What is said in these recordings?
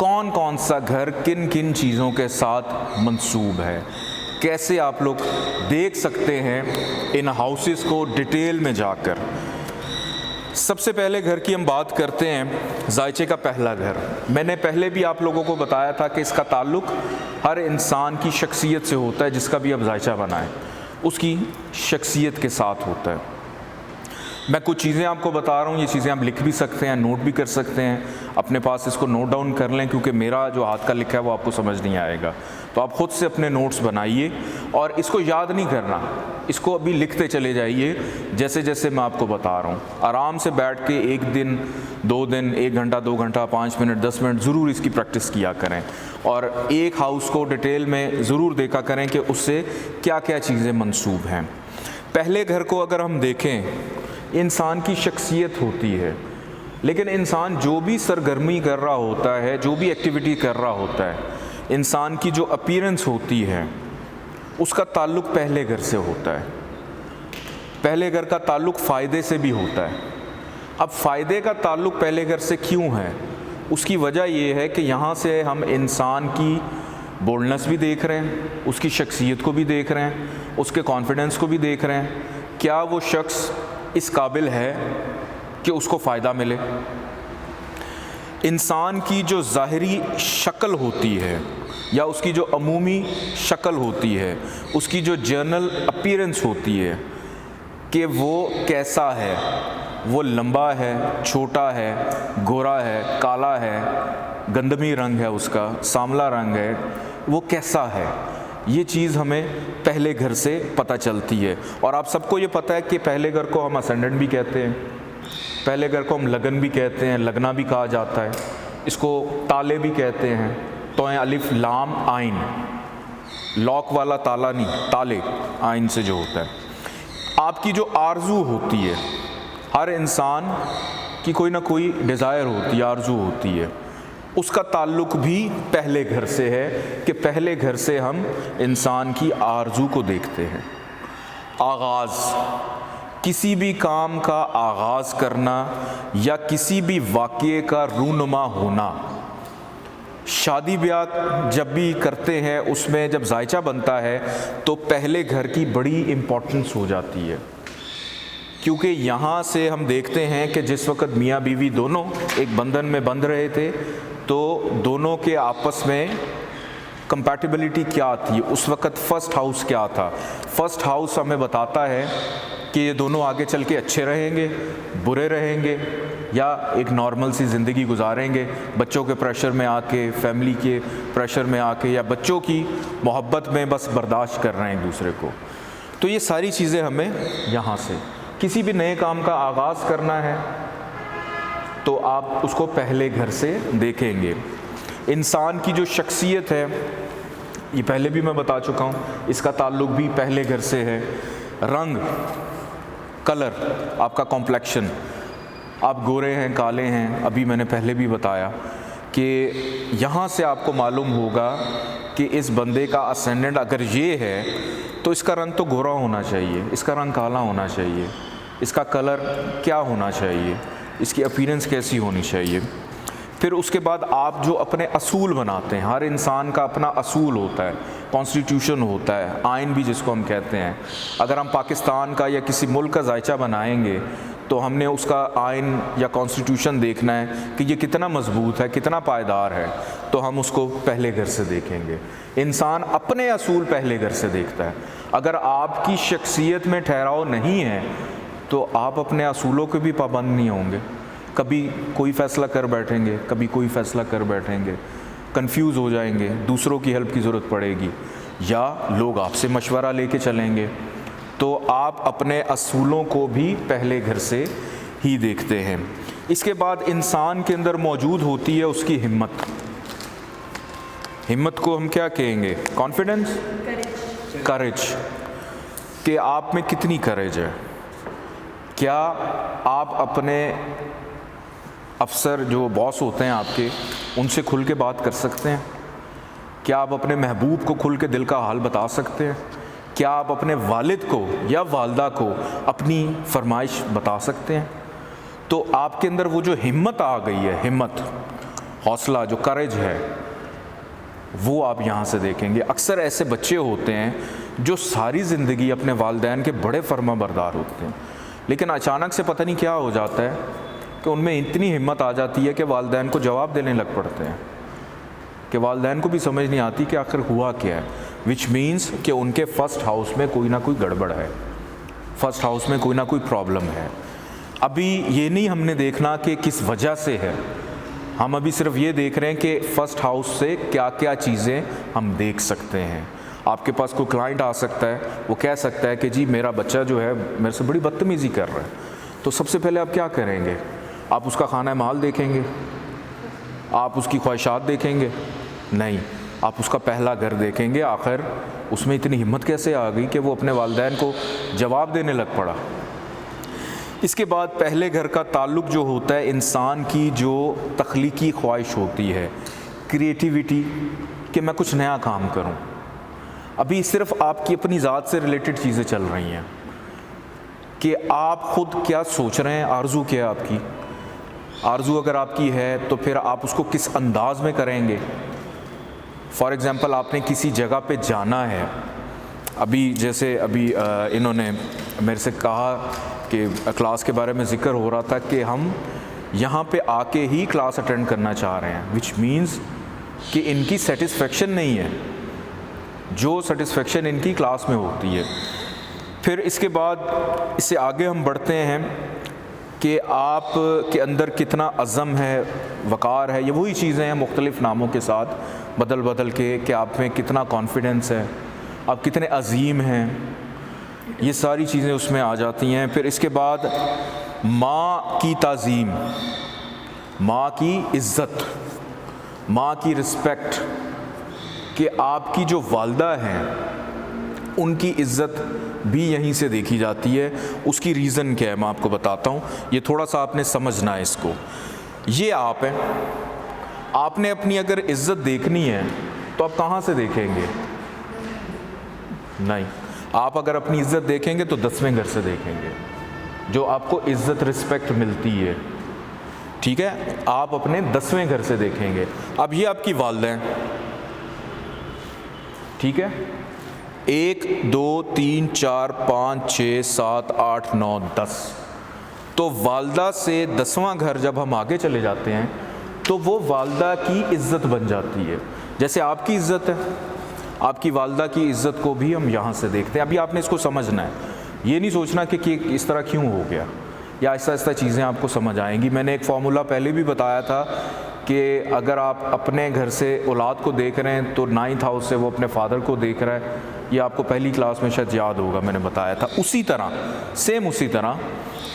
کون کون سا گھر کن کن چیزوں کے ساتھ منسوب ہے، کیسے آپ لوگ دیکھ سکتے ہیں ان ہاؤسز کو ڈیٹیل میں جا کر۔ سب سے پہلے گھر کی ہم بات کرتے ہیں، ذائچے کا پہلا گھر۔ میں نے پہلے بھی آپ لوگوں کو بتایا تھا کہ اس کا تعلق ہر انسان کی شخصیت سے ہوتا ہے، جس کا بھی اب ذائچہ بنائیں اس کی شخصیت کے ساتھ ہوتا ہے۔ میں کچھ چیزیں آپ کو بتا رہا ہوں، یہ چیزیں آپ لکھ بھی سکتے ہیں، نوٹ بھی کر سکتے ہیں، اپنے پاس اس کو نوٹ ڈاؤن کر لیں، کیونکہ میرا جو ہاتھ کا لکھا ہے وہ آپ کو سمجھ نہیں آئے گا، تو آپ خود سے اپنے نوٹس بنائیے اور اس کو یاد نہیں کرنا، اس کو ابھی لکھتے چلے جائیے جیسے جیسے میں آپ کو بتا رہا ہوں۔ آرام سے بیٹھ کے 1 دن 2 دن 1 گھنٹہ 2 گھنٹہ 5 منٹ 10 منٹ ضرور اس کی پریکٹس کیا کریں، اور ایک ہاؤس کو ڈیٹیل میں ضرور دیکھا کریں کہ اس سے کیا کیا چیزیں منسوب ہیں۔ پہلے گھر کو اگر ہم دیکھیں، انسان کی شخصیت ہوتی ہے، لیکن انسان جو بھی سرگرمی کر رہا ہوتا ہے، جو بھی ایکٹیویٹی کر رہا ہوتا ہے، انسان کی جو اپیرنس ہوتی ہے اس کا تعلق پہلے گھر سے ہوتا ہے۔ پہلے گھر کا تعلق فائدے سے بھی ہوتا ہے۔ اب فائدے کا تعلق پہلے گھر سے کیوں ہے؟ اس کی وجہ یہ ہے کہ یہاں سے ہم انسان کی بولڈنس بھی دیکھ رہے ہیں، اس کی شخصیت کو بھی دیکھ رہے ہیں، اس کے کانفیڈنس کو بھی دیکھ رہے ہیں، کیا وہ شخص اس قابل ہے کہ اس کو فائدہ ملے۔ انسان کی جو ظاہری شکل ہوتی ہے یا اس کی جو عمومی شکل ہوتی ہے، اس کی جو جنرل اپیرنس ہوتی ہے کہ وہ کیسا ہے، وہ لمبا ہے، چھوٹا ہے، گورا ہے، کالا ہے، گندمی رنگ ہے، اس کا سانولا رنگ ہے، وہ کیسا ہے، یہ چیز ہمیں پہلے گھر سے پتہ چلتی ہے۔ اور آپ سب کو یہ پتہ ہے کہ پہلے گھر کو ہم اسینڈنٹ بھی کہتے ہیں، پہلے گھر کو ہم لگن بھی کہتے ہیں، لگنا بھی کہا جاتا ہے، اس کو تالے بھی کہتے ہیں، تویں الف لام آئین، لاک والا تالا نہیں، تالے آئین سے جو ہوتا ہے۔ آپ کی جو آرزو ہوتی ہے، ہر انسان کی کوئی نہ کوئی ڈیزائر ہوتی ہے، آرزو ہوتی ہے، اس کا تعلق بھی پہلے گھر سے ہے کہ پہلے گھر سے ہم انسان کی آرزو کو دیکھتے ہیں۔ آغاز، کسی بھی کام کا آغاز کرنا یا کسی بھی واقعے کا رونما ہونا۔ شادی بیاہ جب بھی کرتے ہیں اس میں جب ذائچہ بنتا ہے تو پہلے گھر کی بڑی امپورٹنس ہو جاتی ہے، کیونکہ یہاں سے ہم دیکھتے ہیں کہ جس وقت میاں بیوی دونوں ایک بندھن میں بندھ رہے تھے تو دونوں کے آپس میں کمپیٹیبلٹی کیا تھی، اس وقت فرسٹ ہاؤس کیا تھا۔ فرسٹ ہاؤس ہمیں بتاتا ہے کہ یہ دونوں آگے چل کے اچھے رہیں گے، برے رہیں گے، یا ایک نارمل سی زندگی گزاریں گے، بچوں کے پریشر میں آ کے، فیملی کے پریشر میں آ کے، یا بچوں کی محبت میں بس برداشت کر رہے ہیں ایک دوسرے کو۔ تو یہ ساری چیزیں ہمیں یہاں سے، کسی بھی نئے کام کا آغاز کرنا ہے تو آپ اس کو پہلے گھر سے دیکھیں گے۔ انسان کی جو شخصیت ہے، یہ پہلے بھی میں بتا چکا ہوں، اس کا تعلق بھی پہلے گھر سے ہے۔ رنگ، کلر، آپ کا کمپلیکشن، آپ گورے ہیں، کالے ہیں، ابھی میں نے پہلے بھی بتایا کہ یہاں سے آپ کو معلوم ہوگا کہ اس بندے کا اسینڈنٹ اگر یہ ہے تو اس کا رنگ تو گورا ہونا چاہیے، اس کا رنگ کالا ہونا چاہیے، اس کا کلر کیا ہونا چاہیے، اس کی اپیرنس کیسی ہونی چاہیے۔ پھر اس کے بعد آپ جو اپنے اصول بناتے ہیں، ہر انسان کا اپنا اصول ہوتا ہے، کانسٹیٹیوشن ہوتا ہے، آئین بھی جس کو ہم کہتے ہیں۔ اگر ہم پاکستان کا یا کسی ملک کا ذائچہ بنائیں گے تو ہم نے اس کا آئین یا کانسٹیٹیوشن دیکھنا ہے کہ یہ کتنا مضبوط ہے، کتنا پائیدار ہے، تو ہم اس کو پہلے گھر سے دیکھیں گے۔ انسان اپنے اصول پہلے گھر سے دیکھتا ہے۔ اگر آپ کی شخصیت میں ٹھہراؤ نہیں ہے تو آپ اپنے اصولوں کے بھی پابند نہیں ہوں گے، کبھی کوئی فیصلہ کر بیٹھیں گے، کبھی کوئی فیصلہ کر بیٹھیں گے، کنفیوز ہو جائیں گے، دوسروں کی ہیلپ کی ضرورت پڑے گی، یا لوگ آپ سے مشورہ لے کے چلیں گے۔ تو آپ اپنے اصولوں کو بھی پہلے گھر سے ہی دیکھتے ہیں۔ اس کے بعد انسان کے اندر موجود ہوتی ہے اس کی ہمت۔ ہمت کو ہم کیا کہیں گے؟ کانفیڈنس، کریج، کہ آپ میں کتنی کریج ہے۔ کیا آپ اپنے افسر جو باس ہوتے ہیں آپ کے، ان سے کھل کے بات کر سکتے ہیں؟ کیا آپ اپنے محبوب کو کھل کے دل کا حال بتا سکتے ہیں؟ کیا آپ اپنے والد کو یا والدہ کو اپنی فرمائش بتا سکتے ہیں؟ تو آپ کے اندر وہ جو ہمت آ گئی ہے، ہمت، حوصلہ، جو کریج ہے، وہ آپ یہاں سے دیکھیں گے۔ اکثر ایسے بچے ہوتے ہیں جو ساری زندگی اپنے والدین کے بڑے فرما بردار ہوتے ہیں، لیکن اچانک سے پتہ نہیں کیا ہو جاتا ہے کہ ان میں اتنی ہمت آ جاتی ہے کہ والدین کو جواب دینے لگ پڑتے ہیں، کہ والدین کو بھی سمجھ نہیں آتی کہ آخر ہوا کیا ہے، وچ مینس کہ ان کے فرسٹ ہاؤس میں کوئی نہ کوئی گڑبڑ ہے، فرسٹ ہاؤس میں کوئی نہ کوئی پرابلم ہے۔ ابھی یہ نہیں ہم نے دیکھنا کہ کس وجہ سے ہے، ہم ابھی صرف یہ دیکھ رہے ہیں کہ فرسٹ ہاؤس سے کیا کیا چیزیں ہم دیکھ سکتے ہیں۔ آپ کے پاس کوئی کلائنٹ آ سکتا ہے، وہ کہہ سکتا ہے کہ جی میرا بچہ جو ہے میرے سے بڑی بدتمیزی کر رہا ہے، تو سب سے پہلے آپ کیا کریں گے؟ آپ اس کا خانہ مال دیکھیں گے؟ آپ اس کی خواہشات دیکھیں گے؟ نہیں، آپ اس کا پہلا گھر دیکھیں گے، آخر اس میں اتنی ہمت کیسے آ گئی کہ وہ اپنے والدین کو جواب دینے لگ پڑا۔ اس کے بعد پہلے گھر کا تعلق جو ہوتا ہے انسان کی جو تخلیقی خواہش ہوتی ہے، کریٹیوٹی، کہ میں کچھ نیا کام کروں۔ ابھی صرف آپ کی اپنی ذات سے ریلیٹڈ چیزیں چل رہی ہیں کہ آپ خود کیا سوچ رہے ہیں، آرزو کیا ہے آپ کی، آرزو اگر آپ کی ہے تو پھر آپ اس کو کس انداز میں کریں گے۔ فار ایگزامپل آپ نے کسی جگہ پہ جانا ہے، ابھی جیسے ابھی انہوں نے میرے سے کہا کہ کلاس کے بارے میں ذکر ہو رہا تھا کہ ہم یہاں پہ آ کے ہی کلاس اٹینڈ کرنا چاہ رہے ہیں، وچ مینز کہ ان کی سیٹسفیکشن نہیں ہے جو سیٹسفیکشن ان کی کلاس میں ہوتی ہے۔ پھر اس کے بعد اس سے آگے ہم بڑھتے ہیں کہ آپ کے اندر کتنا عزم ہے، وقار ہے، یہ وہی چیزیں ہیں مختلف ناموں کے ساتھ بدل بدل کے، کہ آپ میں کتنا کانفیڈنس ہے، آپ کتنے عظیم ہیں، یہ ساری چیزیں اس میں آ جاتی ہیں۔ پھر اس کے بعد ماں کی تعظیم، ماں کی عزت، ماں کی رسپیکٹ، کہ آپ کی جو والدہ ہیں ان کی عزت بھی یہیں سے دیکھی جاتی ہے۔ اس کی ریزن کیا ہے میں آپ کو بتاتا ہوں، یہ تھوڑا سا آپ نے سمجھنا ہے اس کو۔ یہ آپ ہیں، آپ نے اپنی اگر عزت دیکھنی ہے تو آپ کہاں سے دیکھیں گے؟ نہیں، آپ اگر اپنی عزت دیکھیں گے تو 10ویں گھر سے دیکھیں گے، جو آپ کو عزت رسپیکٹ ملتی ہے، ٹھیک ہے؟ آپ اپنے 10ویں گھر سے دیکھیں گے۔ اب یہ آپ کی والدہ ہیں، ٹھیک ہے؟ 1 2 3 4 5 6 7 8 9 10، تو والدہ سے 10واں گھر جب ہم آگے چلے جاتے ہیں تو وہ والدہ کی عزت بن جاتی ہے، جیسے آپ کی عزت ہے، آپ کی والدہ کی عزت کو بھی ہم یہاں سے دیکھتے ہیں۔ ابھی آپ نے اس کو سمجھنا ہے، یہ نہیں سوچنا کہ اس طرح کیوں ہو گیا، یا آہستہ آہستہ چیزیں آپ کو سمجھ آئیں گی۔ میں نے ایک فارمولا پہلے بھی بتایا تھا کہ اگر آپ اپنے گھر سے اولاد کو دیکھ رہے ہیں تو 9th ہاؤس سے وہ اپنے فادر کو دیکھ رہا ہے، یہ آپ کو پہلی کلاس میں شاید یاد ہوگا، میں نے بتایا تھا۔ اسی طرح سیم اسی طرح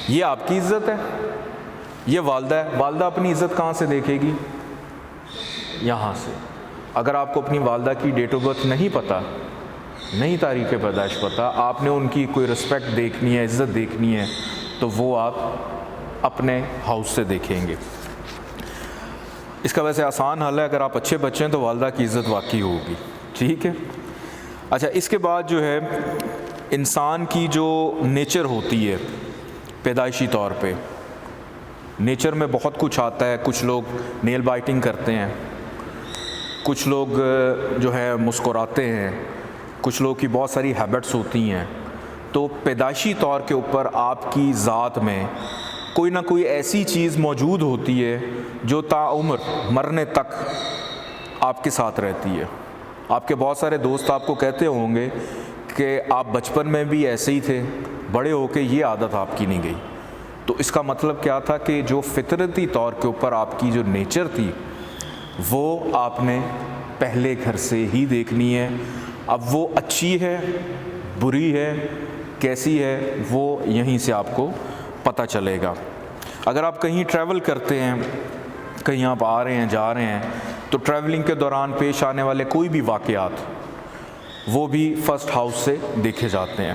یہ آپ کی عزت ہے، یہ والدہ ہے، والدہ اپنی عزت کہاں سے دیکھے گی؟ یہاں سے۔ اگر آپ کو اپنی والدہ کی ڈیٹ آف برتھ نہیں پتہ، نہیں تاریخ پیدائش پتہ، آپ نے ان کی کوئی رسپیکٹ دیکھنی ہے، عزت دیکھنی ہے، تو وہ آپ اپنے ہاؤس سے دیکھیں گے۔ اس کا ویسے آسان حل ہے، اگر آپ اچھے بچے ہیں تو والدہ کی عزت واقعی ہوگی، ٹھیک ہے؟ اچھا، اس کے بعد جو ہے انسان کی جو نیچر ہوتی ہے پیدائشی طور پہ، نیچر میں بہت کچھ آتا ہے۔ کچھ لوگ نیل بائٹنگ کرتے ہیں، کچھ لوگ جو ہے مسکراتے ہیں، کچھ لوگ کی بہت ساری ہیبٹس ہوتی ہیں۔ تو پیدائشی طور کے اوپر آپ کی ذات میں کوئی نہ کوئی ایسی چیز موجود ہوتی ہے جو تاعمر مرنے تک آپ کے ساتھ رہتی ہے۔ آپ کے بہت سارے دوست آپ کو کہتے ہوں گے کہ آپ بچپن میں بھی ایسے ہی تھے، بڑے ہو کے یہ عادت آپ کی نہیں گئی۔ تو اس کا مطلب کیا تھا کہ جو فطرتی طور کے اوپر آپ کی جو نیچر تھی وہ آپ نے پہلے گھر سے ہی دیکھنی ہے۔ اب وہ اچھی ہے، بری ہے، کیسی ہے، وہ یہیں سے آپ کو پتہ چلے گا۔ اگر آپ کہیں ٹریول کرتے ہیں، کہیں آپ آ رہے ہیں، جا رہے ہیں، تو ٹریولنگ کے دوران پیش آنے والے کوئی بھی واقعات وہ بھی فرسٹ ہاؤس سے دیکھے جاتے ہیں۔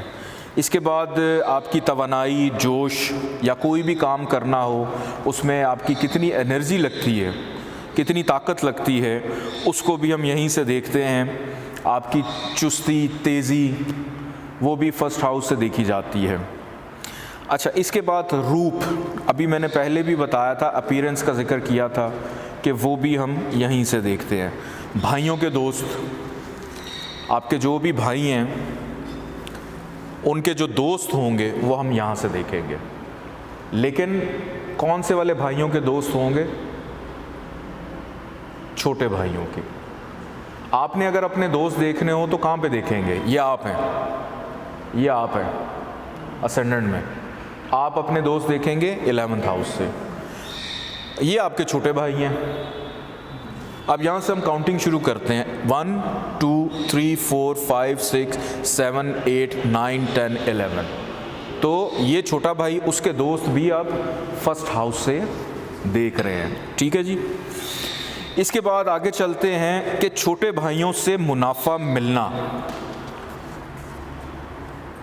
اس کے بعد آپ کی توانائی، جوش یا کوئی بھی کام کرنا ہو، اس میں آپ کی کتنی انرجی لگتی ہے، کتنی طاقت لگتی ہے، اس کو بھی ہم یہیں سے دیکھتے ہیں۔ آپ کی چستی، تیزی، وہ بھی فرسٹ ہاؤس سے دیکھی جاتی ہے۔ اچھا، اس کے بعد روپ، ابھی میں نے پہلے بھی بتایا تھا، اپیرنس کا ذکر کیا تھا کہ وہ بھی ہم یہیں سے دیکھتے ہیں۔ بھائیوں کے دوست، آپ کے جو بھی بھائی ہیں ان کے جو دوست ہوں گے وہ ہم یہاں سے دیکھیں گے۔ لیکن کون سے والے بھائیوں کے دوست ہوں گے؟ چھوٹے بھائیوں کے۔ آپ نے اگر اپنے دوست دیکھنے ہو تو کہاں پہ دیکھیں گے؟ یہ آپ ہیں، یہ آپ ہیں اسینڈنٹ میں، آپ اپنے دوست دیکھیں گے 11th ہاؤس سے۔ یہ آپ کے چھوٹے بھائی ہیں۔ اب یہاں سے ہم کاؤنٹنگ شروع کرتے ہیں، 1 2 3 4 5 6 7 8 9 10 11۔ تو یہ چھوٹا بھائی، اس کے دوست بھی اب فرسٹ ہاؤس سے دیکھ رہے ہیں، ٹھیک ہے جی۔ اس کے بعد آگے چلتے ہیں کہ چھوٹے بھائیوں سے منافع ملنا،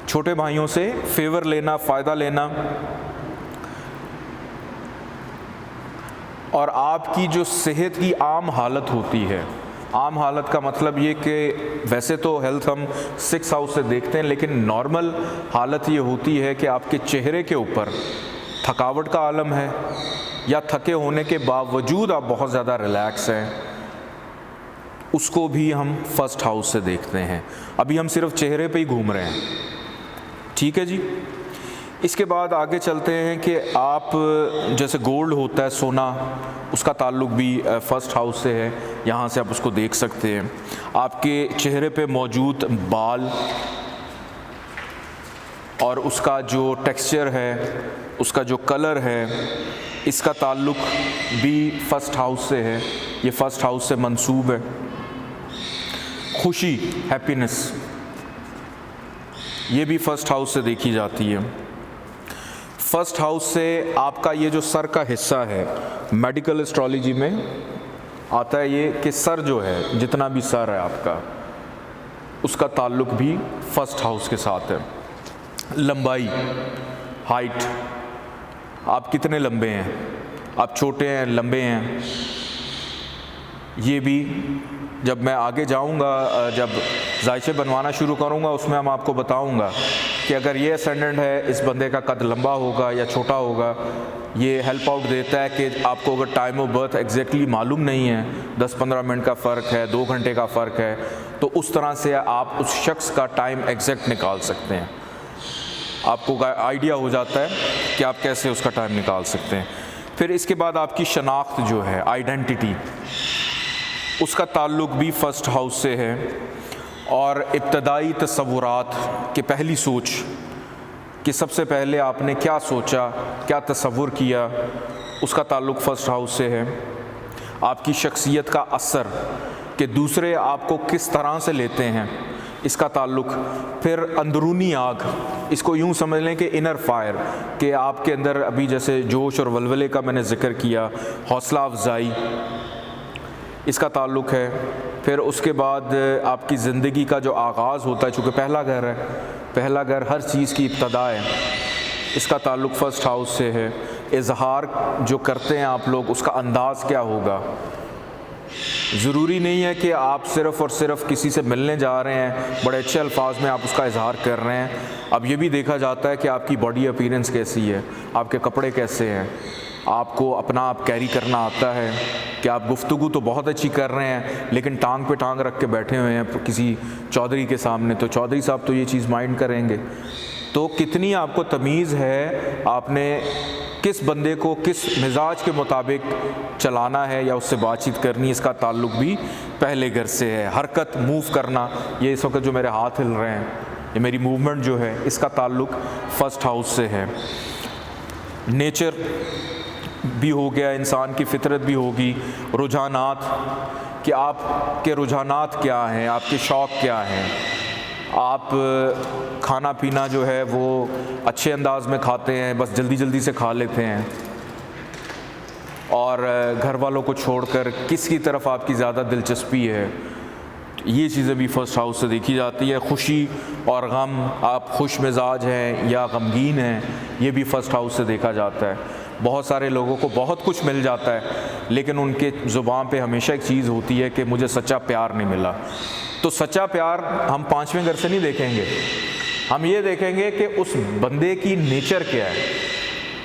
چھوٹے بھائیوں سے فیور لینا، فائدہ لینا، اور آپ کی جو صحت کی عام حالت ہوتی ہے، عام حالت کا مطلب یہ کہ ویسے تو ہیلتھ ہم 6 ہاؤس سے دیکھتے ہیں، لیکن نارمل حالت یہ ہوتی ہے کہ آپ کے چہرے کے اوپر تھکاوٹ کا عالم ہے، یا تھکے ہونے کے باوجود آپ بہت زیادہ ریلیکس ہیں، اس کو بھی ہم فرسٹ ہاؤس سے دیکھتے ہیں۔ ابھی ہم صرف چہرے پہ ہی گھوم رہے ہیں، ٹھیک ہے جی۔ اس کے بعد آگے چلتے ہیں کہ آپ جیسے گولڈ ہوتا ہے، سونا، اس کا تعلق بھی فرسٹ ہاؤس سے ہے، یہاں سے آپ اس کو دیکھ سکتے ہیں۔ آپ کے چہرے پہ موجود بال اور اس کا جو ٹیکسچر ہے، اس کا جو کلر ہے، اس کا تعلق بھی فرسٹ ہاؤس سے ہے، یہ فرسٹ ہاؤس سے منسوب ہے۔ خوشی، ہیپینس، یہ بھی فرسٹ ہاؤس سے دیکھی جاتی ہے۔ فرسٹ ہاؤس سے آپ کا یہ جو سر کا حصہ ہے، میڈیکل اسٹرالوجی میں آتا ہے یہ کہ سر جو ہے، جتنا بھی سر ہے آپ کا، اس کا تعلق بھی فرسٹ ہاؤس کے ساتھ ہے۔ لمبائی، ہائٹ، آپ کتنے لمبے ہیں، آپ چھوٹے ہیں، لمبے ہیں، یہ بھی جب میں آگے جاؤں گا، جب ذائچے بنوانا شروع کروں گا، اس میں ہم آپ کو بتاؤں گا کہ اگر یہ اسینڈنٹ ہے، اس بندے کا قد لمبا ہوگا یا چھوٹا ہوگا۔ یہ ہیلپ آؤٹ دیتا ہے کہ آپ کو اگر ٹائم آف برتھ ایگزیکٹلی معلوم نہیں ہے، 10-15 منٹ کا فرق ہے، 2 گھنٹے کا فرق ہے، تو اس طرح سے آپ اس شخص کا ٹائم ایگزیکٹ نکال سکتے ہیں، آپ کو آئیڈیا ہو جاتا ہے کہ آپ کیسے اس کا ٹائم نکال سکتے ہیں۔ پھر اس کے بعد آپ کی شناخت جو ہے، آئیڈینٹیٹی، اس کا تعلق بھی فرسٹ ہاؤس سے ہے، اور ابتدائی تصورات کہ پہلی سوچ، کہ سب سے پہلے آپ نے کیا سوچا، کیا تصور کیا، اس کا تعلق فرسٹ ہاؤس سے ہے۔ آپ کی شخصیت کا اثر کہ دوسرے آپ کو کس طرح سے لیتے ہیں، اس کا تعلق۔ پھر اندرونی آگ، اس کو یوں سمجھ لیں کہ انر فائر، کہ آپ کے اندر ابھی جیسے جوش اور ولولے کا میں نے ذکر کیا، حوصلہ افزائی، اس کا تعلق ہے۔ پھر اس کے بعد آپ کی زندگی کا جو آغاز ہوتا ہے، چونکہ پہلا گھر ہے، پہلا گھر ہر چیز کی ابتدا ہے، اس کا تعلق فرسٹ ہاؤس سے ہے۔ اظہار جو کرتے ہیں آپ لوگ، اس کا انداز کیا ہوگا، ضروری نہیں ہے کہ آپ صرف اور صرف کسی سے ملنے جا رہے ہیں، بڑے اچھے الفاظ میں آپ اس کا اظہار کر رہے ہیں۔ اب یہ بھی دیکھا جاتا ہے کہ آپ کی باڈی اپیرنس کیسی ہے، آپ کے کپڑے کیسے ہیں، آپ کو اپنا آپ کیری کرنا آتا ہے، کہ آپ گفتگو تو بہت اچھی کر رہے ہیں لیکن ٹانگ پہ ٹانگ رکھ کے بیٹھے ہوئے ہیں کسی چودھری کے سامنے، تو چودھری صاحب تو یہ چیز مائنڈ کریں گے۔ تو کتنی آپ کو تمیز ہے، آپ نے کس بندے کو کس مزاج کے مطابق چلانا ہے یا اس سے بات چیت کرنی، اس کا تعلق بھی پہلے گھر سے ہے۔ حرکت، موو کرنا، یہ اس وقت جو میرے ہاتھ ہل رہے ہیں، یہ میری موومنٹ جو ہے، اس کا تعلق فرسٹ ہاؤس سے ہے۔ نیچر بھی ہو گیا، انسان کی فطرت بھی ہوگی، رجحانات کہ آپ کے رجحانات کیا ہیں، آپ کے شوق کیا ہیں، آپ کھانا پینا جو ہے وہ اچھے انداز میں کھاتے ہیں، بس جلدی جلدی سے کھا لیتے ہیں، اور گھر والوں کو چھوڑ کر کس کی طرف آپ کی زیادہ دلچسپی ہے، یہ چیزیں بھی فرسٹ ہاؤس سے دیکھی جاتی ہے۔ خوشی اور غم، آپ خوش مزاج ہیں یا غمگین ہیں، یہ بھی فرسٹ ہاؤس سے دیکھا جاتا ہے۔ بہت سارے لوگوں کو بہت کچھ مل جاتا ہے لیکن ان کے زبان پہ ہمیشہ ایک چیز ہوتی ہے کہ مجھے سچا پیار نہیں ملا۔ تو سچا پیار ہم 5ویں گھر سے نہیں دیکھیں گے، ہم یہ دیکھیں گے کہ اس بندے کی نیچر کیا ہے،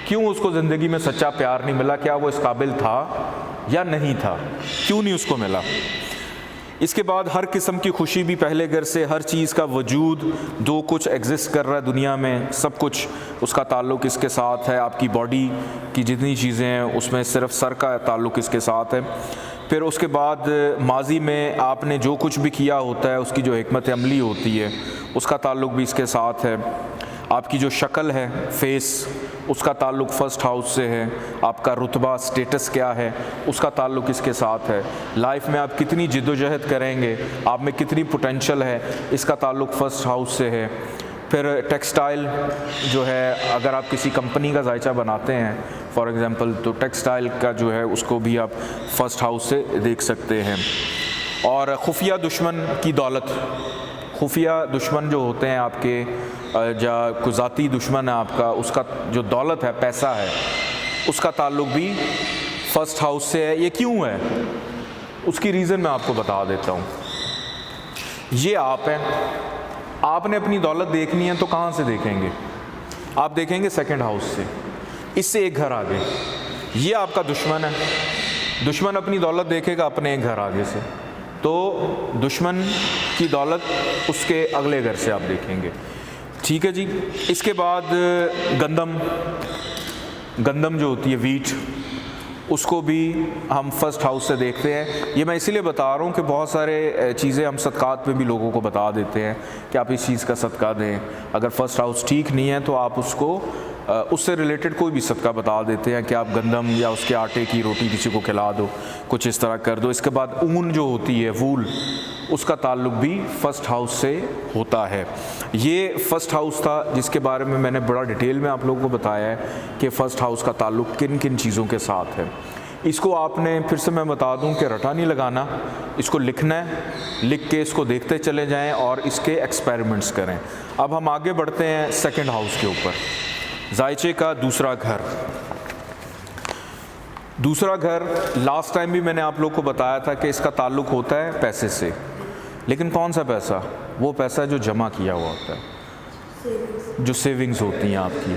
کیوں اس کو زندگی میں سچا پیار نہیں ملا، کیا وہ اس قابل تھا یا نہیں تھا، کیوں نہیں اس کو ملا۔ اس کے بعد ہر قسم کی خوشی بھی پہلے گھر سے، ہر چیز کا وجود جو کچھ ایگزسٹ کر رہا ہے دنیا میں، سب کچھ اس کا تعلق اس کے ساتھ ہے۔ آپ کی باڈی کی جتنی چیزیں ہیں اس میں صرف سر کا تعلق اس کے ساتھ ہے۔ پھر اس کے بعد ماضی میں آپ نے جو کچھ بھی کیا ہوتا ہے اس کی جو حکمت عملی ہوتی ہے اس کا تعلق بھی اس کے ساتھ ہے۔ آپ کی جو شکل ہے، فیس، اس کا تعلق فرسٹ ہاؤس سے ہے۔ آپ کا رتبہ، سٹیٹس کیا ہے، اس کا تعلق اس کے ساتھ ہے۔ لائف میں آپ کتنی جد و جہد کریں گے، آپ میں کتنی پوٹینشل ہے، اس کا تعلق فرسٹ ہاؤس سے ہے۔ پھر ٹیکسٹائل جو ہے، اگر آپ کسی کمپنی کا ذائچہ بناتے ہیں فار ایگزامپل، تو ٹیکسٹائل کا جو ہے اس کو بھی آپ فرسٹ ہاؤس سے دیکھ سکتے ہیں۔ اور خفیہ دشمن کی دولت، خفیہ دشمن جو ہوتے ہیں آپ کے، کوئی ذاتی دشمن ہے آپ کا، اس کا جو دولت ہے، پیسہ ہے، اس کا تعلق بھی فرسٹ ہاؤس سے ہے۔ یہ کیوں ہے؟ اس کی ریزن میں آپ کو بتا دیتا ہوں۔ یہ آپ ہیں، آپ نے اپنی دولت دیکھنی ہے تو کہاں سے دیکھیں گے؟ آپ دیکھیں گے سیکنڈ ہاؤس سے، اس سے ایک گھر آگے۔ یہ آپ کا دشمن ہے، دشمن اپنی دولت دیکھے گا اپنے ایک گھر آگے سے، تو دشمن کی دولت اس کے اگلے گھر سے آپ دیکھیں گے۔ ٹھیک ہے جی۔ اس کے بعد گندم جو ہوتی ہے، ویٹ، اس کو بھی ہم فرسٹ ہاؤس سے دیکھتے ہیں۔ یہ میں اسی لیے بتا رہا ہوں کہ بہت سارے چیزیں ہم صدقات میں بھی لوگوں کو بتا دیتے ہیں کہ آپ اس چیز کا صدقہ دیں۔ اگر فرسٹ ہاؤس ٹھیک نہیں ہے تو آپ اس کو اس سے ریلیٹڈ کوئی بھی صدقہ بتا دیتے ہیں کہ آپ گندم یا اس کے آٹے کی روٹی کسی کو کھلا دو، کچھ اس طرح کر دو۔ اس کے بعد اون جو ہوتی ہے، وول، اس کا تعلق بھی فرسٹ ہاؤس سے ہوتا ہے۔ یہ فرسٹ ہاؤس تھا جس کے بارے میں نے بڑا ڈیٹیل میں آپ لوگوں کو بتایا ہے کہ فرسٹ ہاؤس کا تعلق کن کن چیزوں کے ساتھ ہے۔ اس کو آپ نے پھر سے میں بتا دوں کہ رٹا نہیں لگانا، اس کو لکھنا ہے، لکھ کے اس کو دیکھتے چلے جائیں اور اس کے ایکسپیریمنٹس کریں۔ اب ہم آگے بڑھتے ہیں سیکنڈ ہاؤس کے اوپر، ذائچے کا دوسرا گھر۔ دوسرا گھر لاسٹ ٹائم بھی میں نے آپ لوگ کو بتایا تھا کہ اس کا تعلق ہوتا ہے پیسے سے، لیکن کون سا پیسہ؟ وہ پیسہ جو جمع کیا ہوا ہوتا ہے، جو سیونگز ہوتی ہیں آپ کی۔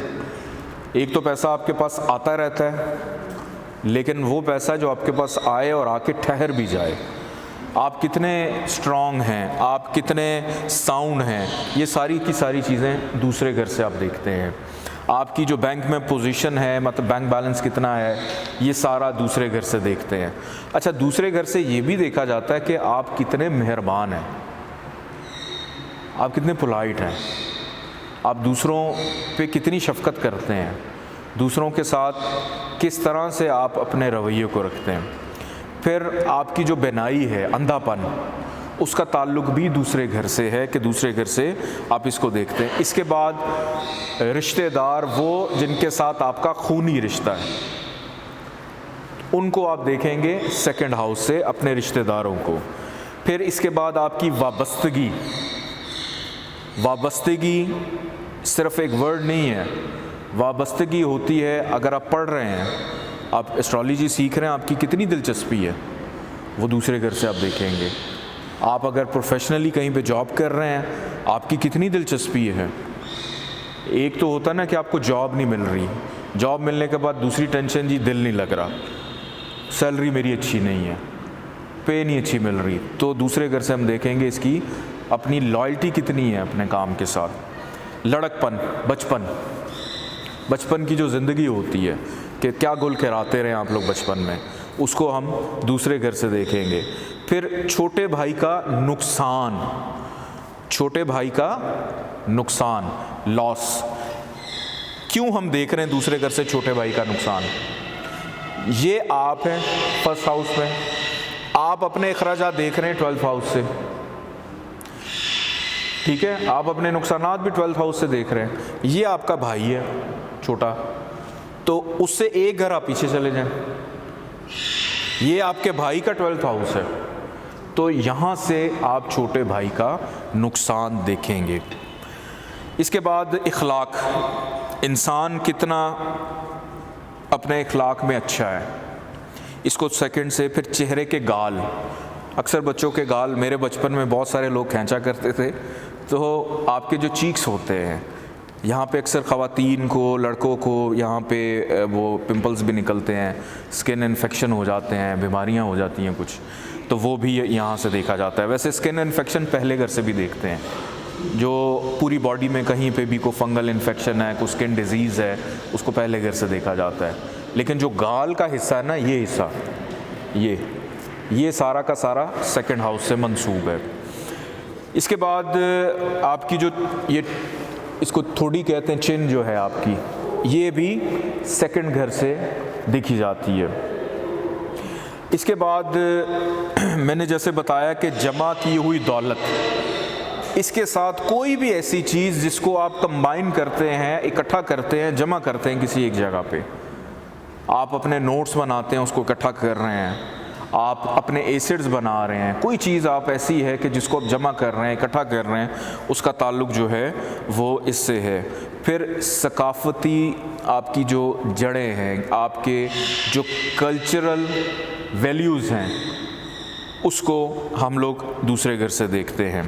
ایک تو پیسہ آپ کے پاس آتا رہتا ہے، لیکن وہ پیسہ جو آپ کے پاس آئے اور آ کے ٹھہر بھی جائے، آپ کتنے اسٹرانگ ہیں، آپ کتنے ساؤنڈ ہیں، یہ ساری کی ساری چیزیں دوسرے گھر سے آپ دیکھتے ہیں۔ آپ کی جو بینک میں پوزیشن ہے، مطلب بینک بیلنس کتنا ہے، یہ سارا دوسرے گھر سے دیکھتے ہیں۔ اچھا، دوسرے گھر سے یہ بھی دیکھا جاتا ہے کہ آپ کتنے مہربان ہیں، آپ کتنے پولائٹ ہیں، آپ دوسروں پہ کتنی شفقت کرتے ہیں، دوسروں کے ساتھ کس طرح سے آپ اپنے رویے کو رکھتے ہیں۔ پھر آپ کی جو بینائی ہے، اندھا پن، اس کا تعلق بھی دوسرے گھر سے ہے کہ دوسرے گھر سے آپ اس کو دیکھتے ہیں۔ اس کے بعد رشتہ دار، وہ جن کے ساتھ آپ کا خونی رشتہ ہے، ان کو آپ دیکھیں گے سیکنڈ ہاؤس سے، اپنے رشتہ داروں کو۔ پھر اس کے بعد آپ کی وابستگی، وابستگی صرف ایک ورڈ نہیں ہے، وابستگی ہوتی ہے اگر آپ پڑھ رہے ہیں، آپ ایسٹرالوجی سیکھ رہے ہیں، آپ کی کتنی دلچسپی ہے، وہ دوسرے گھر سے آپ دیکھیں گے۔ آپ اگر پروفیشنلی کہیں پہ جاب کر رہے ہیں، آپ کی کتنی دلچسپی ہے۔ ایک تو ہوتا نا کہ آپ کو جاب نہیں مل رہی، جاب ملنے کے بعد دوسری ٹینشن، جی دل نہیں لگ رہا، سیلری میری اچھی نہیں ہے، پے نہیں اچھی مل رہی، تو دوسرے گھر سے ہم دیکھیں گے اس کی اپنی لائلٹی کتنی ہے اپنے کام کے ساتھ۔ لڑکپن، بچپن کی جو زندگی ہوتی ہے کہ کیا گل کھراتے رہے آپ لوگ بچپن میں، اس کو ہم دوسرے گھر سے دیکھیں گے۔ پھر چھوٹے بھائی کا نقصان، چھوٹے بھائی کا نقصان، لاس، کیوں ہم دیکھ رہے ہیں دوسرے گھر سے چھوٹے بھائی کا نقصان؟ یہ آپ ہیں فرسٹ ہاؤس میں، آپ اپنے اخراجات دیکھ رہے ہیں 12 ہاؤس سے، ٹھیک ہے، آپ اپنے نقصانات بھی 12 ہاؤس سے دیکھ رہے ہیں۔ یہ آپ کا بھائی ہے چھوٹا، تو اس سے ایک گھر آپ پیچھے چلے جائیں، یہ آپ کے بھائی کا 12 ہاؤس ہے، تو یہاں سے آپ چھوٹے بھائی کا نقصان دیکھیں گے۔ اس کے بعد اخلاق، انسان کتنا اپنے اخلاق میں اچھا ہے، اس کو سیکنڈ سے۔ پھر چہرے کے گال، اکثر بچوں کے گال، میرے بچپن میں بہت سارے لوگ کھینچا کرتے تھے، تو آپ کے جو چیکس ہوتے ہیں یہاں پہ اکثر خواتین کو، لڑکوں کو یہاں پہ وہ پمپلز بھی نکلتے ہیں، اسکن انفیکشن ہو جاتے ہیں، بیماریاں ہو جاتی ہیں کچھ، تو وہ بھی یہاں سے دیکھا جاتا ہے۔ ویسے اسکن انفیکشن پہلے گھر سے بھی دیکھتے ہیں، جو پوری باڈی میں کہیں پہ بھی کوئی فنگل انفیکشن ہے، کوئی اسکن ڈیزیز ہے، اس کو پہلے گھر سے دیکھا جاتا ہے۔ لیکن جو گال کا حصہ ہے نا، یہ حصہ، یہ سارا کا سارا سیکنڈ ہاؤس سے منسوب ہے۔ اس کے بعد آپ کی جو یہ اس کو تھوڑی کہتے ہیں، چن جو ہے آپ کی، یہ بھی سیکنڈ گھر سے دیکھی جاتی ہے۔ اس کے بعد میں نے جیسے بتایا کہ جمع کی ہوئی دولت، اس کے ساتھ کوئی بھی ایسی چیز جس کو آپ کمبائن کرتے ہیں، اکٹھا کرتے ہیں، جمع کرتے ہیں کسی ایک جگہ پہ، آپ اپنے نوٹس بناتے ہیں، اس کو اکٹھا کر رہے ہیں، آپ اپنے ایسڈز بنا رہے ہیں، کوئی چیز آپ ایسی ہے کہ جس کو آپ جمع کر رہے ہیں، اکٹھا کر رہے ہیں، اس کا تعلق جو ہے وہ اس سے ہے۔ پھر ثقافتی آپ کی جو جڑیں ہیں، آپ کے جو کلچرل ویلیوز ہیں، اس کو ہم لوگ دوسرے گھر سے دیکھتے ہیں۔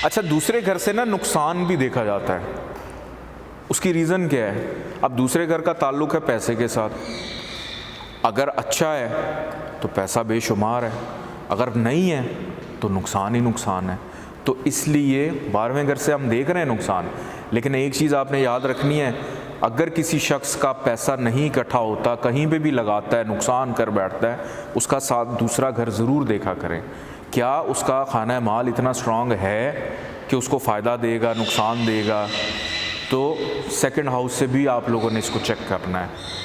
اچھا، دوسرے گھر سے نا نقصان بھی دیکھا جاتا ہے۔ اس کی ریزن کیا ہے؟ اب دوسرے گھر کا تعلق ہے پیسے کے ساتھ، اگر اچھا ہے تو پیسہ بے شمار ہے، اگر نہیں ہے تو نقصان ہی نقصان ہے۔ تو اس لیے 12ویں گھر سے ہم دیکھ رہے ہیں نقصان، لیکن ایک چیز آپ نے یاد رکھنی ہے، اگر کسی شخص کا پیسہ نہیں اکٹھا ہوتا، کہیں پہ بھی لگاتا ہے، نقصان کر بیٹھتا ہے، اس کا ساتھ دوسرا گھر ضرور دیکھا کریں، کیا اس کا خانہ مال اتنا اسٹرانگ ہے کہ اس کو فائدہ دے گا، نقصان دے گا؟ تو سیکنڈ ہاؤس سے بھی آپ لوگوں نے اس کو چیک کرنا ہے۔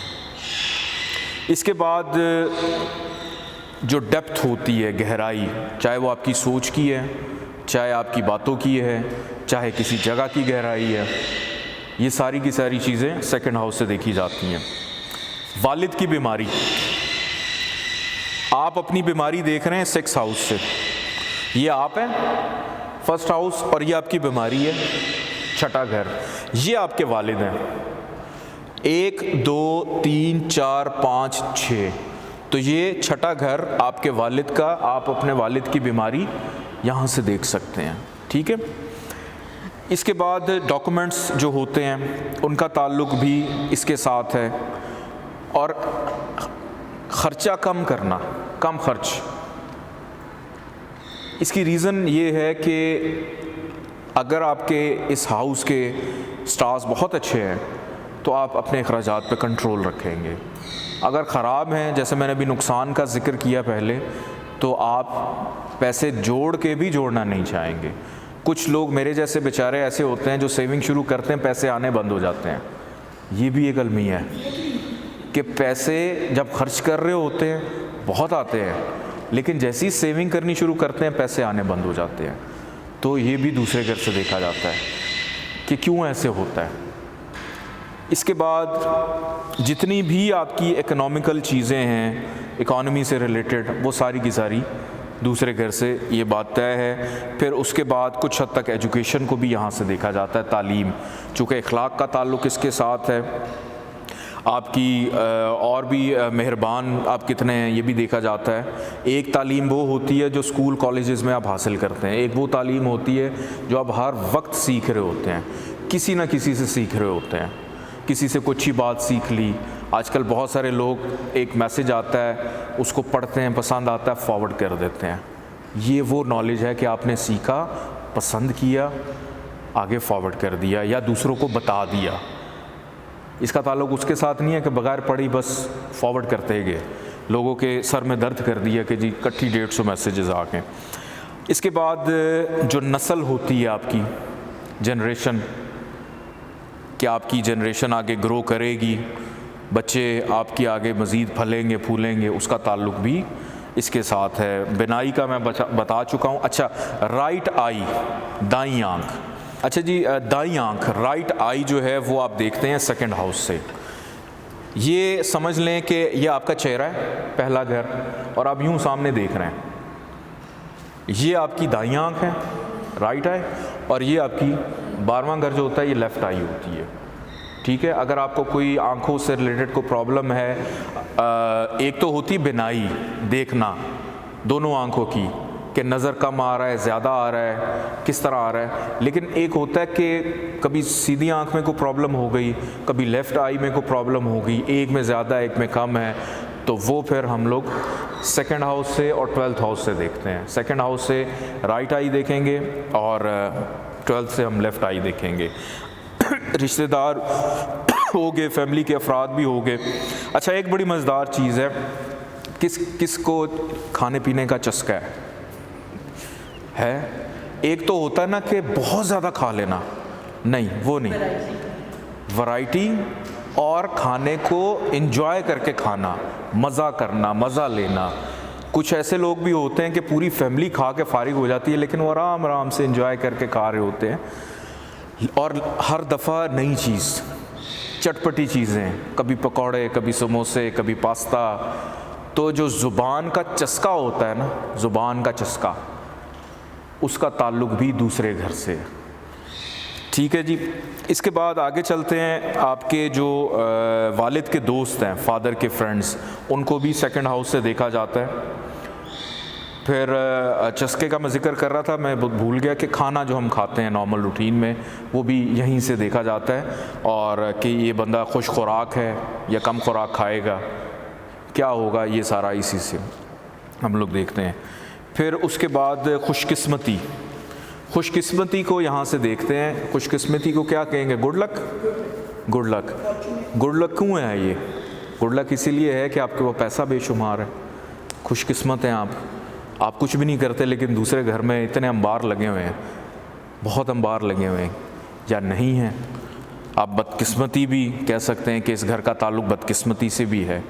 اس کے بعد جو ڈیپتھ ہوتی ہے، گہرائی، چاہے وہ آپ کی سوچ کی ہے، چاہے آپ کی باتوں کی ہے، چاہے کسی جگہ کی گہرائی ہے، یہ ساری کی ساری چیزیں سیکنڈ ہاؤس سے دیکھی جاتی ہیں۔ والد کی بیماری، آپ اپنی بیماری دیکھ رہے ہیں 6 ہاؤس سے، یہ آپ ہیں فرسٹ ہاؤس، اور یہ آپ کی بیماری ہے 6ٹھا گھر، یہ آپ کے والد ہیں 1 2 3 4 5 6، تو یہ 6ٹھا گھر آپ کے والد کا، آپ اپنے والد کی بیماری یہاں سے دیکھ سکتے ہیں، ٹھیک ہے۔ اس کے بعد ڈاکومنٹس جو ہوتے ہیں ان کا تعلق بھی اس کے ساتھ ہے، اور خرچہ کم کرنا، کم خرچ، اس کی ریزن یہ ہے کہ اگر آپ کے اس ہاؤس کے سٹارز بہت اچھے ہیں تو آپ اپنے اخراجات پہ کنٹرول رکھیں گے، اگر خراب ہیں، جیسے میں نے ابھی نقصان کا ذکر کیا پہلے، تو آپ پیسے جوڑ کے بھی جوڑنا نہیں چاہیں گے۔ کچھ لوگ میرے جیسے بیچارے ایسے ہوتے ہیں جو سیونگ شروع کرتے ہیں، پیسے آنے بند ہو جاتے ہیں، یہ بھی ایک المیہ ہے کہ پیسے جب خرچ کر رہے ہوتے ہیں بہت آتے ہیں، لیکن جیسی سیونگ کرنی شروع کرتے ہیں پیسے آنے بند ہو جاتے ہیں۔ تو یہ بھی دوسرے گھر سے دیکھا جاتا ہے کہ کیوں ایسے ہوتا ہے۔ اس کے بعد جتنی بھی آپ کی اکنامیکل چیزیں ہیں، اکانومی سے ریلیٹڈ، وہ ساری کی ساری دوسرے گھر سے یہ بات طے ہے۔ پھر اس کے بعد کچھ حد تک ایجوکیشن کو بھی یہاں سے دیکھا جاتا ہے، تعلیم، چونکہ اخلاق کا تعلق اس کے ساتھ ہے، آپ کی اور بھی مہربان آپ کتنے ہیں یہ بھی دیکھا جاتا ہے۔ ایک تعلیم وہ ہوتی ہے جو اسکول کالجز میں آپ حاصل کرتے ہیں، ایک وہ تعلیم ہوتی ہے جو آپ ہر وقت سیکھ رہے ہوتے ہیں، کسی نہ کسی سے سیکھ رہے ہوتے ہیں، کسی سے کوئی اچھی بات سیکھ لی۔ آج کل بہت سارے لوگ ایک میسج آتا ہے، اس کو پڑھتے ہیں، پسند آتا ہے، فارورڈ کر دیتے ہیں، یہ وہ نالج ہے کہ آپ نے سیکھا، پسند کیا، آگے فارورڈ کر دیا یا دوسروں کو بتا دیا۔ اس کا تعلق اس کے ساتھ نہیں ہے کہ بغیر پڑھی بس فارورڈ کرتے گئے، لوگوں کے سر میں درد کر دیا کہ جی کٹھی 150 میسیجز آ گئے۔ اس کے بعد جو نسل ہوتی ہے آپ کی جنریشن، کہ آپ کی جنریشن آگے گرو کرے گی، بچے آپ کی آگے مزید پھلیں گے پھولیں گے، اس کا تعلق بھی اس کے ساتھ ہے۔ بینائی کا میں بتا چکا ہوں۔ اچھا، رائٹ آئی، دائیں آنکھ، اچھا جی، دائیں آنکھ، رائٹ آئی جو ہے وہ آپ دیکھتے ہیں سیکنڈ ہاؤس سے۔ یہ سمجھ لیں کہ یہ آپ کا چہرہ ہے، پہلا گھر، اور آپ یوں سامنے دیکھ رہے ہیں، یہ آپ کی دائیں آنکھ ہے، رائٹ آئی، اور یہ آپ کی 12واں گھر جو ہوتا ہے یہ لیفٹ آئی ہوتی ہے، ٹھیک ہے۔ اگر آپ کو کوئی آنکھوں سے ریلیٹڈ کوئی پرابلم ہے، ایک تو ہوتی بینائی، دیکھنا دونوں آنکھوں کی، کہ نظر کم آ رہا ہے، زیادہ آ رہا ہے، کس طرح آ رہا ہے. لیکن ایک ہوتا ہے کہ کبھی سیدھی آنکھ میں کوئی پرابلم ہو گئی، کبھی لیفٹ آئی میں کوئی پرابلم ہو گئی، ایک میں زیادہ ایک میں کم ہے، تو وہ پھر ہم لوگ سیکنڈ ہاؤس سے اور 12th ہاؤس سے دیکھتے ہیں. سیکنڈ ہاؤس سے رائٹ آئی دیکھیں گے اور 12th سے ہم لیفٹ آئی دیکھیں گے. رشتہ دار ہو گئے، فیملی کے افراد بھی ہو گئے. اچھا، ایک بڑی مزیدار چیز ہے، کس کو کھانے پینے کا چسکا ہے؟ ایک تو ہوتا ہے نا کہ بہت زیادہ کھا لینا، نہیں وہ نہیں، ورائٹی اور کھانے کو انجوائے کر کے کھانا، مزہ کرنا، مزہ لینا. کچھ ایسے لوگ بھی ہوتے ہیں کہ پوری فیملی کھا کے فارغ ہو جاتی ہے لیکن وہ آرام آرام سے انجوائے کر کے کھا رہے ہوتے ہیں، اور ہر دفعہ نئی چیز، چٹپٹی چیزیں، کبھی پکوڑے، کبھی سموسے، کبھی پاستا. تو جو زبان کا چسکا ہوتا ہے نا، زبان کا چسکا، اس کا تعلق بھی دوسرے گھر سے. ٹھیک ہے جی. اس کے بعد آگے چلتے ہیں. آپ کے جو والد کے دوست ہیں، فادر کے فرینڈز، ان کو بھی سیکنڈ ہاؤس سے دیکھا جاتا ہے. پھر چسکے کا میں ذکر کر رہا تھا، میں بھول گیا کہ کھانا جو ہم کھاتے ہیں نارمل روٹین میں، وہ بھی یہیں سے دیکھا جاتا ہے، اور کہ یہ بندہ خوش خوراک ہے یا کم خوراک کھائے گا، کیا ہوگا، یہ سارا اسی سے ہم لوگ دیکھتے ہیں. پھر اس کے بعد خوش قسمتی کو یہاں سے دیکھتے ہیں. خوش قسمتی کو کیا کہیں گے؟ Good luck. Good luck. Good luck کیوں ہے یہ؟ گڈ لک اسی لیے ہے کہ آپ کے وہ پیسہ بے شمار ہے، خوش قسمت ہیں آپ کچھ بھی نہیں کرتے لیکن دوسرے گھر میں اتنے انبار لگے ہوئے ہیں، بہت انبار لگے ہوئے ہیں، یا نہیں ہیں. آپ بدقسمتی بھی کہہ سکتے ہیں کہ اس گھر کا تعلق بدقسمتی سے بھی ہے.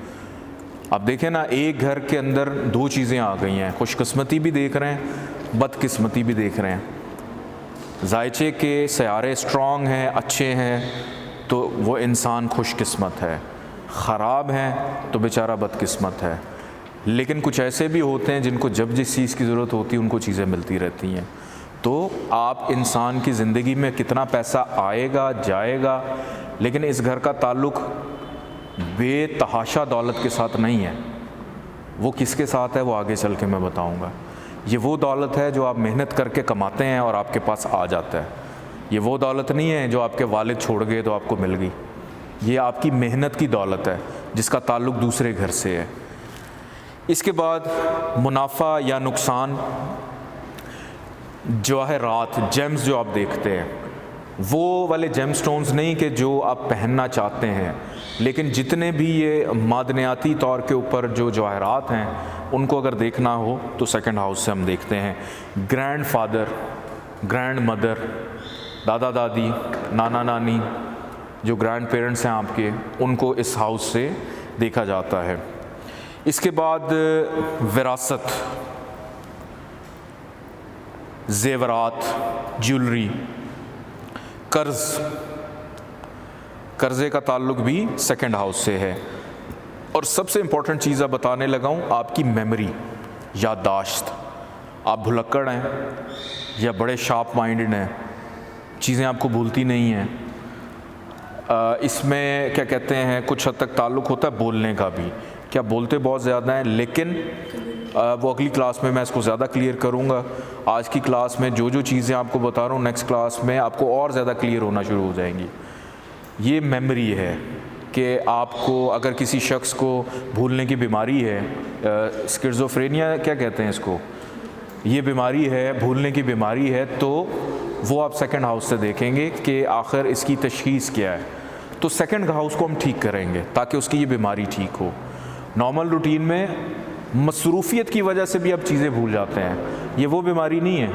آپ دیکھیں نا، ایک گھر کے اندر دو چیزیں آ گئی ہیں، خوش قسمتی بھی دیکھ رہے ہیں، بدقسمتی بھی دیکھ رہے ہیں. ذائچے کے سیارے اسٹرانگ ہیں، اچھے ہیں، تو وہ انسان خوش قسمت ہے. خراب ہیں تو بیچارہ بدقسمت ہے. لیکن کچھ ایسے بھی ہوتے ہیں جن کو جب جس چیز کی ضرورت ہوتی ہے ان کو چیزیں ملتی رہتی ہیں. تو آپ انسان کی زندگی میں کتنا پیسہ آئے گا، جائے گا، لیکن اس گھر کا تعلق بے تحاشا دولت کے ساتھ نہیں ہے. وہ کس کے ساتھ ہے وہ آگے چل کے میں بتاؤں گا. یہ وہ دولت ہے جو آپ محنت کر کے کماتے ہیں اور آپ کے پاس آ جاتا ہے. یہ وہ دولت نہیں ہے جو آپ کے والد چھوڑ گئے تو آپ کو مل گئی. یہ آپ کی محنت کی دولت ہے جس کا تعلق دوسرے گھر سے ہے. اس کے بعد منافع یا نقصان، جواہرات، جیمز جو آپ دیکھتے ہیں، وہ والے جیم سٹونز نہیں کہ جو آپ پہننا چاہتے ہیں، لیکن جتنے بھی یہ معدنیاتی طور کے اوپر جو جواہرات ہیں ان کو اگر دیکھنا ہو تو سیکنڈ ہاؤس سے ہم دیکھتے ہیں. گرینڈ فادر، گرینڈ مدر، دادا دادی، نانا نانی، جو گرینڈ پیرنٹس ہیں آپ کے، ان کو اس ہاؤس سے دیکھا جاتا ہے. اس کے بعد وراثت، زیورات، جیولری، قرضے کا تعلق بھی سیکنڈ ہاؤس سے ہے. اور سب سے امپورٹنٹ چیز اب بتانے لگا ہوں، آپ کی میموری، یادداشت. آپ بھلکڑ ہیں یا بڑے شارپ مائنڈڈ ہیں، چیزیں آپ کو بھولتی نہیں ہیں. اس میں کیا کہتے ہیں، کچھ حد تک تعلق ہوتا ہے بولنے کا بھی. کیا بولتے بہت زیادہ ہیں، لیکن وہ اگلی کلاس میں اس کو زیادہ کلیئر کروں گا. آج کی کلاس میں جو چیزیں آپ کو بتا رہا ہوں، نیکسٹ کلاس میں آپ کو اور زیادہ کلیئر ہونا شروع ہو جائیں گی. یہ میموری ہے کہ آپ کو اگر کسی شخص کو بھولنے کی بیماری ہے، اسکیزوفرینیا کیا کہتے ہیں اس کو، یہ بیماری ہے، بھولنے کی بیماری ہے، تو وہ آپ سیکنڈ ہاؤس سے دیکھیں گے کہ آخر اس کی تشخیص کیا ہے. تو سیکنڈ ہاؤس کو ہم ٹھیک کریں گے تاکہ اس کی یہ بیماری ٹھیک ہو. نارمل روٹین میں مصروفیت کی وجہ سے بھی آپ چیزیں بھول جاتے ہیں. یہ وہ بیماری نہیں ہے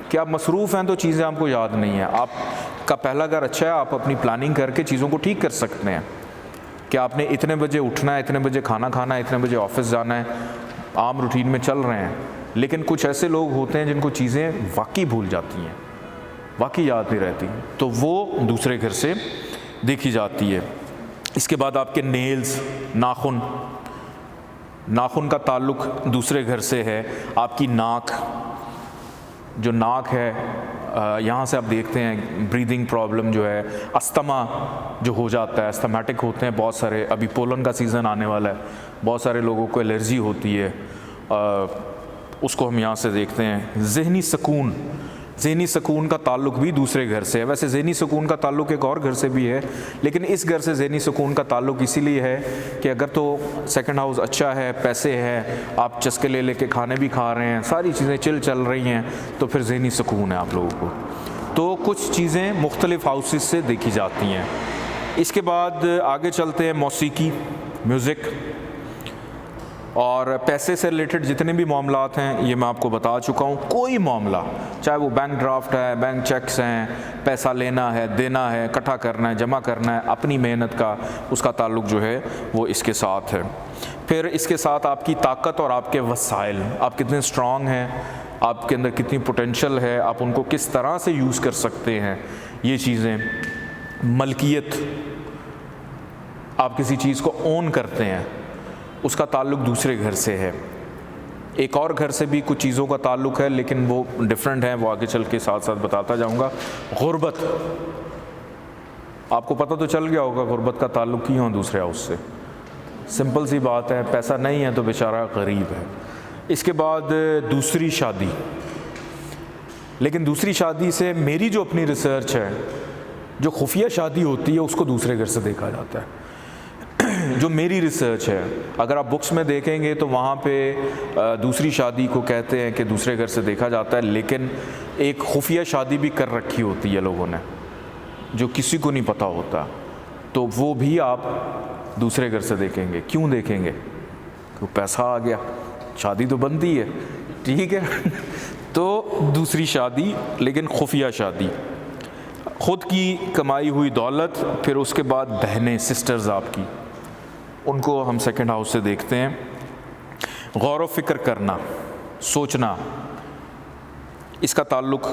کہ آپ مصروف ہیں تو چیزیں آپ کو یاد نہیں ہیں. آپ کا پہلا گھر اچھا ہے، آپ اپنی پلاننگ کر کے چیزوں کو ٹھیک کر سکتے ہیں کہ آپ نے اتنے بجے اٹھنا ہے، اتنے بجے کھانا کھانا ہے، اتنے بجے آفس جانا ہے، عام روٹین میں چل رہے ہیں. لیکن کچھ ایسے لوگ ہوتے ہیں جن کو چیزیں واقعی بھول جاتی ہیں، واقعی یاد نہیں رہتی، تو وہ دوسرے گھر سے دیکھی جاتی ہے. اس کے بعد آپ کے نیلز، ناخن کا تعلق دوسرے گھر سے ہے. آپ کی ناک، جو ناک ہے، یہاں سے آپ دیکھتے ہیں بریدنگ پرابلم جو ہے، استما جو ہو جاتا ہے، استمیٹک ہوتے ہیں بہت سارے. ابھی پولن کا سیزن آنے والا ہے، بہت سارے لوگوں کو الرجی ہوتی ہے اس کو ہم یہاں سے دیکھتے ہیں. ذہنی سکون. ذہنی سکون کا تعلق بھی دوسرے گھر سے ہے. ویسے ذہنی سکون کا تعلق ایک اور گھر سے بھی ہے, لیکن اس گھر سے ذہنی سکون کا تعلق اسی لیے ہے کہ اگر تو سیکنڈ ہاؤس اچھا ہے, پیسے ہے, آپ چسکے لے لے کے کھانے بھی کھا رہے ہیں, ساری چیزیں چل رہی ہیں, تو پھر ذہنی سکون ہے آپ لوگوں کو. تو کچھ چیزیں مختلف ہاؤسز سے دیکھی جاتی ہیں. اس کے بعد آگے چلتے ہیں. موسیقی, میوزک, اور پیسے سے ریلیٹڈ جتنے بھی معاملات ہیں یہ میں آپ کو بتا چکا ہوں. کوئی معاملہ, چاہے وہ بینک ڈرافٹ ہے, بینک چیکس ہیں, پیسہ لینا ہے, دینا ہے, اکٹھا کرنا ہے, جمع کرنا ہے, اپنی محنت کا, اس کا تعلق جو ہے وہ اس کے ساتھ ہے. پھر اس کے ساتھ آپ کی طاقت اور آپ کے وسائل, آپ کتنے اسٹرانگ ہیں, آپ کے اندر کتنی پوٹینشل ہے, آپ ان کو کس طرح سے یوز کر سکتے ہیں, یہ چیزیں. ملکیت, آپ کسی چیز کو اون کرتے ہیں, اس کا تعلق دوسرے گھر سے ہے. ایک اور گھر سے بھی کچھ چیزوں کا تعلق ہے, لیکن وہ ڈیفرنٹ ہیں, وہ آگے چل کے ساتھ ساتھ بتاتا جاؤں گا. غربت, آپ کو پتہ تو چل گیا ہوگا غربت کا تعلق کیوں ہے دوسرے ہاؤس سے. سمپل سی بات ہے, پیسہ نہیں ہے تو بیچارہ غریب ہے. اس کے بعد دوسری شادی. لیکن دوسری شادی سے میری جو اپنی ریسرچ ہے, جو خفیہ شادی ہوتی ہے اس کو دوسرے گھر سے دیکھا جاتا ہے. جو میری ریسرچ ہے, اگر آپ بکس میں دیکھیں گے تو وہاں پہ دوسری شادی کو کہتے ہیں کہ دوسرے گھر سے دیکھا جاتا ہے, لیکن ایک خفیہ شادی بھی کر رکھی ہوتی ہے لوگوں نے جو کسی کو نہیں پتہ ہوتا, تو وہ بھی آپ دوسرے گھر سے دیکھیں گے. کیوں دیکھیں گے؟ کہ پیسہ آ گیا, شادی تو بنتی ہے, ٹھیک ہے. تو دوسری شادی, لیکن خفیہ شادی. خود کی کمائی ہوئی دولت, پھر اس کے بعد بہنیں, سسٹرز آپ کی, ان کو ہم سیکنڈ ہاؤس سے دیکھتے ہیں. غور و فکر کرنا, سوچنا, اس کا تعلق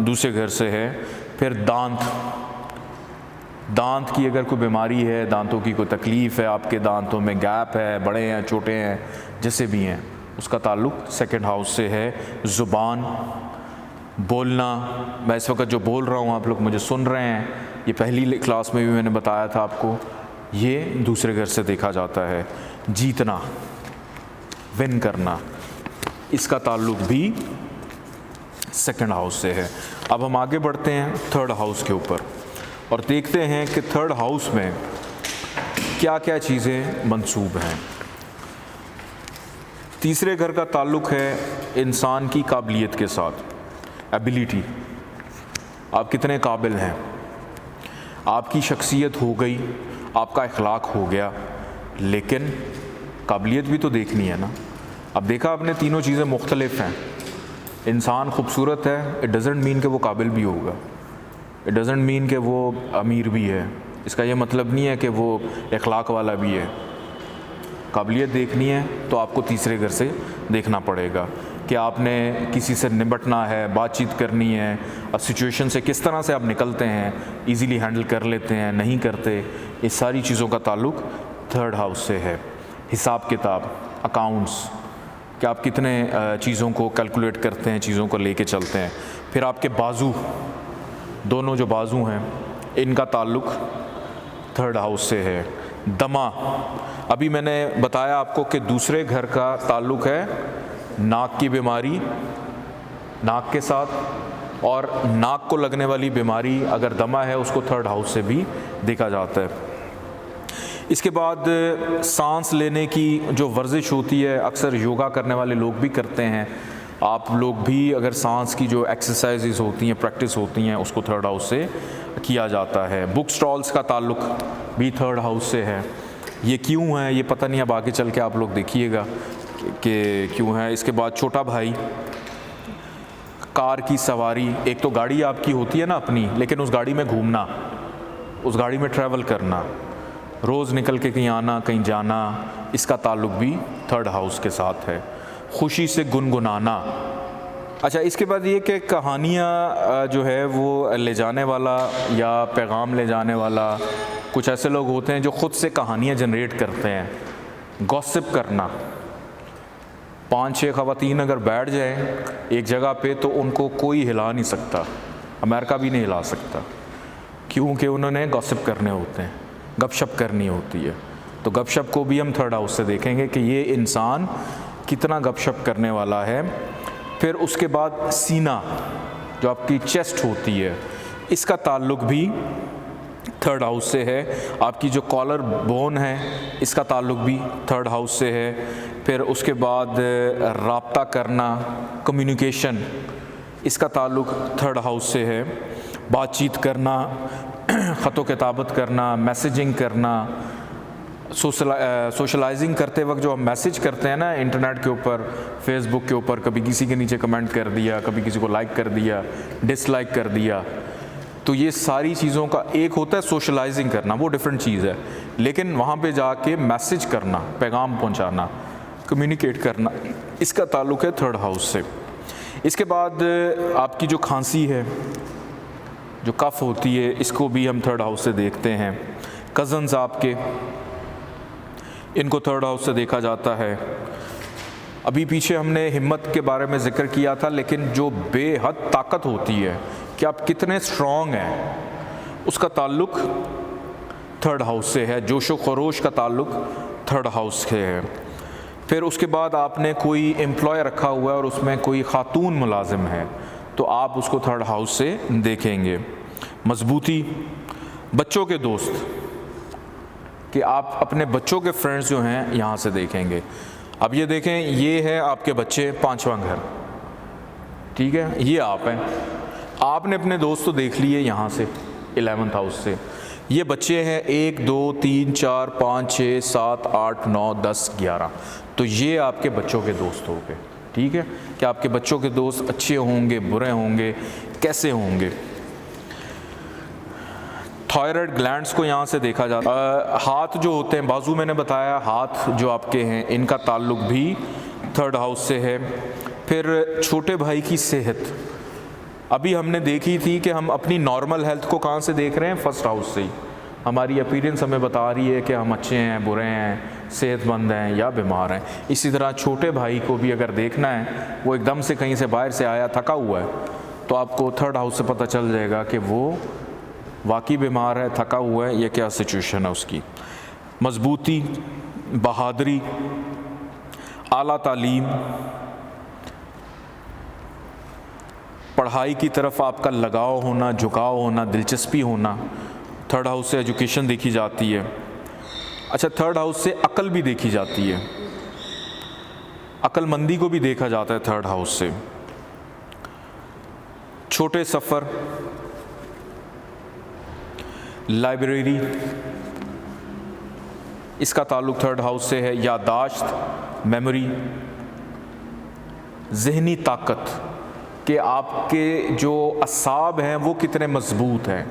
دوسرے گھر سے ہے. پھر دانت, دانت کی اگر کوئی بیماری ہے, دانتوں کی کوئی تکلیف ہے, آپ کے دانتوں میں گیپ ہے, بڑے ہیں, چھوٹے ہیں, جیسے بھی ہیں, اس کا تعلق سیکنڈ ہاؤس سے ہے. زبان, بولنا, میں اس وقت جو بول رہا ہوں آپ لوگ مجھے سن رہے ہیں, یہ پہلی کلاس میں بھی میں نے بتایا تھا آپ کو, یہ دوسرے گھر سے دیکھا جاتا ہے. جیتنا, ون کرنا, اس کا تعلق بھی سیکنڈ ہاؤس سے ہے. اب ہم آگے بڑھتے ہیں تھرڈ ہاؤس کے اوپر اور دیکھتے ہیں کہ تھرڈ ہاؤس میں کیا کیا چیزیں منسوب ہیں. تیسرے گھر کا تعلق ہے انسان کی قابلیت کے ساتھ, ایبیلیٹی, آپ کتنے قابل ہیں, آپ کی شخصیت ہو گئی, آپ کا اخلاق ہو گیا, لیکن قابلیت بھی تو دیکھنی ہے نا. اب دیکھا آپ نے تینوں چیزیں مختلف ہیں. انسان خوبصورت ہے, اٹ ڈزنٹ مین کہ وہ قابل بھی ہوگا, اٹ ڈزنٹ مین کہ وہ امیر بھی ہے, اس کا یہ مطلب نہیں ہے کہ وہ اخلاق والا بھی ہے. قابلیت دیکھنی ہے تو آپ کو تیسرے گھر سے دیکھنا پڑے گا کہ آپ نے کسی سے نمٹنا ہے, بات چیت کرنی ہے, سچویشن سے کس طرح سے آپ نکلتے ہیں, ایزیلی ہینڈل کر لیتے ہیں, نہیں کرتے, اس ساری چیزوں کا تعلق تھرڈ ہاؤس سے ہے. حساب کتاب, اکاؤنٹس, کہ آپ کتنے چیزوں کو کیلکولیٹ کرتے ہیں, چیزوں کو لے کے چلتے ہیں. پھر آپ کے بازو, دونوں جو بازو ہیں, ان کا تعلق تھرڈ ہاؤس سے ہے. دمہ, ابھی میں نے بتایا آپ کو کہ دوسرے گھر کا تعلق ہے ناک کی بیماری, ناک کے ساتھ, اور ناک کو لگنے والی بیماری اگر دمہ ہے اس کو تھرڈ ہاؤس سے بھی دیکھا جاتا ہے. اس کے بعد سانس لینے کی جو ورزش ہوتی ہے, اکثر یوگا کرنے والے لوگ بھی کرتے ہیں, آپ لوگ بھی اگر سانس کی جو ایکسرسائزز ہوتی ہیں, پریکٹس ہوتی ہیں, اس کو تھرڈ ہاؤس سے کیا جاتا ہے. بک سٹالز کا تعلق بھی تھرڈ ہاؤس سے ہے. یہ کیوں ہے یہ پتہ نہیں, اب آگے چل کے آپ لوگ دیکھیے گا کہ کیوں ہے. اس کے بعد چھوٹا بھائی, کار کی سواری, ایک تو گاڑی آپ کی ہوتی ہے نا اپنی, لیکن اس گاڑی میں گھومنا, اس گاڑی میں ٹریول کرنا, روز نکل کے کہیں آنا کہیں جانا, اس کا تعلق بھی تھرڈ ہاؤس کے ساتھ ہے. خوشی سے گنگنانا. اچھا, اس کے بعد یہ کہ کہانیاں جو ہے وہ لے جانے والا یا پیغام لے جانے والا, کچھ ایسے لوگ ہوتے ہیں جو خود سے کہانیاں جنریٹ کرتے ہیں. گوسپ کرنا, 5-6 خواتین اگر بیٹھ جائیں ایک جگہ پہ تو ان کو کوئی ہلا نہیں سکتا, امریکہ بھی نہیں ہلا سکتا, کیونکہ انہوں نے گوسپ کرنے ہوتے ہیں, گپ شپ کرنی ہوتی ہے. تو گپ شپ کو بھی ہم تھرڈ ہاؤس سے دیکھیں گے کہ یہ انسان کتنا گپ شپ کرنے والا ہے. پھر اس کے بعد سینہ جو آپ کی چیسٹ ہوتی ہے اس کا تعلق بھی تھرڈ ہاؤس سے ہے. آپ کی جو کالر بون ہے اس کا تعلق بھی تھرڈ ہاؤس سے ہے. پھر اس کے بعد رابطہ کرنا، کمیونیکیشن، اس کا تعلق تھرڈ ہاؤس سے ہے. بات چیت کرنا، خط و کتابت کرنا، میسیجنگ کرنا، سوشلائزنگ کرتے وقت جو ہم میسیج کرتے ہیں نا انٹرنیٹ کے اوپر، فیس بک کے اوپر، کبھی کسی کے نیچے کمنٹ کر دیا، کبھی کسی کو لائک کر دیا، ڈس لائک کر دیا، تو یہ ساری چیزوں کا ایک ہوتا ہے سوشلائزنگ کرنا، وہ ڈفرینٹ چیز ہے. لیکن وہاں پہ جا کے میسیج کرنا، پیغام پہنچانا، کمیونیکیٹ کرنا، اس کا تعلق ہے تھرڈ ہاؤس سے. اس کے بعد آپ کی جو کھانسی ہے، جو کف ہوتی ہے، اس کو بھی ہم تھرڈ ہاؤس سے دیکھتے ہیں. کزنز آپ کے، ان کو تھرڈ ہاؤس سے دیکھا جاتا ہے. ابھی پیچھے ہم نے ہمت کے بارے میں ذکر کیا تھا، لیکن جو بے حد طاقت ہوتی ہے کہ آپ کتنے اسٹرانگ ہیں، اس کا تعلق تھرڈ ہاؤس سے ہے. جوش و خروش کا تعلق تھرڈ ہاؤس سے ہے. پھر اس کے بعد آپ نے کوئی امپلائی رکھا ہوا ہے اور اس میں کوئی خاتون ملازم ہے تو آپ اس کو تھرڈ ہاؤس سے دیکھیں گے. مضبوطی، بچوں کے دوست، کہ آپ اپنے بچوں کے فرینڈز جو ہیں یہاں سے دیکھیں گے. اب یہ دیکھیں، یہ ہے آپ کے بچے، 5واں گھر، ٹھیک ہے، یہ آپ ہیں. آپ نے اپنے دوست تو دیکھ لیے یہاں سے 11th ہاؤس سے. یہ بچے ہیں 1 2 3 4 5 6 7 8 9 10 11، تو یہ آپ کے بچوں کے دوست ہو گئے. ٹھیک ہے، کہ آپ کے بچوں کے دوست اچھے ہوں گے، برے ہوں گے، کیسے ہوں گے. تھائرائڈ گلینڈز کو یہاں سے دیکھا جاتا ہے. ہاتھ جو ہوتے ہیں، بازو میں نے بتایا، ہاتھ جو آپ کے ہیں ان کا تعلق بھی تھرڈ ہاؤس سے ہے. پھر چھوٹے بھائی کی صحت، ابھی ہم نے دیکھی تھی کہ ہم اپنی نارمل ہیلتھ کو کہاں سے دیکھ رہے ہیں؟ فرسٹ ہاؤس سے ہی. ہماری اپیرنس ہمیں بتا رہی ہے کہ ہم اچھے ہیں، برے ہیں، صحت مند ہیں یا بیمار ہیں. اسی طرح چھوٹے بھائی کو بھی اگر دیکھنا ہے، وہ ایک دم سے کہیں سے باہر سے آیا، تھکا ہوا ہے، تو آپ کو تھرڈ ہاؤس سے پتہ چل جائے گا کہ وہ واقعی بیمار ہے، تھکا ہوا ہے، یہ کیا سچویشن ہے اس کی. مضبوطی، بہادری، اعلیٰ تعلیم، پڑھائی کی طرف آپ کا لگاؤ ہونا، جھکاؤ ہونا، دلچسپی ہونا، تھرڈ ہاؤس سے ایجوکیشن دیکھی جاتی ہے. اچھا، تھرڈ ہاؤس سے عقل بھی دیکھی جاتی ہے، عقل مندی کو بھی دیکھا جاتا ہے تھرڈ ہاؤس سے. چھوٹے سفر، لائبریری، اس کا تعلق تھرڈ ہاؤس سے ہے. یادداشت، میموری، ذہنی طاقت، کہ آپ کے جو اعصاب ہیں وہ کتنے مضبوط ہیں.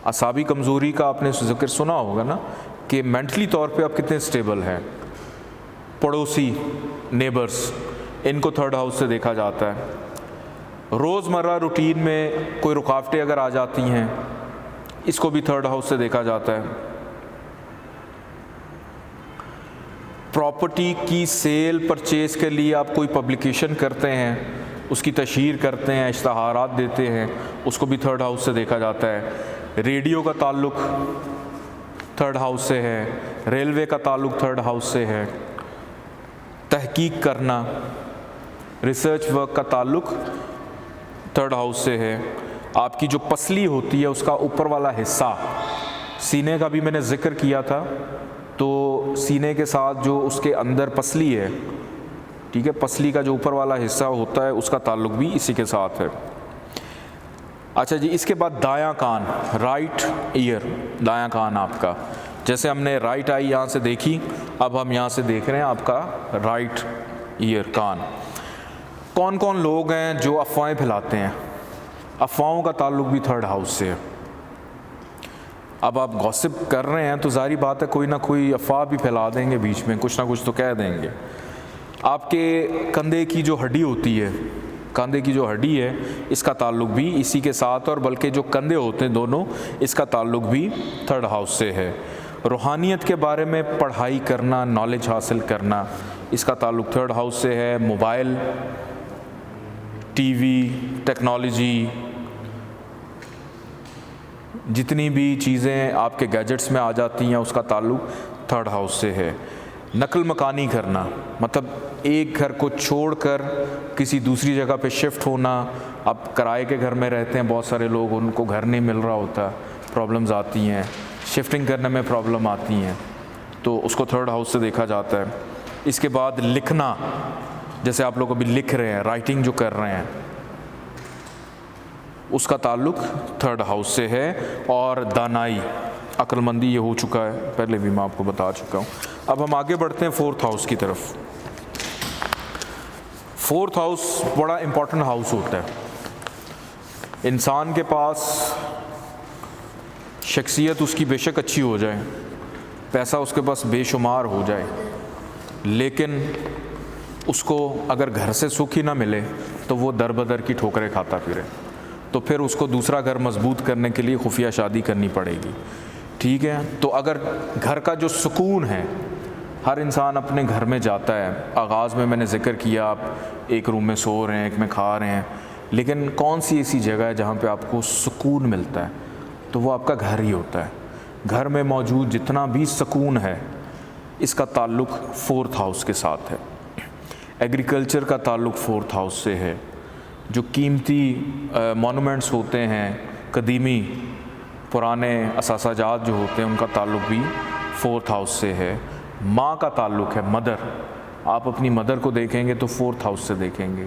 اعصابی کمزوری کا آپ نے ذکر سنا ہوگا نا، کہ مینٹلی طور پہ آپ کتنے سٹیبل ہیں. پڑوسی، نیبرز، ان کو تھرڈ ہاؤس سے دیکھا جاتا ہے. روزمرہ روٹین میں کوئی رکاوٹیں اگر آ جاتی ہیں، اس کو بھی تھرڈ ہاؤس سے دیکھا جاتا ہے. پراپرٹی کی سیل پرچیز کے لیے آپ کوئی پبلیکیشن کرتے ہیں، اس کی تشہیر کرتے ہیں، اشتہارات دیتے ہیں، اس کو بھی تھرڈ ہاؤس سے دیکھا جاتا ہے. ریڈیو کا تعلق تھرڈ ہاؤس سے ہے. ریلوے کا تعلق تھرڈ ہاؤس سے ہے. تحقیق کرنا، ریسرچ ورک کا تعلق تھرڈ ہاؤس سے ہے. آپ کی جو پسلی ہوتی ہے، اس کا اوپر والا حصہ، سینے کا بھی میں نے ذکر کیا تھا، تو سینے کے ساتھ جو اس کے اندر پسلی ہے، ٹھیک ہے، پسلی کا جو اوپر والا حصہ ہوتا ہے اس کا تعلق بھی اسی کے ساتھ ہے. اچھا جی، اس کے بعد دایاں کان، رائٹ ایئر، دایاں کان آپ کا، جیسے ہم نے رائٹ آئی یہاں سے دیکھی، اب ہم یہاں سے دیکھ رہے ہیں آپ کا رائٹ ایئر، کان. کون کون لوگ ہیں جو افواہیں پھیلاتے ہیں؟ افواہوں کا تعلق بھی تھرڈ ہاؤس سے ہے. اب آپ گوسپ کر رہے ہیں تو ظاہری بات ہے کوئی نہ کوئی افواہ بھی پھیلا دیں گے، بیچ میں کچھ نہ کچھ تو کہہ دیں گے. آپ کے کندھے کی جو ہڈی ہوتی ہے، کندھے کی جو ہڈی ہے، اس کا تعلق بھی اسی کے ساتھ، اور بلکہ جو کندھے ہوتے ہیں دونوں، اس کا تعلق بھی تھرڈ ہاؤس سے ہے. روحانیت کے بارے میں پڑھائی کرنا، نالج حاصل کرنا، اس کا تعلق تھرڈ ہاؤس سے ہے. موبائل، ٹی وی، ٹیکنالوجی، جتنی بھی چیزیں آپ کے گیجٹس میں آ جاتی ہیں، اس کا تعلق تھرڈ ہاؤس سے ہے. نقل مکانی کرنا مطلب ایک گھر کو چھوڑ کر کسی دوسری جگہ پہ شفٹ ہونا. اب کرائے کے گھر میں رہتے ہیں بہت سارے لوگ, ان کو گھر نہیں مل رہا ہوتا, پرابلمز آتی ہیں, شفٹنگ کرنے میں پرابلم آتی ہیں, تو اس کو تھرڈ ہاؤس سے دیکھا جاتا ہے. اس کے بعد لکھنا, جیسے آپ لوگ ابھی لکھ رہے ہیں, رائٹنگ جو کر رہے ہیں, اس کا تعلق تھرڈ ہاؤس سے ہے. اور دانائی, عقل مندی, یہ ہو چکا ہے, پہلے بھی میں آپ کو بتا چکا ہوں. اب ہم آگے بڑھتے ہیں فورتھ ہاؤس کی طرف. فورتھ ہاؤس بڑا امپورٹنٹ ہاؤس ہوتا ہے. انسان کے پاس شخصیت اس کی بے شک اچھی ہو جائے, پیسہ اس کے پاس بے شمار ہو جائے, لیکن اس کو اگر گھر سے سکھ ہی نہ ملے تو وہ در بدر کی ٹھوکریں کھاتا پھرے, تو پھر اس کو دوسرا گھر مضبوط کرنے کے لیے خفیہ شادی کرنی پڑے گی. ٹھیک ہے, تو اگر گھر کا جو سکون ہے, ہر انسان اپنے گھر میں جاتا ہے. آغاز میں نے ذکر کیا آپ ایک روم میں سو رہے ہیں, ایک میں کھا رہے ہیں, لیکن کون سی ایسی جگہ ہے جہاں پہ آپ کو سکون ملتا ہے؟ تو وہ آپ کا گھر ہی ہوتا ہے. گھر میں موجود جتنا بھی سکون ہے اس کا تعلق فورتھ ہاؤس کے ساتھ ہے. ایگریکلچر کا تعلق فورتھ ہاؤس سے ہے. جو قیمتی مونومنٹس ہوتے ہیں, قدیمی پرانے اثاثہ جات جو ہوتے ہیں, ان کا تعلق بھی فورتھ ہاؤس سے ہے. ماں کا تعلق ہے, مدر, آپ اپنی مدر کو دیکھیں گے تو فورتھ ہاؤس سے دیکھیں گے.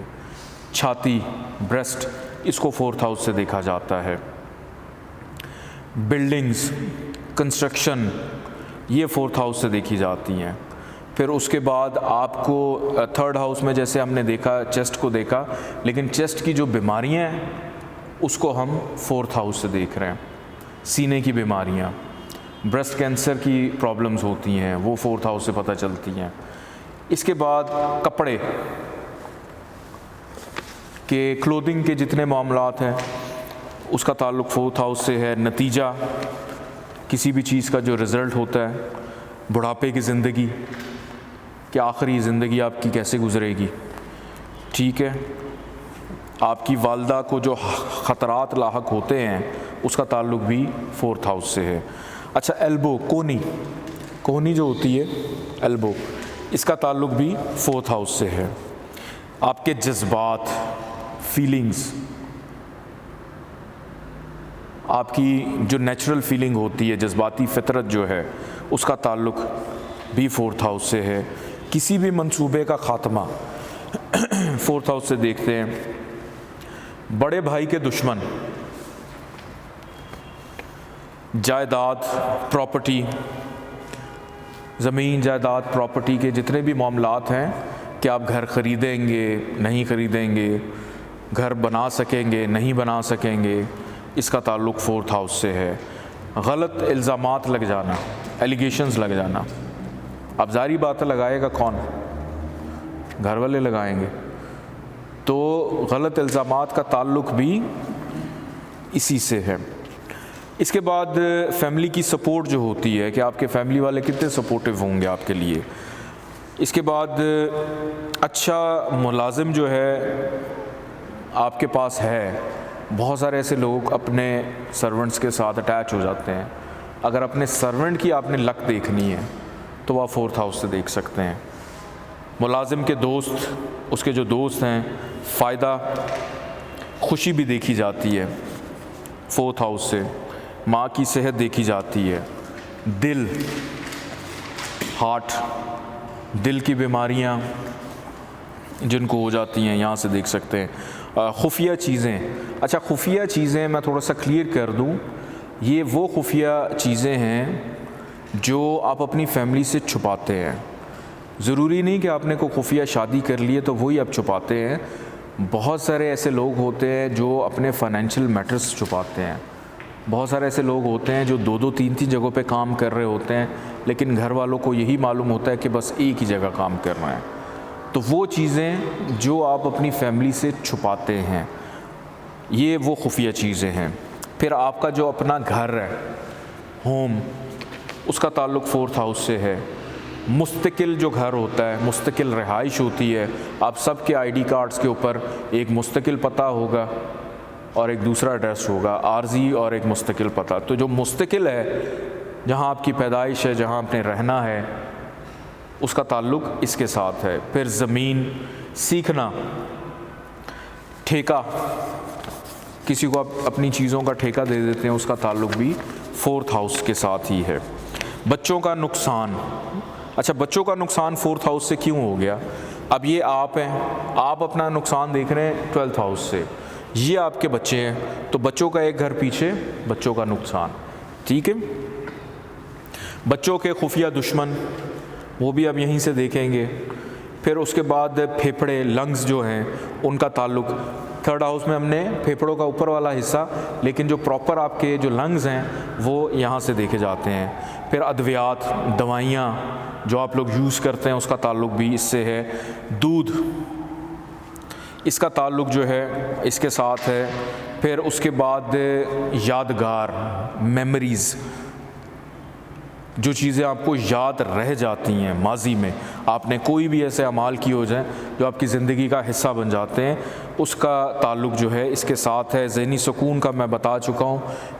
چھاتی, بریسٹ, اس کو فورتھ ہاؤس سے دیکھا جاتا ہے. بلڈنگز, کنسٹرکشن, یہ فورتھ ہاؤس سے دیکھی جاتی ہیں. پھر اس کے بعد آپ کو تھرڈ ہاؤس میں جیسے ہم نے دیکھا چیسٹ کو دیکھا, لیکن چیسٹ کی جو بیماریاں ہیں اس کو ہم فورتھ ہاؤس سے دیکھ رہے ہیں. سینے کی بیماریاں, بریسٹ کینسر کی پرابلمز ہوتی ہیں, وہ فورتھ ہاؤس سے پتہ چلتی ہیں. اس کے بعد کپڑے کے, کلودنگ کے جتنے معاملات ہیں اس کا تعلق فورتھ ہاؤس سے ہے. نتیجہ کسی بھی چیز کا جو رزلٹ ہوتا ہے, بڑھاپے کی زندگی, کہ آخری زندگی آپ کی کیسے گزرے گی. ٹھیک ہے, آپ کی والدہ کو جو خطرات لاحق ہوتے ہیں اس کا تعلق بھی فورتھ ہاؤس سے ہے. اچھا, ایلبو, کونی جو ہوتی ہے ایلبو, اس کا تعلق بھی فورتھ ہاؤس سے ہے. آپ کے جذبات, فیلنگز, آپ کی جو نیچرل فیلنگ ہوتی ہے, جذباتی فطرت جو ہے, اس کا تعلق بھی فورتھ ہاؤس سے ہے. کسی بھی منصوبے کا خاتمہ فورتھ ہاؤس سے دیکھتے ہیں. بڑے بھائی کے دشمن, جائیداد, پراپرٹی, زمین جائیداد, پراپرٹی کے جتنے بھی معاملات ہیں کہ آپ گھر خریدیں گے, نہیں خریدیں گے, گھر بنا سکیں گے, نہیں بنا سکیں گے, اس کا تعلق فورتھ ہاؤس سے ہے. غلط الزامات لگ جانا, ایلیگیشنز لگ جانا, اب ظاہری بات ہے لگائے گا کون؟ گھر والے لگائیں گے. تو غلط الزامات کا تعلق بھی اسی سے ہے. اس کے بعد فیملی کی سپورٹ جو ہوتی ہے کہ آپ کے فیملی والے کتنے سپورٹیو ہوں گے آپ کے لیے. اس کے بعد اچھا ملازم جو ہے آپ کے پاس ہے. بہت سارے ایسے لوگ اپنے سرونٹس کے ساتھ اٹیچ ہو جاتے ہیں. اگر اپنے سرونٹ کی آپ نے لک دیکھنی ہے تو آپ فورتھ ہاؤس سے دیکھ سکتے ہیں. ملازم کے دوست, اس کے جو دوست ہیں, فائدہ, خوشی بھی دیکھی جاتی ہے فورتھ ہاؤس سے. ماں کی صحت دیکھی جاتی ہے. دل, ہارٹ, دل کی بیماریاں جن کو ہو جاتی ہیں یہاں سے دیکھ سکتے ہیں. خفیہ چیزیں, اچھا خفیہ چیزیں میں تھوڑا سا کلیئر کر دوں, یہ وہ خفیہ چیزیں ہیں جو آپ اپنی فیملی سے چھپاتے ہیں. ضروری نہیں کہ آپ نے کوئی خفیہ شادی کر لی ہے تو وہی آپ چھپاتے ہیں. بہت سارے ایسے لوگ ہوتے ہیں جو اپنے فائنینشیل میٹرز چھپاتے ہیں. بہت سارے ایسے لوگ ہوتے ہیں جو 2-3 جگہوں پہ کام کر رہے ہوتے ہیں, لیکن گھر والوں کو یہی معلوم ہوتا ہے کہ بس ایک ہی جگہ کام کر رہے ہیں. تو وہ چیزیں جو آپ اپنی فیملی سے چھپاتے ہیں یہ وہ خفیہ چیزیں ہیں. پھر آپ کا جو اپنا گھر ہے, ہوم, اس کا تعلق فورتھ ہاؤس سے ہے. مستقل جو گھر ہوتا ہے, مستقل رہائش ہوتی ہے. آپ سب کے آئی ڈی کارڈز کے اوپر ایک مستقل پتہ ہوگا اور ایک دوسرا ایڈریس ہوگا, عارضی اور ایک مستقل پتہ. تو جو مستقل ہے, جہاں آپ کی پیدائش ہے, جہاں آپ نے رہنا ہے, اس کا تعلق اس کے ساتھ ہے۔ پھر زمین، سیکھنا، ٹھیکہ، کسی کو آپ اپنی چیزوں کا ٹھیکہ دے دیتے ہیں، اس کا تعلق بھی 4th ہاؤس کے ساتھ ہی ہے۔ بچوں کا نقصان، اچھا بچوں کا نقصان 4th ہاؤس سے کیوں ہو گیا؟ اب یہ آپ ہیں، آپ اپنا نقصان دیکھ رہے ہیں 12th ہاؤس سے، یہ آپ کے بچے ہیں، تو بچوں کا ایک گھر پیچھے بچوں کا نقصان، ٹھیک ہے۔ بچوں کے خفیہ دشمن، وہ بھی اب یہیں سے دیکھیں گے۔ پھر اس کے بعد پھیپھڑے، لنگز جو ہیں ان کا تعلق 3rd ہاؤس میں ہم نے پھیپھڑوں کا اوپر والا حصہ، لیکن جو پراپر آپ کے جو لنگز ہیں وہ یہاں سے دیکھے جاتے ہیں۔ پھر ادویات، دوائیاں جو آپ لوگ یوز کرتے ہیں، اس کا تعلق بھی اس سے ہے۔ دودھ، اس کا تعلق جو ہے اس کے ساتھ ہے۔ پھر اس کے بعد یادگار، میموریز، جو چیزیں آپ کو یاد رہ جاتی ہیں ماضی میں، آپ نے کوئی بھی ایسے اعمال کیے ہو جائیں جو آپ کی زندگی کا حصہ بن جاتے ہیں، اس کا تعلق جو ہے اس کے ساتھ ہے۔ ذہنی سکون کا میں بتا چکا ہوں۔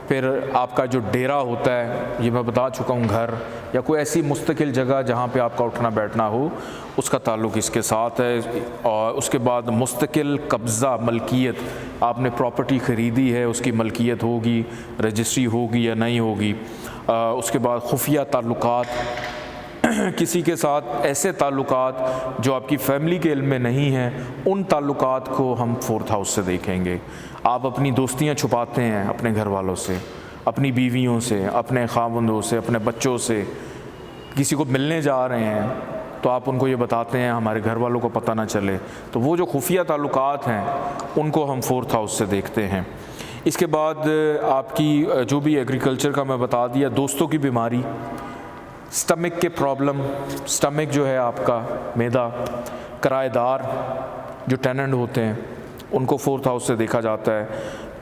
پھر آپ کا جو ڈیرا ہوتا ہے، یہ میں بتا چکا ہوں، گھر یا کوئی ایسی مستقل جگہ جہاں پہ آپ کا اٹھنا بیٹھنا ہو، اس کا تعلق اس کے ساتھ ہے۔ اور اس کے بعد مستقل قبضہ، ملکیت، آپ نے پراپرٹی خریدی ہے، اس کی ملکیت ہوگی، رجسٹری ہوگی یا نہیں ہوگی۔ اس کے بعد خفیہ تعلقات، کسی کے ساتھ ایسے تعلقات جو آپ کی فیملی کے علم میں نہیں ہیں، ان تعلقات کو ہم 4th ہاؤس سے دیکھیں گے۔ آپ اپنی دوستیاں چھپاتے ہیں اپنے گھر والوں سے، اپنی بیویوں سے، اپنے خاوندوں سے، اپنے بچوں سے، کسی کو ملنے جا رہے ہیں تو آپ ان کو یہ بتاتے ہیں ہمارے گھر والوں کو پتہ نہ چلے، تو وہ جو خفیہ تعلقات ہیں ان کو ہم 4th ہاؤس سے دیکھتے ہیں۔ اس کے بعد آپ کی جو بھی ایگریکلچر کا میں بتا دیا، دوستوں کی بیماری، سٹمک کے پرابلم، سٹمک جو ہے آپ کا معدہ، کرایہ دار جو ٹیننٹ ہوتے ہیں ان کو 4th ہاؤس سے دیکھا جاتا ہے۔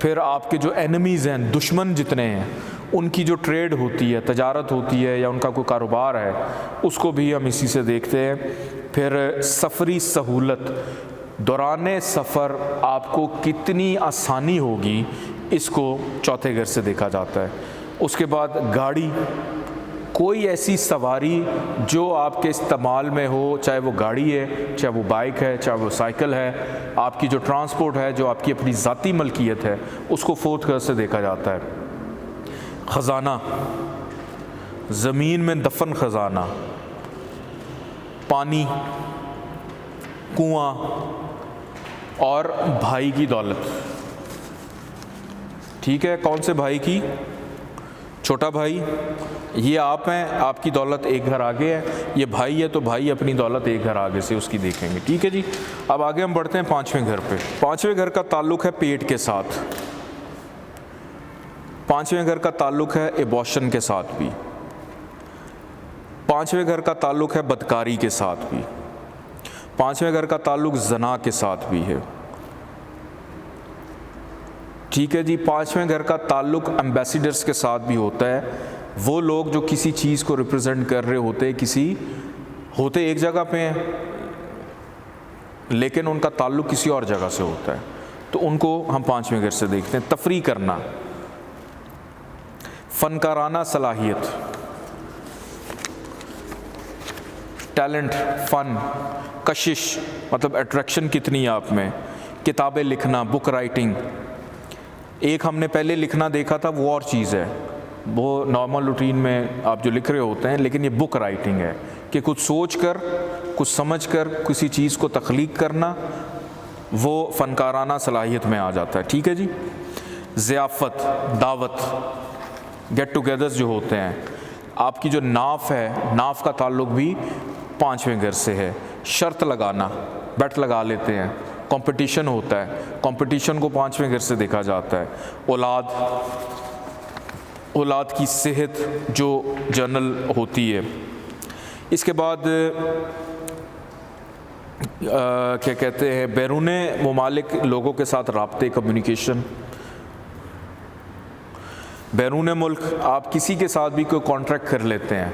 پھر آپ کے جو اینمیز ہیں، دشمن جتنے ہیں، ان کی جو ٹریڈ ہوتی ہے، تجارت ہوتی ہے یا ان کا کوئی کاروبار ہے، اس کو بھی ہم اسی سے دیکھتے ہیں۔ پھر سفری سہولت، دوران سفر آپ کو کتنی آسانی ہوگی، اس کو 4تھے گھر سے دیکھا جاتا ہے۔ اس کے بعد گاڑی، کوئی ایسی سواری جو آپ کے استعمال میں ہو، چاہے وہ گاڑی ہے، چاہے وہ بائک ہے، چاہے وہ سائیکل ہے، آپ کی جو ٹرانسپورٹ ہے، جو آپ کی اپنی ذاتی ملکیت ہے، اس کو 4th گھر سے دیکھا جاتا ہے۔ خزانہ، زمین میں دفن خزانہ، پانی، کنواں اور بھائی کی دولت، ٹھیک ہے۔ کون سے بھائی کی؟ چھوٹا بھائی، یہ آپ ہیں، آپ کی دولت ایک گھر آگے ہے، یہ بھائی ہے تو بھائی اپنی دولت ایک گھر آگے سے اس کی دیکھیں گے، ٹھیک ہے جی۔ اب آگے ہم بڑھتے ہیں 5ویں گھر پہ۔ 5ویں گھر کا تعلق ہے پیٹ کے ساتھ، 5ویں گھر کا تعلق ہے ایبارشن کے ساتھ بھی، 5ویں گھر کا تعلق ہے بدکاری کے ساتھ بھی، 5ویں گھر کا تعلق زنا کے ساتھ بھی ہے، ٹھیک ہے جی۔ 5ویں گھر کا تعلق امبیسیڈرز کے ساتھ بھی ہوتا ہے، وہ لوگ جو کسی چیز کو ریپرزینٹ کر رہے ہوتے ایک جگہ پہ ہیں لیکن ان کا تعلق کسی اور جگہ سے ہوتا ہے، تو ان کو ہم 5ویں گھر سے دیکھتے ہیں۔ تفریح کرنا، فنکارانہ صلاحیت، ٹیلنٹ، فن، کشش، مطلب اٹریکشن کتنی ہے آپ میں، کتابیں لکھنا، بک رائٹنگ۔ ایک ہم نے پہلے لکھنا دیکھا تھا، وہ اور چیز ہے، وہ نارمل روٹین میں آپ جو لکھ رہے ہوتے ہیں، لیکن یہ بک رائٹنگ ہے کہ کچھ سوچ کر، کچھ سمجھ کر کسی چیز کو تخلیق کرنا، وہ فنکارانہ صلاحیت میں آ جاتا ہے، ٹھیک ہے جی۔ ضیافت، دعوت، گیٹ ٹوگیدرز جو ہوتے ہیں، آپ کی جو ناف ہے، ناف کا تعلق بھی 5ویں گھر سے ہے۔ شرط لگانا، بیٹ لگا لیتے ہیں، کمپٹیشن ہوتا ہے، کمپٹیشن کو 5ویں گھر سے دیکھا جاتا ہے۔ اولاد کی صحت جو جنرل ہوتی ہے۔ اس کے بعد کیا کہتے ہیں، بیرون ممالک لوگوں کے ساتھ رابطے، کمیونیکیشن، بیرون ملک آپ کسی کے ساتھ بھی کوئی کانٹریکٹ کر لیتے ہیں،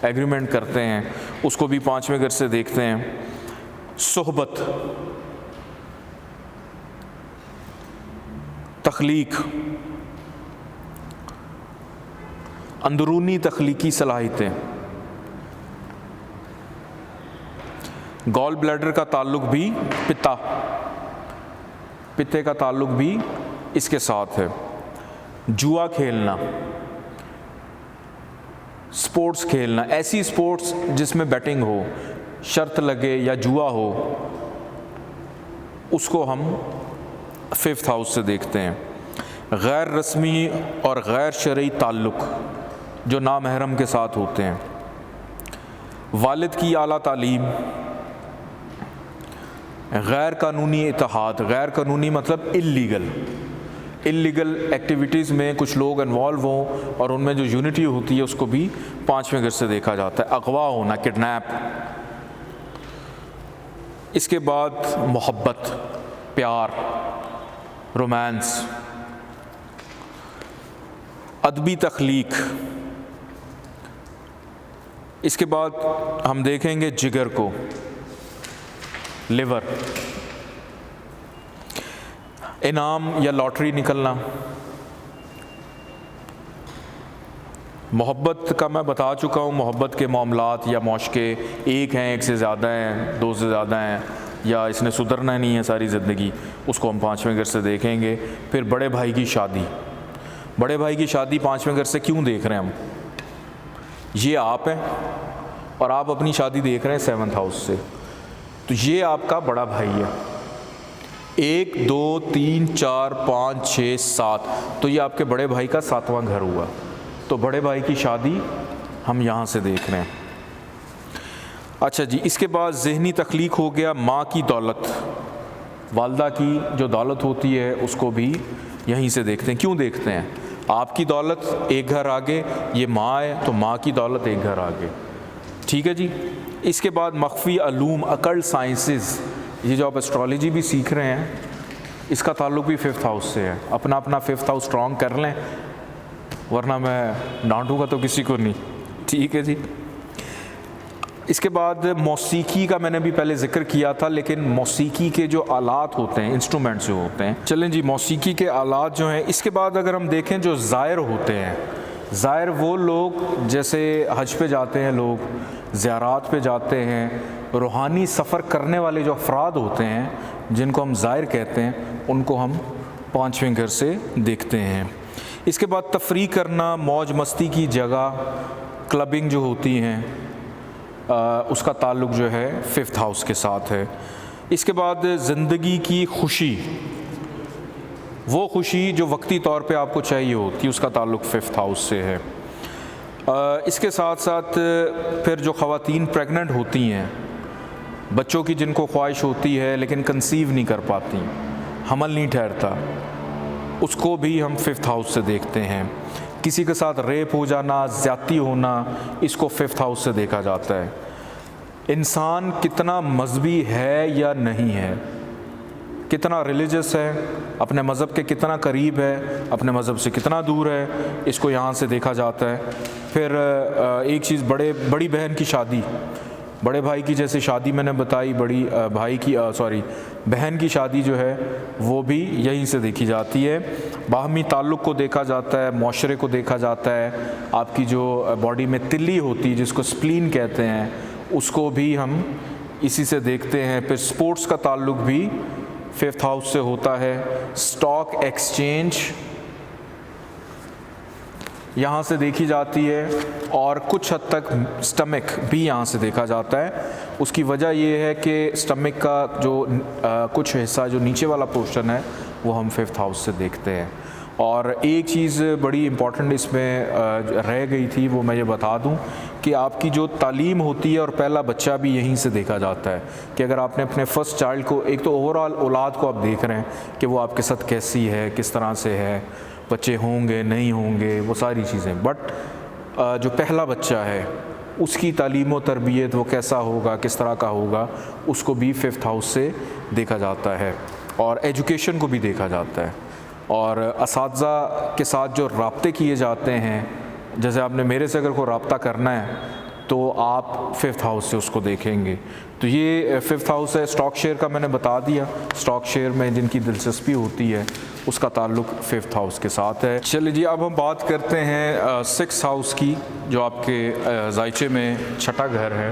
ایگریمنٹ کرتے ہیں، اس کو بھی 5ویں گھر سے دیکھتے ہیں۔ صحبت، تخلیق، اندرونی تخلیقی صلاحیتیں، گال بلیڈر کا تعلق بھی پتے کا تعلق بھی اس کے ساتھ ہے۔ جوا کھیلنا، سپورٹس کھیلنا، ایسی سپورٹس جس میں بیٹنگ ہو، شرط لگے یا جوا ہو، اس کو ہم 5th ہاؤس سے دیکھتے ہیں۔ غیر رسمی اور غیر شرعی تعلق جو نامحرم کے ساتھ ہوتے ہیں، والد کی اعلیٰ تعلیم، غیر قانونی اتحاد، غیر قانونی مطلب اللیگل ایکٹیویٹیز میں کچھ لوگ انوالو ہوں اور ان میں جو یونٹی ہوتی ہے اس کو بھی 5ویں گھر سے دیکھا جاتا ہے۔ اغوا ہونا، کڈنیپ۔ اس کے بعد محبت، پیار، رومانس، ادبی تخلیق۔ اس کے بعد ہم دیکھیں گے جگر کو، لیور، انعام یا لاٹری نکلنا۔ محبت کا میں بتا چکا ہوں، محبت کے معاملات یا معاشقے ایک ہیں، ایک سے زیادہ ہیں، 2 سے زیادہ ہیں، یا اس نے سدھرنا نہیں ہے ساری زندگی، اس کو ہم 5ویں گھر سے دیکھیں گے۔ پھر بڑے بھائی کی شادی، بڑے بھائی کی شادی 5ویں گھر سے کیوں دیکھ رہے ہیں ہم؟ یہ آپ ہیں اور آپ اپنی شادی دیکھ رہے ہیں 7th ہاؤس سے، تو یہ آپ کا بڑا بھائی ہے۔ 1 2 3 4 5 6 7، تو یہ آپ کے بڑے بھائی کا 7واں گھر ہوا، تو بڑے بھائی کی شادی ہم یہاں سے دیکھ رہے ہیں۔ اچھا جی، اس کے بعد ذہنی تخلیق ہو گیا، ماں کی دولت، والدہ کی جو دولت ہوتی ہے اس کو بھی یہیں سے دیکھتے ہیں۔ کیوں دیکھتے ہیں؟ آپ کی دولت ایک گھر آگے، یہ ماں ہے تو ماں کی دولت ایک گھر آگے، ٹھیک ہے جی۔ اس کے بعد مخفی علوم، اکلٹ سائنسز، یہ جو آپ اسٹرالوجی بھی سیکھ رہے ہیں اس کا تعلق بھی 5th ہاؤس سے ہے۔ اپنا 5th ہاؤس اسٹرانگ کر لیں، ورنہ میں ڈانٹوں گا تو کسی کو نہیں، ٹھیک ہے جی۔ اس کے بعد موسیقی کا میں نے بھی پہلے ذکر کیا تھا، لیکن موسیقی کے جو آلات ہوتے ہیں، انسٹرومنٹس جو ہوتے ہیں، چلیں جی، موسیقی کے آلات جو ہیں۔ اس کے بعد اگر ہم دیکھیں جو زائر ہوتے ہیں، زائر وہ لوگ جیسے حج پہ جاتے ہیں، لوگ زیارات پہ جاتے ہیں، روحانی سفر کرنے والے جو افراد ہوتے ہیں جن کو ہم زائر کہتے ہیں، ان کو ہم 5ویں گھر سے دیکھتے ہیں۔ اس کے بعد تفریح کرنا، موج مستی کی جگہ، کلبنگ جو ہوتی ہیں، اس کا تعلق جو ہے 5th ہاؤس کے ساتھ ہے۔ اس کے بعد زندگی کی خوشی، وہ خوشی جو وقتی طور پہ آپ کو چاہیے ہوتی ہے، اس کا تعلق 5th ہاؤس سے ہے۔ اس کے ساتھ ساتھ پھر جو خواتین پریگننٹ ہوتی ہیں، بچوں کی جن کو خواہش ہوتی ہے لیکن کنسیو نہیں کر پاتی، حمل نہیں ٹھہرتا، اس کو بھی ہم 5th ہاؤس سے دیکھتے ہیں۔ کسی کے ساتھ ریپ ہو جانا، زیادتی ہونا، اس کو 5th ہاؤس سے دیکھا جاتا ہے۔ انسان کتنا مذہبی ہے یا نہیں ہے، کتنا ریلیجس ہے، اپنے مذہب کے کتنا قریب ہے، اپنے مذہب سے کتنا دور ہے، اس کو یہاں سے دیکھا جاتا ہے۔ پھر ایک چیز، بڑی بہن کی شادی، بڑے بھائی کی جیسے شادی میں نے بتائی، بہن کی شادی جو ہے وہ بھی یہیں سے دیکھی جاتی ہے۔ باہمی تعلق کو دیکھا جاتا ہے، معاشرے کو دیکھا جاتا ہے، آپ کی جو باڈی میں تلی ہوتی ہے جس کو سپلین کہتے ہیں، اس کو بھی ہم اسی سے دیکھتے ہیں۔ پھر سپورٹس کا تعلق بھی 5th ہاؤس سے ہوتا ہے۔ اسٹاک ایکسچینج یہاں سے دیکھی جاتی ہے، اور کچھ حد تک سٹمک بھی یہاں سے دیکھا جاتا ہے۔ اس کی وجہ یہ ہے کہ سٹمک کا جو کچھ حصہ جو نیچے والا پورشن ہے وہ ہم 5th ہاؤس سے دیکھتے ہیں۔ اور ایک چیز بڑی امپورٹنٹ اس میں رہ گئی تھی، وہ میں یہ بتا دوں کہ آپ کی جو تعلیم ہوتی ہے اور پہلا بچہ بھی یہیں سے دیکھا جاتا ہے، کہ اگر آپ نے اپنے فرسٹ چائلڈ کو، ایک تو اوور آل اولاد کو آپ دیکھ رہے ہیں کہ وہ آپ کے ساتھ کیسی ہے، کس طرح سے ہے، بچے ہوں گے نہیں ہوں گے، وہ ساری چیزیں، بٹ جو پہلا بچہ ہے اس کی تعلیم و تربیت وہ کیسا ہوگا، کس طرح کا ہوگا، اس کو بھی 5th ہاؤس سے دیکھا جاتا ہے، اور ایجوکیشن کو بھی دیکھا جاتا ہے۔ اور اساتذہ کے ساتھ جو رابطے کیے جاتے ہیں، جیسے آپ نے میرے سے اگر کوئی رابطہ کرنا ہے تو آپ 5th ہاؤس سے اس کو دیکھیں گے۔ تو یہ 5th ہاؤس ہے۔ اسٹاک شیئر کا میں نے بتا دیا، اسٹاک شیئر میں جن کی دلچسپی ہوتی ہے اس کا تعلق 5th ہاؤس کے ساتھ ہے۔ چلیے جی، اب ہم بات کرتے ہیں 6th ہاؤس کی، جو آپ کے ذائچے میں چھٹا گھر ہے۔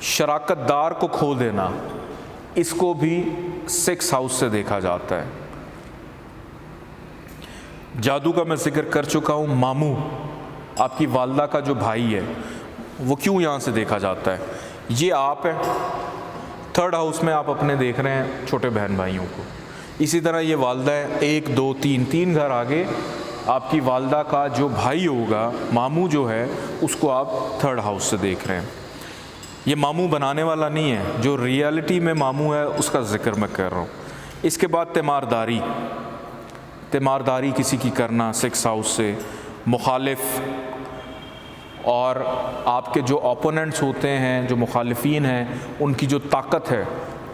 شراکت دار کو کھو دینا، اس کو بھی 6 ہاؤس سے دیکھا جاتا ہے۔ جادو کا میں ذکر کر چکا ہوں۔ ماموں، آپ کی والدہ کا جو بھائی ہے، وہ کیوں یہاں سے دیکھا جاتا ہے؟ یہ آپ ہیں، 3rd ہاؤس میں آپ اپنے دیکھ رہے ہیں چھوٹے بہن بھائیوں کو۔ اسی طرح یہ والدہ ہے، 1 2 3 گھر آگے آپ کی والدہ کا جو بھائی ہوگا، ماموں جو ہے، اس کو آپ 3rd ہاؤس سے دیکھ رہے ہیں۔ یہ ماموں بنانے والا نہیں ہے، جو ریالٹی میں ماموں ہے اس کا ذکر میں کر رہا ہوں۔ اس کے بعد تیمارداری کسی کی کرنا 6 ہاؤس سے، مخالف اور آپ کے جو اپوننٹس ہوتے ہیں، جو مخالفین ہیں، ان کی جو طاقت ہے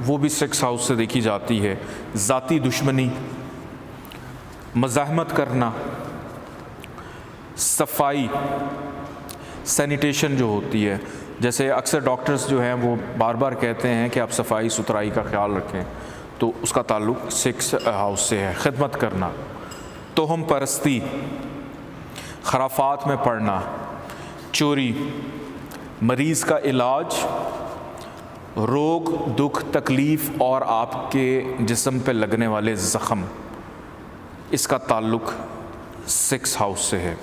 وہ بھی 6 ہاؤس سے دیکھی جاتی ہے۔ ذاتی دشمنی، مزاحمت کرنا، صفائی، سینیٹیشن جو ہوتی ہے، جیسے اکثر ڈاکٹرز جو ہیں وہ بار بار کہتے ہیں کہ آپ صفائی ستھرائی کا خیال رکھیں، تو اس کا تعلق 6 ہاؤس سے ہے۔ خدمت کرنا، توہم پرستی، خرافات میں پڑنا، چوری، مریض کا علاج، روگ دکھ تکلیف اور آپ کے جسم پہ لگنے والے زخم، اس کا تعلق 6 ہاؤس سے ہے۔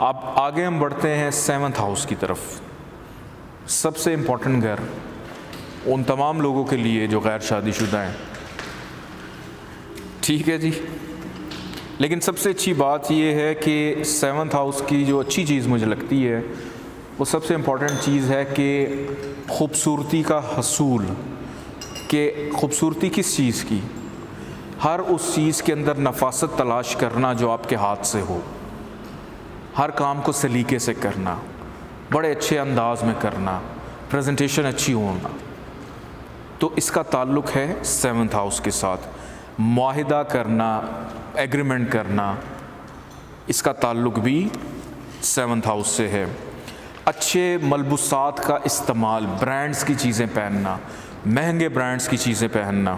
اب آگے ہم بڑھتے ہیں 7th ہاؤس کی طرف۔ سب سے امپورٹنٹ گھر ان تمام لوگوں کے لیے جو غیر شادی شدہ ہیں، ٹھیک ہے جی۔ لیکن سب سے اچھی بات یہ ہے کہ 7th ہاؤس کی جو اچھی چیز مجھے لگتی ہے، وہ سب سے امپورٹنٹ چیز ہے کہ خوبصورتی کا حصول، کہ خوبصورتی کس چیز کی؟ ہر اس چیز کے اندر نفاست تلاش کرنا جو آپ کے ہاتھ سے ہو، ہر کام کو سلیقے سے کرنا، بڑے اچھے انداز میں کرنا، پریزنٹیشن اچھی ہونا، تو اس کا تعلق ہے 7th ہاؤس کے ساتھ۔ معاہدہ کرنا، ایگریمنٹ کرنا، اس کا تعلق بھی 7th ہاؤس سے ہے۔ اچھے ملبوسات کا استعمال، برانڈز کی چیزیں پہننا، مہنگے برانڈز کی چیزیں پہننا۔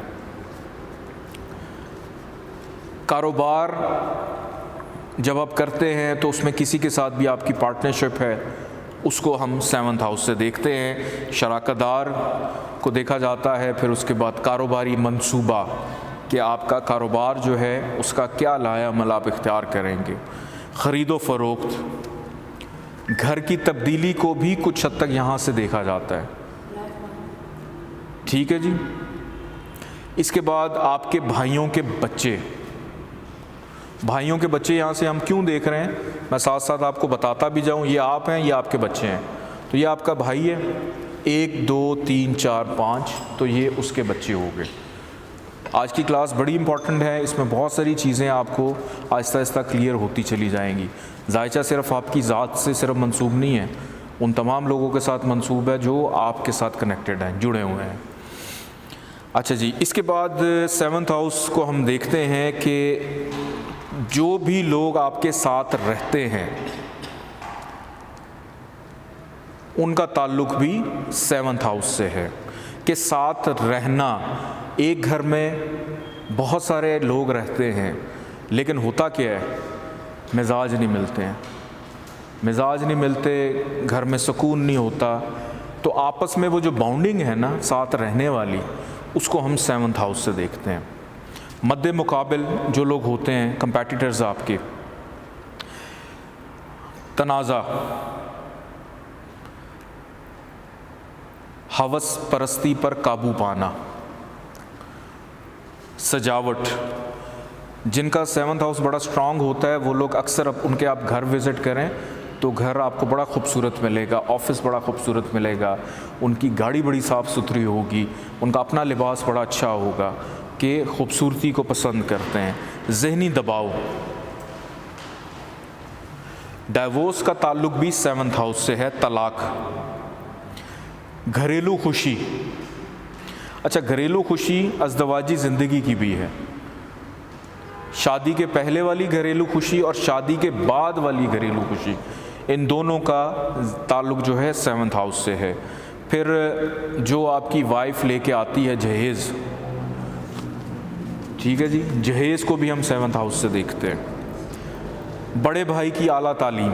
کاروبار جب آپ کرتے ہیں تو اس میں کسی کے ساتھ بھی آپ کی پارٹنرشپ ہے، اس کو ہم 7th ہاؤس سے دیکھتے ہیں۔ شراکت دار کو دیکھا جاتا ہے۔ پھر اس کے بعد کاروباری منصوبہ، کہ آپ کا کاروبار جو ہے اس کا کیا لائحہ عمل آپ اختیار کریں گے۔ خرید و فروخت، گھر کی تبدیلی کو بھی کچھ حد تک یہاں سے دیکھا جاتا ہے، ٹھیک ہے جی۔ اس کے بعد آپ کے بھائیوں کے بچے، بھائیوں کے بچے یہاں سے ہم کیوں دیکھ رہے ہیں، میں ساتھ ساتھ آپ کو بتاتا بھی جاؤں، یہ آپ ہیں، یہ آپ کے بچے ہیں، تو یہ آپ کا بھائی ہے، 1 2 3 4 5، تو یہ اس کے بچے ہو گئے۔ آج کی کلاس بڑی امپورٹنٹ ہے، اس میں بہت ساری چیزیں آپ کو آہستہ آہستہ کلیئر ہوتی چلی جائیں گی۔ ذائچہ صرف آپ کی ذات سے صرف منسوب نہیں ہے، ان تمام لوگوں کے ساتھ منسوب ہے جو آپ کے ساتھ کنیکٹڈ ہیں، جڑے ہوئے ہیں۔ اچھا جی، اس کے بعد 7th ہاؤس کو ہم دیکھتے ہیں کہ جو بھی لوگ آپ کے ساتھ رہتے ہیں ان کا تعلق بھی 7th ہاؤس سے ہے، کہ ساتھ رہنا۔ ایک گھر میں بہت سارے لوگ رہتے ہیں، لیکن ہوتا کیا ہے، مزاج نہیں ملتے ہیں، مزاج نہیں ملتے، گھر میں سکون نہیں ہوتا، تو آپس میں وہ جو باؤنڈنگ ہے نا ساتھ رہنے والی، اس کو ہم 7th ہاؤس سے دیکھتے ہیں۔ مد مقابل جو لوگ ہوتے ہیں، کمپیٹیٹرز آپ کے، تنازع، ہوس پرستی پر قابو پانا، سجاوٹ، جن کا 7th ہاؤس بڑا سٹرانگ ہوتا ہے وہ لوگ اکثر ان کے آپ گھر وزٹ کریں تو گھر آپ کو بڑا خوبصورت ملے گا، آفس بڑا خوبصورت ملے گا، ان کی گاڑی بڑی صاف ستھری ہوگی، ان کا اپنا لباس بڑا اچھا ہوگا، کہ خوبصورتی کو پسند کرتے ہیں۔ ذہنی دباؤ، ڈائیورس کا تعلق بھی 7th ہاؤس سے ہے، طلاق۔ گھریلو خوشی، اچھا گھریلو خوشی ازدواجی زندگی کی بھی ہے، شادی کے پہلے والی گھریلو خوشی اور شادی کے بعد والی گھریلو خوشی، ان دونوں کا تعلق جو ہے 7th ہاؤس سے ہے۔ پھر جو آپ کی وائف لے کے آتی ہے جہیز، ٹھیک ہے جی، جہیز کو بھی ہم 7th ہاؤس سے دیکھتے ہیں۔ بڑے بھائی کی اعلیٰ تعلیم،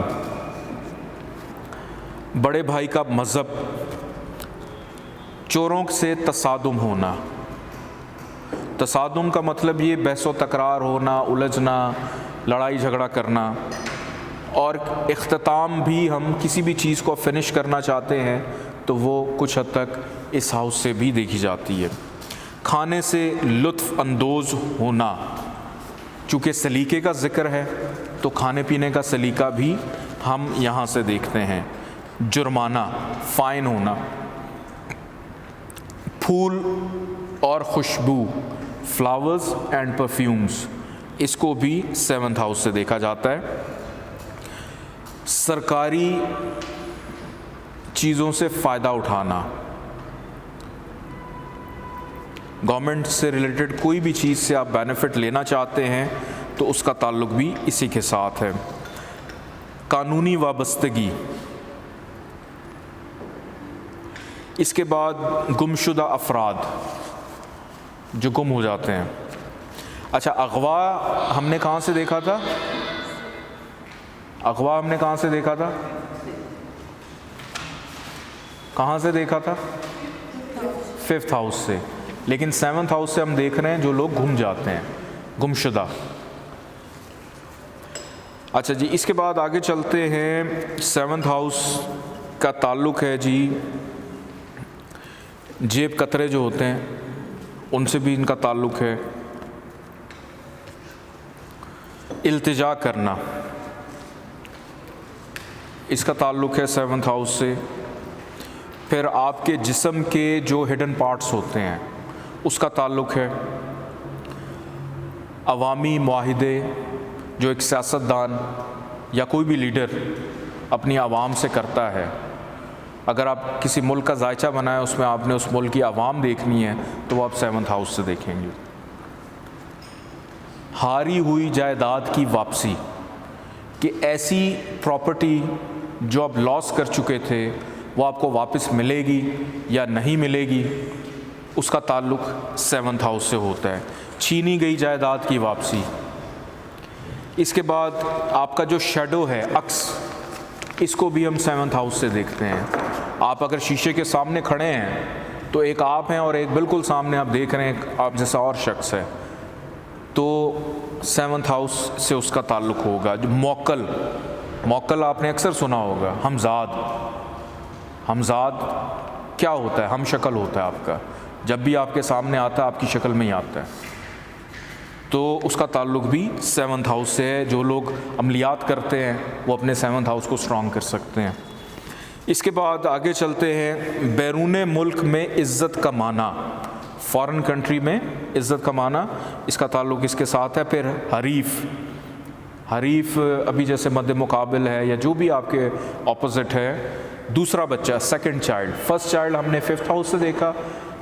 بڑے بھائی کا مذہب، چوروں سے تصادم ہونا. تصادم کا مطلب یہ بحث و تکرار ہونا, الجھنا, لڑائی جھگڑا کرنا. اور اختتام بھی, ہم کسی بھی چیز کو فنش کرنا چاہتے ہیں تو وہ کچھ حد تک اس ہاؤس سے بھی دیکھی جاتی ہے. کھانے سے لطف اندوز ہونا, چونکہ سلیقے کا ذکر ہے تو کھانے پینے کا سلیقہ بھی ہم یہاں سے دیکھتے ہیں. جرمانہ, فائن ہونا. پھول اور خوشبو, فلاورز اینڈ پرفیومز, اس کو بھی 7th ہاؤس سے دیکھا جاتا ہے. سرکاری چیزوں سے فائدہ اٹھانا, گورنمنٹ سے ریلیٹڈ کوئی بھی چیز سے آپ بینیفٹ لینا چاہتے ہیں تو اس کا تعلق بھی اسی کے ساتھ ہے. قانونی وابستگی. اس کے بعد گمشدہ افراد جو گم ہو جاتے ہیں. اچھا, اغوا ہم نے کہاں سے دیکھا تھا؟ اغوا ہم نے کہاں سے دیکھا تھا؟ کہاں سے دیکھا تھا؟ 5th ہاؤس سے. لیکن 7th ہاؤس سے ہم دیکھ رہے ہیں جو لوگ گم جاتے ہیں, گمشدہ. اچھا جی, اس کے بعد آگے چلتے ہیں. 7th ہاؤس کا تعلق ہے جی جیب کترے جو ہوتے ہیں ان سے بھی ان کا تعلق ہے. التجا کرنا, اس کا تعلق ہے 7th ہاؤس سے. پھر آپ کے جسم کے جو ہڈن پارٹس ہوتے ہیں اس کا تعلق ہے. عوامی معاہدے جو ایک سیاستدان یا کوئی بھی لیڈر اپنی عوام سے کرتا ہے. اگر آپ کسی ملک کا ذائچہ بنائیں, اس میں آپ نے اس ملک کی عوام دیکھنی ہے تو وہ آپ 7th ہاؤس سے دیکھیں گے. ہاری ہوئی جائیداد کی واپسی, کہ ایسی پراپرٹی جو آپ لاس کر چکے تھے وہ آپ کو واپس ملے گی یا نہیں ملے گی, اس کا تعلق 7th ہاؤس سے ہوتا ہے. چھینی گئی جائیداد کی واپسی. اس کے بعد آپ کا جو شیڈو ہے, عکس, اس کو بھی ہم 7th ہاؤس سے دیکھتے ہیں. آپ اگر شیشے کے سامنے کھڑے ہیں تو ایک آپ ہیں اور ایک بالکل سامنے آپ دیکھ رہے ہیں آپ جیسا اور شخص ہے, تو 7th ہاؤس سے اس کا تعلق ہوگا. جو موکل, موکل آپ نے اکثر سنا ہوگا. ہمزاد, ہمزاد کیا ہوتا ہے؟ ہم شکل ہوتا ہے آپ کا. جب بھی آپ کے سامنے آتا ہے آپ کی شکل میں ہی آتا ہے, تو اس کا تعلق بھی 7th ہاؤس سے ہے. جو لوگ عملیات کرتے ہیں وہ اپنے 7th ہاؤس کو اسٹرانگ کر سکتے ہیں. اس کے بعد آگے چلتے ہیں. بیرون ملک میں عزت کمانا, فارن کنٹری میں عزت کمانا, اس کا تعلق اس کے ساتھ ہے. پھر حریف, حریف ابھی جیسے مد مقابل ہے یا جو بھی آپ کے اپوزٹ ہے. دوسرا بچہ, سیکنڈ چائلڈ. فرسٹ چائلڈ ہم نے 5th ہاؤس سے دیکھا,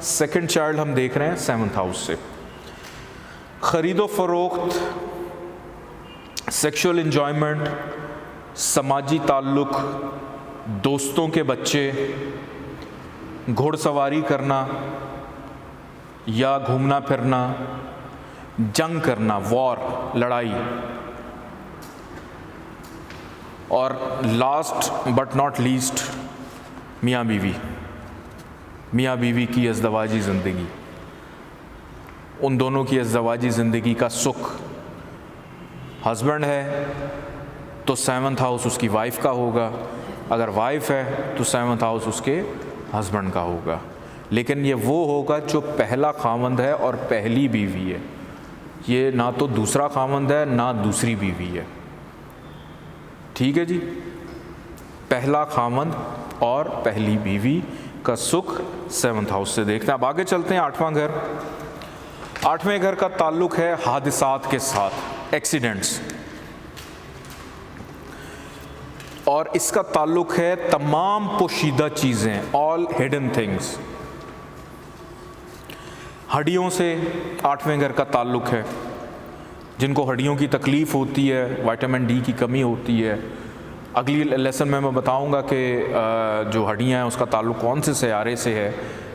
سیکنڈ چائلڈ ہم دیکھ رہے ہیں 7th ہاؤس سے. خرید و فروخت, سیکشول انجوائمنٹ, سماجی تعلق, دوستوں کے بچے, گھوڑ سواری کرنا یا گھومنا پھرنا, جنگ کرنا, وار, لڑائی. اور لاسٹ بٹ ناٹ لیسٹ میاں بیوی, میاں بیوی کی ازدواجی زندگی. ان دونوں کی ازدواجی زندگی کا سکھ. ہسبینڈ ہے تو 7th ہاؤس اس کی وائف کا ہوگا, اگر وائف ہے تو 7th ہاؤس اس کے ہسبینڈ کا ہوگا. لیکن یہ وہ ہوگا جو پہلا خاوند ہے اور پہلی بیوی ہے. یہ نہ تو دوسرا خاوند ہے نہ دوسری بیوی ہے. ٹھیک ہے جی, پہلا خاوند اور پہلی بیوی کا سکھ 7th ہاؤس سے دیکھتے ہیں. اب آگے چلتے ہیں. 8واں گھر. 8ویں گھر کا تعلق ہے حادثات کے ساتھ, ایکسیڈنٹس, اور اس کا تعلق ہے تمام پوشیدہ چیزیں, آل ہڈن تھنگس. ہڈیوں سے 8ویں گھر کا تعلق ہے. جن کو ہڈیوں کی تکلیف ہوتی ہے, وائٹامن ڈی کی کمی ہوتی ہے. اگلی لیسن میں بتاؤں گا کہ جو ہڈیاں ہیں اس کا تعلق کون سے سیارے سے ہے.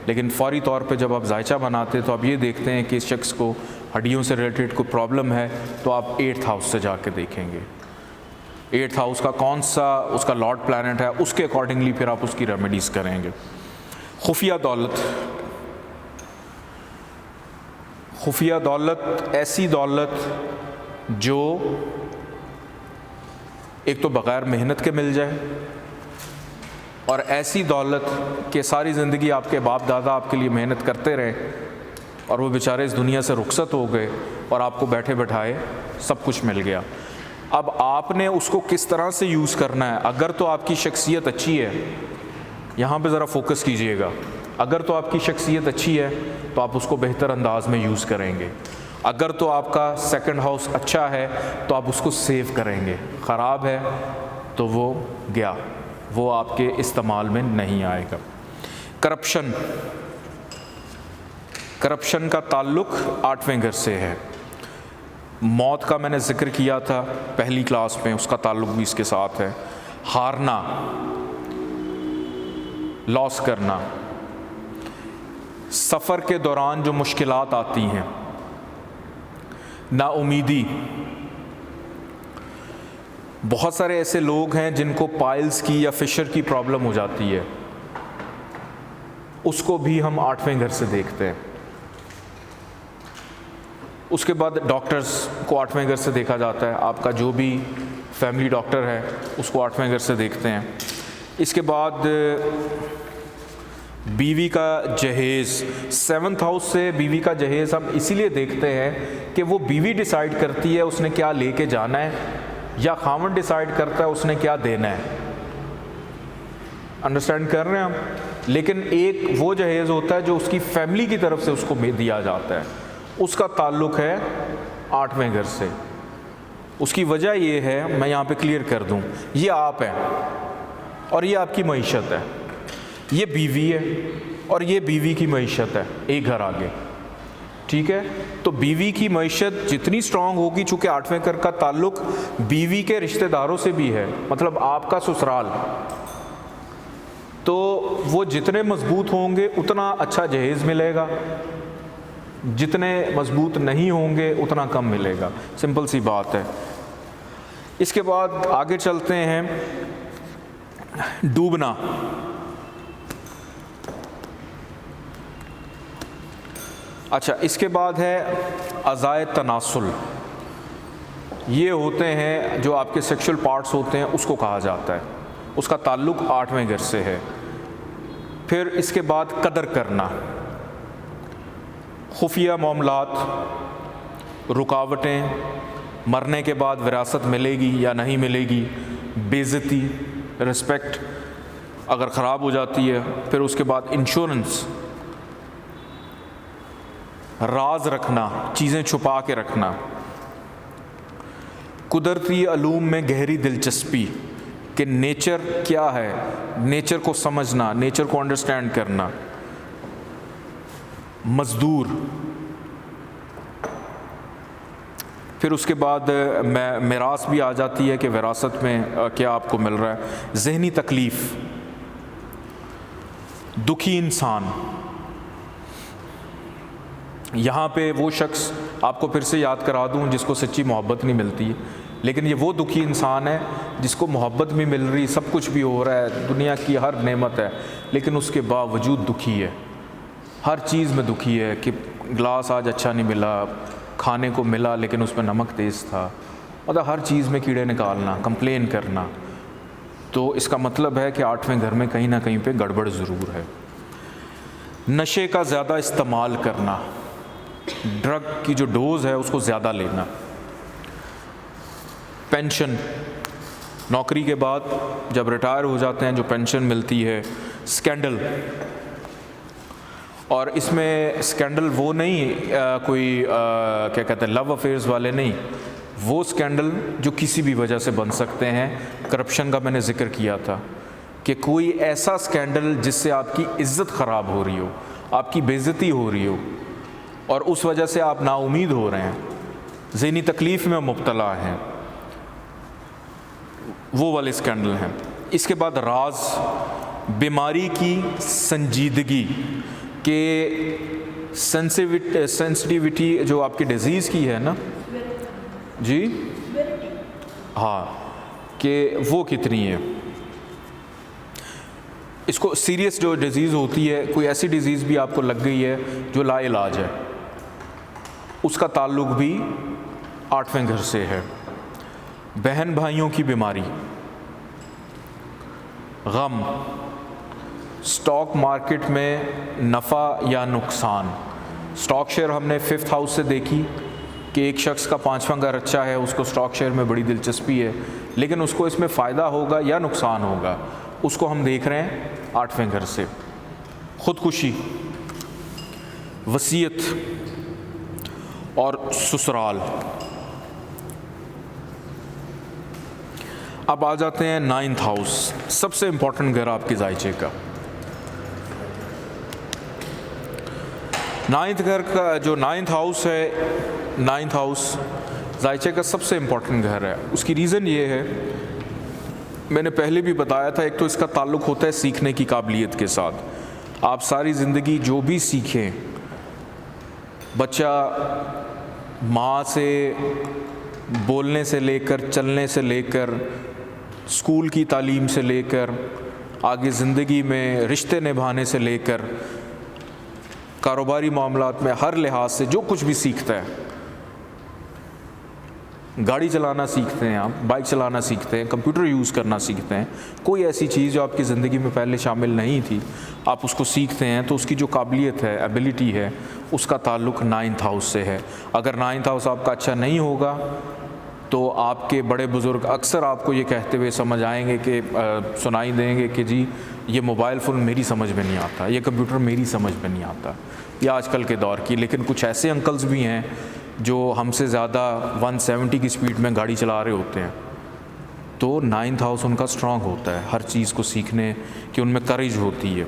لیکن فوری طور پہ جب آپ ذائچہ بناتے تو آپ یہ دیکھتے ہیں کہ اس شخص کو ہڈیوں سے ریلیٹڈ کوئی پرابلم ہے تو آپ 8th ہاؤس سے جا کے دیکھیں گے. 8th ہاؤس کا کون سا اس کا لارڈ پلانٹ ہے, اس کے اکارڈنگلی پھر آپ اس کی ریمیڈیز کریں گے. خفیہ دولت. خفیہ دولت ایسی دولت جو ایک تو بغیر محنت کے مل جائے, اور ایسی دولت کہ ساری زندگی آپ کے باپ دادا آپ کے لیے محنت کرتے رہے اور وہ بیچارے اس دنیا سے رخصت ہو گئے اور آپ کو بیٹھے بٹھائے سب کچھ مل گیا. اب آپ نے اس کو کس طرح سے یوز کرنا ہے. اگر تو آپ کی شخصیت اچھی ہے, یہاں پہ ذرا فوکس کیجئے گا, اگر تو آپ کی شخصیت اچھی ہے تو آپ اس کو بہتر انداز میں یوز کریں گے. اگر تو آپ کا سیکنڈ ہاؤس اچھا ہے تو آپ اس کو سیو کریں گے. خراب ہے تو وہ گیا, وہ آپ کے استعمال میں نہیں آئے گا. کرپشن. کرپشن کا تعلق 8ویں گھر سے ہے. موت کا میں نے ذکر کیا تھا پہلی کلاس میں, اس کا تعلق بھی اس کے ساتھ ہے. ہارنا, لاس کرنا. سفر کے دوران جو مشکلات آتی ہیں, نا امیدی. بہت سارے ایسے لوگ ہیں جن کو پائلز کی یا فشر کی پرابلم ہو جاتی ہے, اس کو بھی ہم 8ویں گھر سے دیکھتے ہیں. اس کے بعد ڈاکٹرز کو 8ویں گھر سے دیکھا جاتا ہے. آپ کا جو بھی فیملی ڈاکٹر ہے اس کو 8ویں گھر سے دیکھتے ہیں. اس کے بعد بیوی کا جہیز. 7th ہاؤس سے بیوی کا جہیز ہم اسی لیے دیکھتے ہیں کہ وہ بیوی ڈیسائیڈ کرتی ہے اس نے کیا لے کے جانا ہے, یا خاوند ڈیسائیڈ کرتا ہے اس نے کیا دینا ہے. انڈرسٹینڈ کر رہے ہیں ہم. لیکن ایک وہ جہیز ہوتا ہے جو اس کی فیملی کی طرف سے اس کو دیا جاتا ہے, اس کا تعلق ہے 8ویں گھر سے. اس کی وجہ یہ ہے, میں یہاں پہ کلیئر کر دوں, یہ آپ ہیں اور یہ آپ کی معیشت ہے. یہ بیوی ہے اور یہ بیوی کی معیشت ہے, ایک گھر آگے. ٹھیک ہے, تو بیوی کی معیشت جتنی سٹرونگ ہوگی, چونکہ 8ویں گھر کا تعلق بیوی کے رشتہ داروں سے بھی ہے, مطلب آپ کا سسرال, تو وہ جتنے مضبوط ہوں گے اتنا اچھا جہیز ملے گا, جتنے مضبوط نہیں ہوں گے اتنا کم ملے گا. سمپل سی بات ہے. اس کے بعد آگے چلتے ہیں. ڈوبنا. اچھا, اس کے بعد ہے اعضائے تناسل. یہ ہوتے ہیں جو آپ کے سیکشل پارٹس ہوتے ہیں, اس کو کہا جاتا ہے, اس کا تعلق 8ویں گھر سے ہے. پھر اس کے بعد قدر کرنا. خفیہ معاملات, رکاوٹیں, مرنے کے بعد وراثت ملے گی یا نہیں ملے گی, بے عزتی, رسپیکٹ اگر خراب ہو جاتی ہے. پھر اس کے بعد انشورنس, راز رکھنا, چیزیں چھپا کے رکھنا. قدرتی علوم میں گہری دلچسپی کہ نیچر کیا ہے, نیچر کو سمجھنا, نیچر کو انڈرسٹینڈ کرنا. مزدور. پھر اس کے بعد میراث بھی آ جاتی ہے کہ وراثت میں کیا آپ کو مل رہا ہے. ذہنی تکلیف. دکھی انسان. یہاں پہ وہ شخص آپ کو پھر سے یاد کرا دوں جس کو سچی محبت نہیں ملتی, لیکن یہ وہ دکھی انسان ہے جس کو محبت بھی مل رہی, سب کچھ بھی ہو رہا ہے, دنیا کی ہر نعمت ہے, لیکن اس کے باوجود دکھی ہے, ہر چیز میں دکھی ہے. کہ گلاس آج اچھا نہیں ملا, کھانے کو ملا لیکن اس میں نمک تیز تھا, مطلب ہر چیز میں کیڑے نکالنا, کمپلین کرنا. تو اس کا مطلب ہے کہ 8ویں گھر میں کہیں نہ کہیں پہ گڑبڑ ضرور ہے. نشے کا زیادہ استعمال کرنا, ڈرگ کی جو ڈوز ہے اس کو زیادہ لینا. پینشن, نوکری کے بعد جب ریٹائر ہو جاتے ہیں جو پینشن ملتی ہے. اسکینڈل, اور اس میں اسکینڈل وہ نہیں کوئی کیا کہتے ہیں لو افیئرز والے نہیں, وہ اسکینڈل جو کسی بھی وجہ سے بن سکتے ہیں. کرپشن کا میں نے ذکر کیا تھا کہ کوئی ایسا اسکینڈل جس سے آپ کی عزت خراب ہو رہی ہو, آپ کی بے عزتی ہو رہی ہو, اور اس وجہ سے آپ نا امید ہو رہے ہیں, ذہنی تکلیف میں مبتلا ہیں, وہ والے اسکینڈل ہیں. اس کے بعد راز, بیماری کی سنجیدگی کہ سینسٹیوٹی جو آپ کی ڈیزیز کی ہے نا جی, ہاں, کہ وہ کتنی ہے. اس کو سیریس جو ڈیزیز ہوتی ہے، کوئی ایسی ڈیزیز بھی آپ کو لگ گئی ہے جو لا علاج ہے، اس کا تعلق بھی 8ویں گھر سے ہے۔ بہن بھائیوں کی بیماری، غم، اسٹاک مارکیٹ میں نفع یا نقصان۔ اسٹاک شیئر ہم نے 5th ہاؤس سے دیکھی کہ ایک شخص کا 5واں گھر اچھا ہے، اس کو اسٹاک شیئر میں بڑی دلچسپی ہے، لیکن اس کو اس میں فائدہ ہوگا یا نقصان ہوگا، اس کو ہم دیکھ رہے ہیں 8ویں گھر سے۔ خودکشی، وصیت اور سسرال۔ اب آ جاتے ہیں 9th ہاؤس، سب سے امپورٹنٹ گھر آپ کے ذائچے کا۔ 9th گھر کا جو 9th ہاؤس ہے، 9th ہاؤس ذائچے کا سب سے امپورٹنٹ گھر ہے۔ اس کی ریزن یہ ہے، میں نے پہلے بھی بتایا تھا، ایک تو اس کا تعلق ہوتا ہے سیکھنے کی قابلیت کے ساتھ۔ آپ ساری زندگی جو بھی سیکھیں، بچہ ماں سے بولنے سے لے کر، چلنے سے لے کر، اسکول کی تعلیم سے لے کر، آگے زندگی میں رشتے نبھانے سے لے کر، کاروباری معاملات میں، ہر لحاظ سے جو کچھ بھی سیکھتا ہے، گاڑی چلانا سیکھتے ہیں آپ، بائک چلانا سیکھتے ہیں، کمپیوٹر یوز کرنا سیکھتے ہیں، کوئی ایسی چیز جو آپ کی زندگی میں پہلے شامل نہیں تھی، آپ اس کو سیکھتے ہیں، تو اس کی جو قابلیت ہے، ایبلٹی ہے، اس کا تعلق 9th ہاؤس سے ہے۔ اگر 9th ہاؤس آپ کا اچھا نہیں ہوگا تو آپ کے بڑے بزرگ اکثر آپ کو یہ کہتے ہوئے سمجھ آئیں گے کہ سنائی دیں گے کہ جی یہ موبائل فون میری سمجھ میں نہیں آتا، یہ کمپیوٹر میری سمجھ میں نہیں آتا، یہ آج کل کے دور کی۔ لیکن کچھ ایسے انکلز بھی ہیں جو ہم سے زیادہ 170 کی سپیڈ میں گاڑی چلا رہے ہوتے ہیں، تو 9th ہاؤس ان کا اسٹرانگ ہوتا ہے، ہر چیز کو سیکھنے کی ان میں کریج ہوتی ہے۔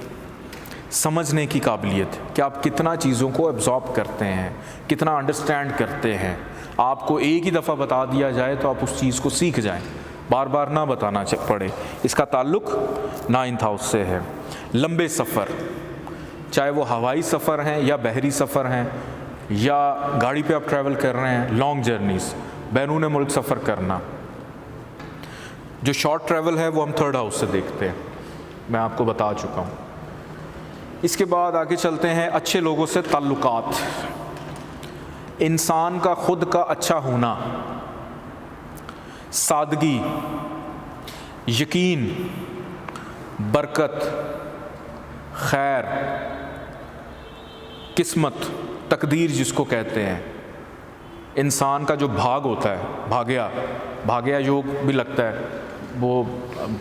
سمجھنے کی قابلیت کہ آپ کتنا چیزوں کو ایبزارب کرتے ہیں، کتنا انڈرسٹینڈ کرتے ہیں۔ آپ کو ایک ہی دفعہ بتا دیا جائے تو آپ اس چیز کو سیکھ جائیں، بار بار نہ بتانا پڑے، اس کا تعلق 9th ہاؤس سے ہے۔ لمبے سفر، چاہے وہ ہوائی سفر ہیں یا بحری سفر ہیں یا گاڑی پہ آپ ٹریول کر رہے ہیں، لانگ جرنیز، بیرون ملک سفر کرنا۔ جو شارٹ ٹریول ہے وہ ہم 3rd ہاؤس سے دیکھتے ہیں، میں آپ کو بتا چکا ہوں۔ اس کے بعد آگے چلتے ہیں اچھے لوگوں سے تعلقات۔ انسان کا خود کا اچھا ہونا، سادگی، یقین، برکت، خیر، قسمت، تقدیر جس کو کہتے ہیں، انسان کا جو بھاگ ہوتا ہے، بھاگیا یوگ بھی لگتا ہے، وہ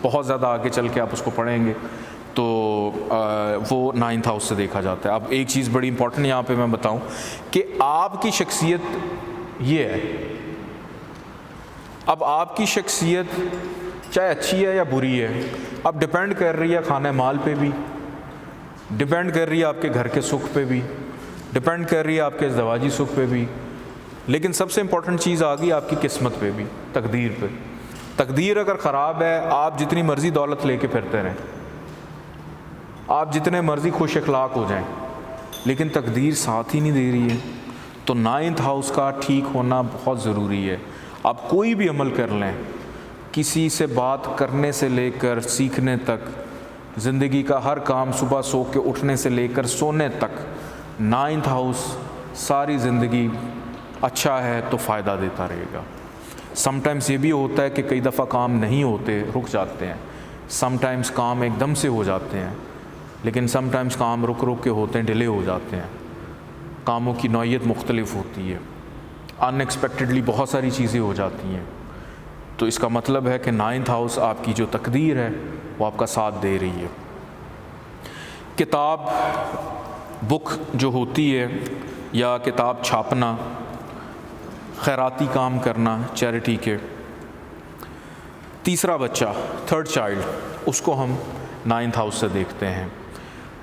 بہت زیادہ آگے چل کے آپ اس کو پڑھیں گے تو وہ 9th ہاؤس سے دیکھا جاتا ہے۔ اب ایک چیز بڑی امپورٹنٹ یہاں پہ میں بتاؤں کہ آپ کی شخصیت یہ ہے، اب آپ کی شخصیت چاہے اچھی ہے یا بری ہے، اب ڈپینڈ کر رہی ہے کھانے مال پہ بھی، ڈپینڈ کر رہی ہے آپ کے گھر کے سکھ پہ بھی، ڈپینڈ کر رہی ہے آپ کے ازدواجی سکھ پہ بھی، لیکن سب سے امپورٹنٹ چیز آ گئی آپ کی قسمت پہ بھی، تقدیر پہ۔ تقدیر اگر خراب ہے، آپ جتنی مرضی دولت لے کے پھرتے رہیں، آپ جتنے مرضی خوش اخلاق ہو جائیں، لیکن تقدیر ساتھ ہی نہیں دے رہی ہے، تو 9th ہاؤس کا ٹھیک ہونا بہت ضروری ہے۔ آپ کوئی بھی عمل کر لیں، کسی سے بات کرنے سے لے کر سیکھنے تک، زندگی کا ہر کام صبح سو کے اٹھنے سے لے کر سونے تک، 9th ہاؤس ساری زندگی اچھا ہے تو فائدہ دیتا رہے گا۔ سم ٹائمز یہ بھی ہوتا ہے کہ کئی دفعہ کام نہیں ہوتے، رک جاتے ہیں، سم ٹائمز کام ایک دم سے ہو جاتے ہیں، لیکن سم ٹائمز کام رک کے ہوتے ہیں، ڈیلے ہو جاتے ہیں، کاموں کی نوعیت مختلف ہوتی ہے، ان ایکسپیکٹڈلی بہت ساری چیزیں ہو جاتی ہیں، تو اس کا مطلب ہے کہ 9th ہاؤس آپ کی جو تقدیر ہے وہ آپ کا ساتھ دے رہی ہے۔ کتاب، بک جو ہوتی ہے یا کتاب چھاپنا، خیراتی کام کرنا، چیریٹی کے۔ تیسرا بچہ، 3rd چائلڈ، اس کو ہم 9th ہاؤس سے دیکھتے ہیں۔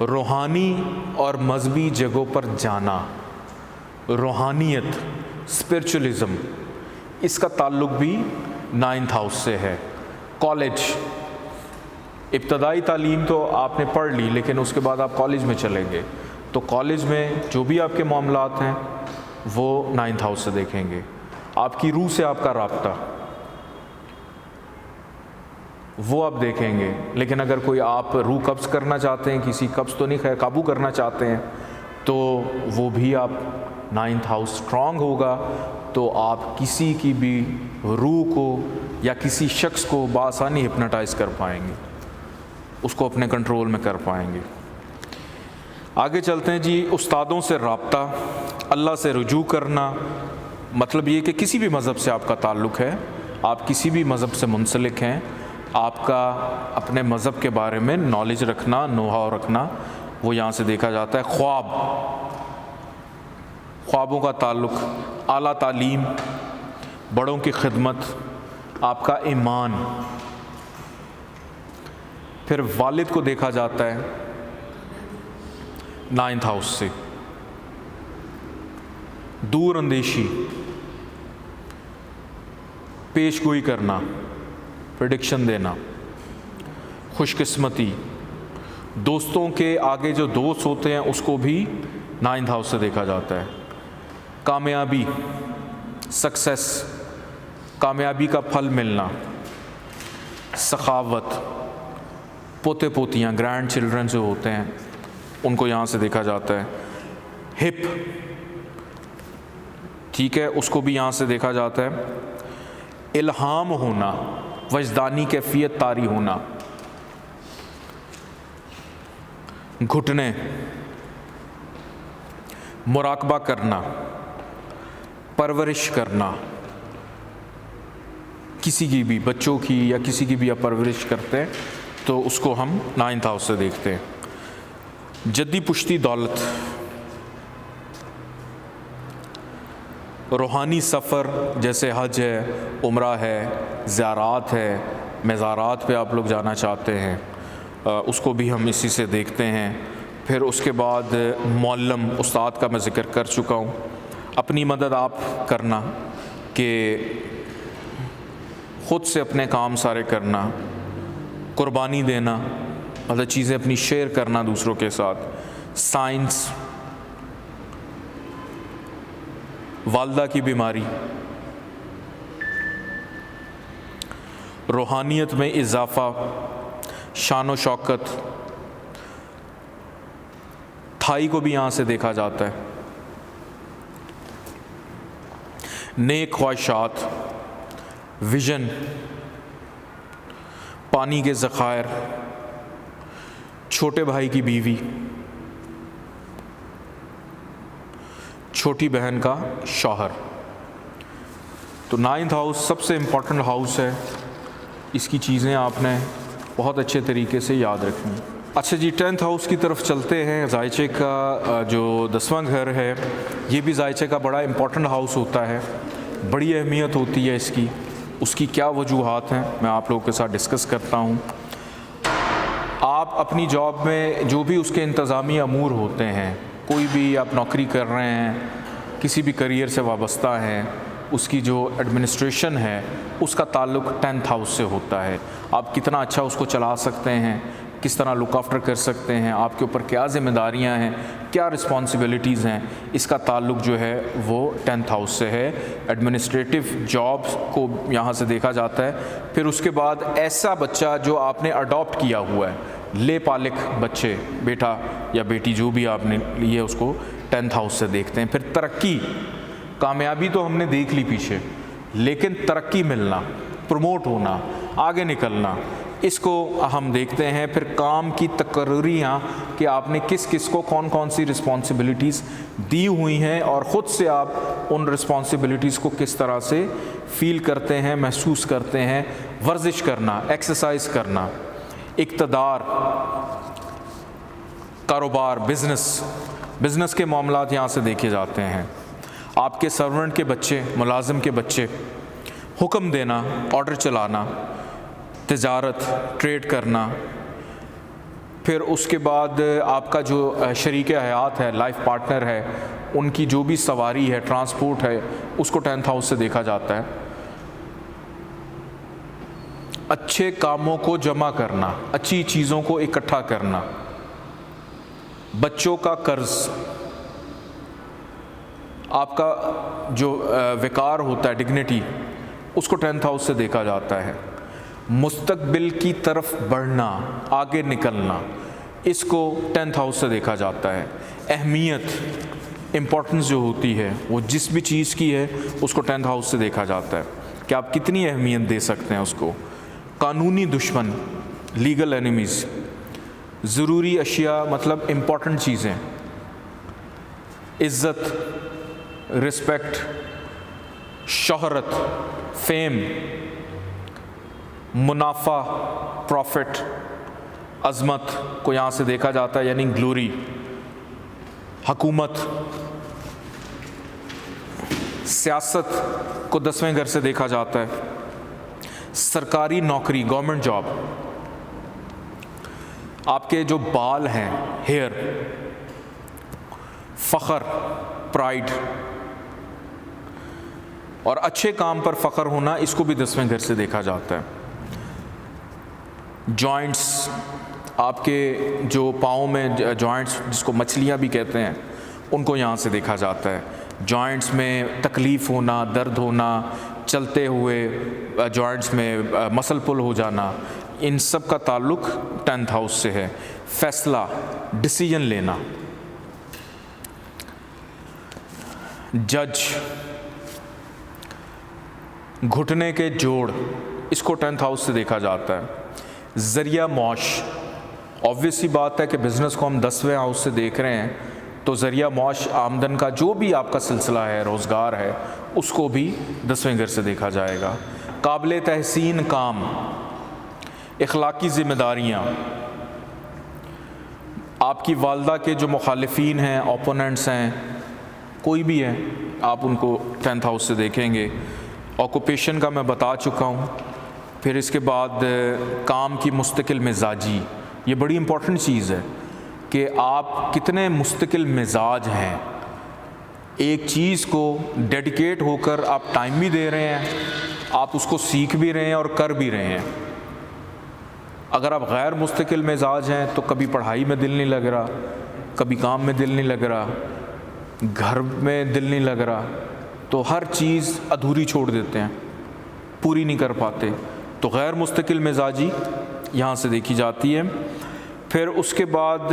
روحانی اور مذہبی جگہوں پر جانا، روحانیت، اسپرچولیزم، اس کا تعلق بھی 9th ہاؤس سے ہے۔ کالج، ابتدائی تعلیم تو آپ نے پڑھ لی، لیکن اس کے بعد آپ کالج میں چلیں گے، تو کالج میں جو بھی آپ کے معاملات ہیں وہ 9th ہاؤس سے دیکھیں گے۔ آپ کی روح سے آپ کا رابطہ، وہ آپ دیکھیں گے. لیکن اگر کوئی آپ روح قبض کرنا چاہتے ہیں, کسی قبض تو نہیں, خیر قابو کرنا چاہتے ہیں, تو وہ بھی آپ 9th ہاؤس اسٹرانگ ہوگا تو آپ کسی کی بھی روح کو یا کسی شخص کو بآسانی ہپناٹائز کر پائیں گے, اس کو اپنے کنٹرول میں کر پائیں گے. آگے چلتے ہیں جی. استادوں سے رابطہ, اللہ سے رجوع کرنا, مطلب یہ کہ کسی بھی مذہب سے آپ کا تعلق ہے, آپ کسی بھی مذہب سے منسلک ہیں, آپ کا اپنے مذہب کے بارے میں نالج رکھنا, نو ہاؤ رکھنا, وہ یہاں سے دیکھا جاتا ہے. خوابوں کا تعلق, اعلیٰ تعلیم, بڑوں کی خدمت, آپ کا ایمان. پھر والد کو دیکھا جاتا ہے 9th ہاؤس سے. دور اندیشی, پیش گوئی کرنا, پریڈکشن دینا. خوش قسمتی, دوستوں کے آگے جو دوست ہوتے ہیں اس کو بھی 9th ہاؤس سے دیکھا جاتا ہے. کامیابی, سکسیس, کامیابی کا پھل ملنا. سخاوت, پوتے پوتیاں, گرینڈ چلڈرن جو ہوتے ہیں ان کو یہاں سے دیکھا جاتا ہے. ہپ, ٹھیک ہے, اس کو بھی یہاں سے دیکھا جاتا ہے. الہام ہونا, وجدانی کیفیت طاری ہونا. گھٹنے, مراقبہ کرنا, پرورش کرنا. کسی کی بھی, بچوں کی یا کسی کی بھی آپ پرورش کرتے ہیں تو اس کو ہم 9th ہاؤس سے دیکھتے ہیں. جدی پشتی دولت, روحانی سفر جیسے حج ہے, عمرہ ہے, زیارات ہے, مزارات پہ آپ لوگ جانا چاہتے ہیں, اس کو بھی ہم اسی سے دیکھتے ہیں. پھر اس کے بعد معلم, استاد کا میں ذکر کر چکا ہوں. اپنی مدد آپ کرنا کہ خود سے اپنے کام سارے کرنا. قربانی دینا, مطلب چیزیں اپنی شیئر کرنا دوسروں کے ساتھ. سائنس, والدہ کی بیماری. روحانیت میں اضافہ, شان و شوکت. تھائی کو بھی یہاں سے دیکھا جاتا ہے. نیک خواہشات, ویژن, پانی کے ذخائر, چھوٹے بھائی کی بیوی, چھوٹی بہن کا شوہر. تو 9th ہاؤس سب سے امپورٹنٹ ہاؤس ہے, اس کی چیزیں آپ نے بہت اچھے طریقے سے یاد رکھنی. اچھا جی, 10th ہاؤس کی طرف چلتے ہیں. ذائچے کا جو 10واں گھر ہے یہ بھی ذائچے کا بڑا امپورٹنٹ ہاؤس ہوتا ہے, بڑی اہمیت ہوتی ہے اس کی. اس کی کیا وجوہات ہیں میں آپ لوگوں کے ساتھ ڈسکس کرتا ہوں. آپ اپنی جاب میں جو بھی اس کے انتظامی امور ہوتے ہیں, کوئی بھی آپ نوکری کر رہے ہیں, کسی بھی کریئر سے وابستہ ہیں, اس کی جو ایڈمنسٹریشن ہے اس کا تعلق 10th ہاؤس سے ہوتا ہے. آپ کتنا اچھا اس کو چلا سکتے ہیں, کس طرح لک آفٹر کر سکتے ہیں, آپ کے اوپر کیا ذمہ داریاں ہیں, کیا رسپانسبلٹیز ہیں, اس کا تعلق جو ہے وہ 10th ہاؤس سے ہے. ایڈمنسٹریٹو جابس کو یہاں سے دیکھا جاتا ہے. پھر اس کے بعد ایسا بچہ جو آپ نے اڈاپٹ کیا ہوا ہے, لے پالک بچے, بیٹا یا بیٹی جو بھی آپ نے لیے, اس کو 10th ہاؤس سے دیکھتے ہیں. پھر ترقی, کامیابی تو ہم نے دیکھ لی پیچھے, لیکن ترقی ملنا, پروموٹ ہونا, آگے نکلنا, اس کو ہم دیکھتے ہیں. پھر کام کی تقرریاں کہ آپ نے کس کس کو کون کون سی رسپانسبلٹیز دی ہوئی ہیں اور خود سے آپ ان رسپانسبلٹیز کو کس طرح سے فیل کرتے ہیں, محسوس کرتے ہیں. ورزش کرنا, ایکسرسائز کرنا. اقتدار, کاروبار, بزنس کے معاملات یہاں سے دیکھے جاتے ہیں. آپ کے سرونٹ کے بچے, ملازم کے بچے, حکم دینا, آرڈر چلانا, تجارت, ٹریڈ کرنا. پھر اس کے بعد آپ کا جو شریک حیات ہے, لائف پارٹنر ہے, ان کی جو بھی سواری ہے, ٹرانسپورٹ ہے, اس کو 10th ہاؤس سے دیکھا جاتا ہے. اچھے کاموں کو جمع کرنا, اچھی چیزوں کو اکٹھا کرنا. بچوں کا قرض, آپ کا جو وقار ہوتا ہے, ڈگنیٹی, اس کو 10th ہاؤس سے دیکھا جاتا ہے. مستقبل کی طرف بڑھنا، آگے نکلنا، اس کو 10th ہاؤس سے دیکھا جاتا ہے۔ اہمیت، امپورٹنس جو ہوتی ہے وہ جس بھی چیز کی ہے اس کو 10th ہاؤس سے دیکھا جاتا ہے کہ آپ کتنی اہمیت دے سکتے ہیں اس کو۔ قانونی دشمن، لیگل اینیمیز، ضروری اشیاء مطلب امپورٹنٹ چیزیں، عزت، رسپیکٹ، شہرت، فیم، منافع، پروفٹ، عظمت کو یہاں سے دیکھا جاتا ہے یعنی گلوری، حکومت، سیاست کو 10ویں گھر سے دیکھا جاتا ہے، سرکاری نوکری، گورنمنٹ جاب، آپ کے جو بال ہیں، ہیئر، فخر، پرائڈ اور اچھے کام پر فخر ہونا، اس کو بھی 10ویں گھر سے دیکھا جاتا ہے۔ جوائنٹس، آپ کے جو پاؤں میں جوائنٹس جس کو مچھلیاں بھی کہتے ہیں ان کو یہاں سے دیکھا جاتا ہے۔ جوائنٹس میں تکلیف ہونا، درد ہونا، چلتے ہوئے جوائنٹس میں مسل پل ہو جانا، ان سب کا تعلق 10th ہاؤس سے ہے۔ فیصلہ، ڈیسیژن لینا، جج، گھٹنے کے جوڑ، اس کو 10th ہاؤس سے دیکھا جاتا ہے۔ ذریعہ معاش، آبویس سی بات ہے کہ بزنس کو ہم 10ویں ہاؤس سے دیکھ رہے ہیں تو ذریعہ معاش، آمدن کا جو بھی آپ کا سلسلہ ہے، روزگار ہے، اس کو بھی 10ویں گھر سے دیکھا جائے گا۔ قابل تحسین کام، اخلاقی ذمہ داریاں، آپ کی والدہ کے جو مخالفین ہیں، اوپوننٹس ہیں، کوئی بھی ہیں، آپ ان کو 10th ہاؤس سے دیکھیں گے۔ آکوپیشن کا میں بتا چکا ہوں۔ پھر اس کے بعد کام کی مستقل مزاجی، یہ بڑی امپورٹنٹ چیز ہے کہ آپ کتنے مستقل مزاج ہیں، ایک چیز کو ڈیڈیکیٹ ہو کر آپ ٹائم بھی دے رہے ہیں، آپ اس کو سیکھ بھی رہے ہیں اور کر بھی رہے ہیں۔ اگر آپ غیر مستقل مزاج ہیں تو کبھی پڑھائی میں دل نہیں لگ رہا، کبھی کام میں دل نہیں لگ رہا، گھر میں دل نہیں لگ رہا، تو ہر چیز ادھوری چھوڑ دیتے ہیں، پوری نہیں کر پاتے، تو غیر مستقل مزاجی یہاں سے دیکھی جاتی ہے۔ پھر اس کے بعد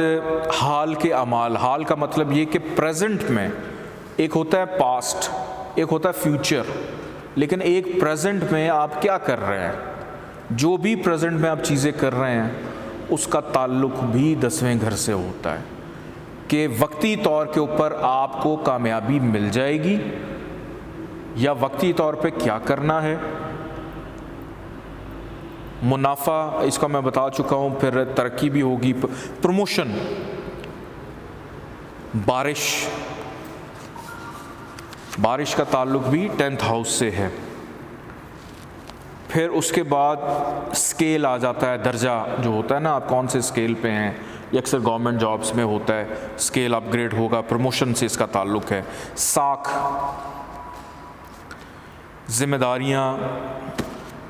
حال کے اعمال، حال کا مطلب یہ کہ پریزنٹ میں ایک ہوتا ہے پاسٹ، ایک ہوتا ہے فیوچر، لیکن ایک پریزنٹ میں آپ کیا کر رہے ہیں، جو بھی پریزنٹ میں آپ چیزیں کر رہے ہیں اس کا تعلق بھی 10ویں گھر سے ہوتا ہے کہ وقتی طور کے اوپر آپ کو کامیابی مل جائے گی یا وقتی طور پہ کیا کرنا ہے۔ منافع، اس کا میں بتا چکا ہوں۔ پھر ترقی بھی ہوگی، پروموشن، بارش کا تعلق بھی 10th ہاؤس سے ہے۔ پھر اس کے بعد اسکیل آ جاتا ہے، درجہ جو ہوتا ہے نا، آپ کون سے اسکیل پہ ہیں، یہ اکثر گورنمنٹ جابس میں ہوتا ہے، اسکیل اپ گریڈ ہوگا، پروموشن سے اس کا تعلق ہے۔ ساکھ، ذمہ داریاں۔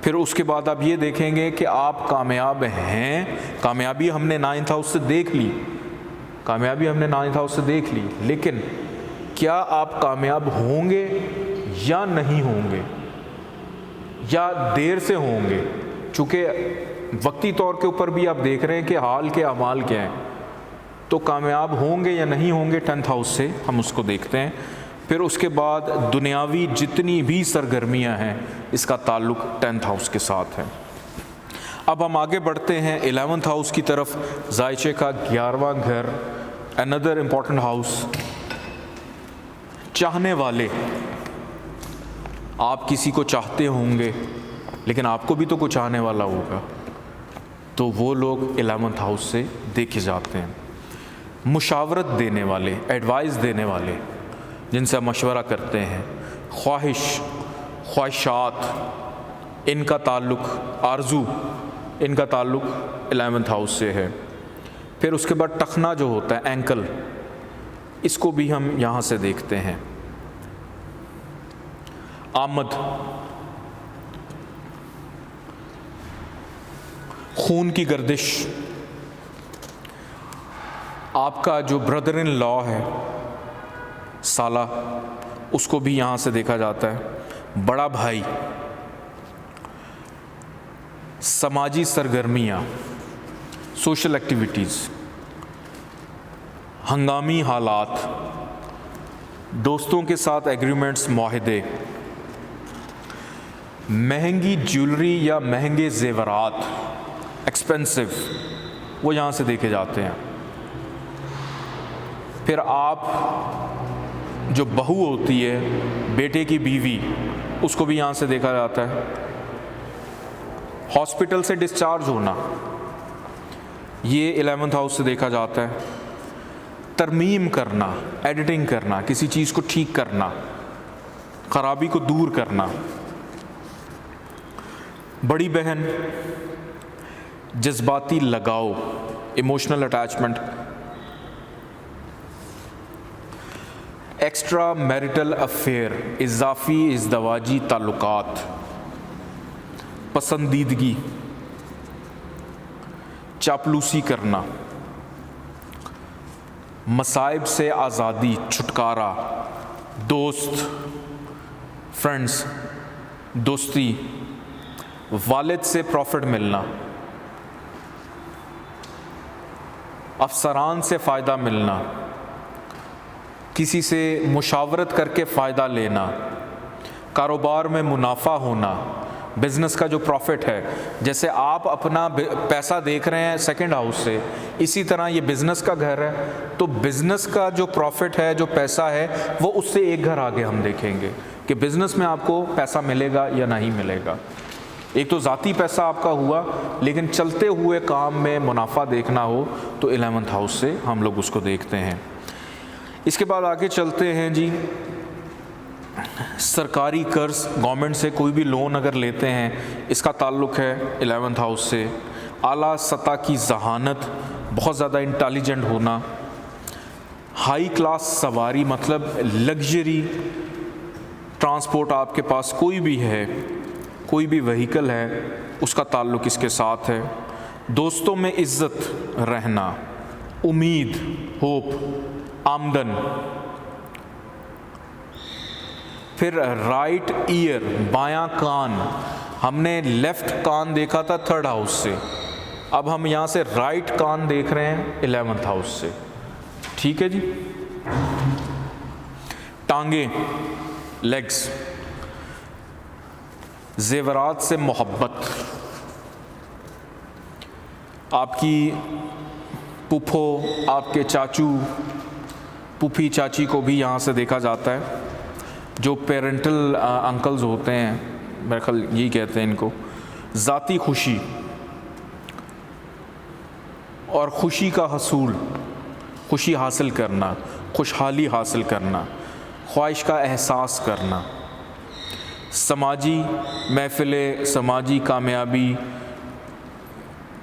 پھر اس کے بعد آپ یہ دیکھیں گے کہ آپ کامیاب ہیں، کامیابی ہم نے 9th ہاؤس سے دیکھ لی، کامیابی ہم نے 9th ہاؤس سے دیکھ لی، لیکن کیا آپ کامیاب ہوں گے یا نہیں ہوں گے، یا دیر سے ہوں گے؟ چونکہ وقتی طور کے اوپر بھی آپ دیکھ رہے ہیں کہ حال کے اعمال کیا ہیں، تو کامیاب ہوں گے یا نہیں ہوں گے 10th ہاؤس سے ہم اس کو دیکھتے ہیں۔ پھر اس کے بعد دنیاوی جتنی بھی سرگرمیاں ہیں اس کا تعلق 10th ہاؤس کے ساتھ ہے۔ اب ہم آگے بڑھتے ہیں 11th ہاؤس کی طرف، ذائچے کا 11واں گھر، another important house۔ چاہنے والے، آپ کسی کو چاہتے ہوں گے لیکن آپ کو بھی تو کوئی چاہنے والا ہوگا، تو وہ لوگ 11th ہاؤس سے دیکھے جاتے ہیں۔ مشاورت دینے والے، ایڈوائز دینے والے، جن سے مشورہ کرتے ہیں۔ خواہش، خواہشات، ان کا تعلق، آرزو، ان کا تعلق 11th ہاؤس سے ہے۔ پھر اس کے بعد ٹخنا جو ہوتا ہے، اینکل، اس کو بھی ہم یہاں سے دیکھتے ہیں۔ آمد، خون کی گردش، آپ کا جو بردر ان لا ہے، سالہ، اس کو بھی یہاں سے دیکھا جاتا ہے۔ بڑا بھائی، سماجی سرگرمیاں، سوشل ایکٹیویٹیز، ہنگامی حالات، دوستوں کے ساتھ ایگریمنٹس، معاہدے، مہنگی جیولری یا مہنگے زیورات، ایکسپینسو، وہ یہاں سے دیکھے جاتے ہیں۔ پھر آپ جو بہو ہوتی ہے، بیٹے کی بیوی، اس کو بھی یہاں سے دیکھا جاتا ہے۔ ہاسپٹل سے ڈسچارج ہونا، یہ 11th ہاؤس سے دیکھا جاتا ہے۔ ترمیم کرنا، ایڈیٹنگ کرنا، کسی چیز کو ٹھیک کرنا، خرابی کو دور کرنا۔ بڑی بہن، جذباتی لگاؤ، emotional attachment. Extra marital affair, اضافی ازدواجی تعلقات، پسندیدگی، چاپلوسی کرنا، مصائب سے آزادی، چھٹکارا، دوست، فرینڈز، دوستی، والد سے پروفٹ ملنا، افسران سے فائدہ ملنا، کسی سے مشاورت کر کے فائدہ لینا، کاروبار میں منافع ہونا، بزنس کا جو پروفٹ ہے، جیسے آپ اپنا پیسہ دیکھ رہے ہیں سیکنڈ ہاؤس سے، اسی طرح یہ بزنس کا گھر ہے، تو بزنس کا جو پروفٹ ہے، جو پیسہ ہے، وہ اس سے ایک گھر آگے ہم دیکھیں گے کہ بزنس میں آپ کو پیسہ ملے گا یا نہیں ملے گا۔ ایک تو ذاتی پیسہ آپ کا ہوا، لیکن چلتے ہوئے کام میں منافع دیکھنا ہو تو 11th ہاؤس سے ہم لوگ اس کو دیکھتے ہیں۔ اس کے بعد آگے چلتے ہیں جی، سرکاری قرض، گورنمنٹ سے کوئی بھی لون اگر لیتے ہیں، اس کا تعلق ہے 11th ہاؤس سے۔ اعلیٰ سطح کی ذہانت، بہت زیادہ انٹیلیجنٹ ہونا، ہائی کلاس سواری، مطلب لگژری ٹرانسپورٹ آپ کے پاس کوئی بھی ہے، کوئی بھی وہیکل ہے، اس کا تعلق اس کے ساتھ ہے۔ دوستوں میں عزت رہنا، امید، ہوپ، آمدن۔ پھر رائٹ ایئر، بایاں کان، ہم نے لیفٹ کان دیکھا تھا 3rd ہاؤس سے، اب ہم یہاں سے رائٹ کان دیکھ رہے ہیں 11th ہاؤس سے، ٹھیک ہے جی۔ ٹانگیں، لیگز، زیورات سے محبت، آپ کی پھپھو، آپ کے چاچو، پھوپھی، چاچی کو بھی یہاں سے دیکھا جاتا ہے، جو پیرنٹل انکلز ہوتے ہیں، میرے خیال یہی کہتے ہیں ان کو۔ ذاتی خوشی اور خوشی کا حصول، خوشی حاصل کرنا، خوشحالی حاصل کرنا، خواہش کا احساس کرنا۔ سماجی محفلیں، سماجی کامیابی۔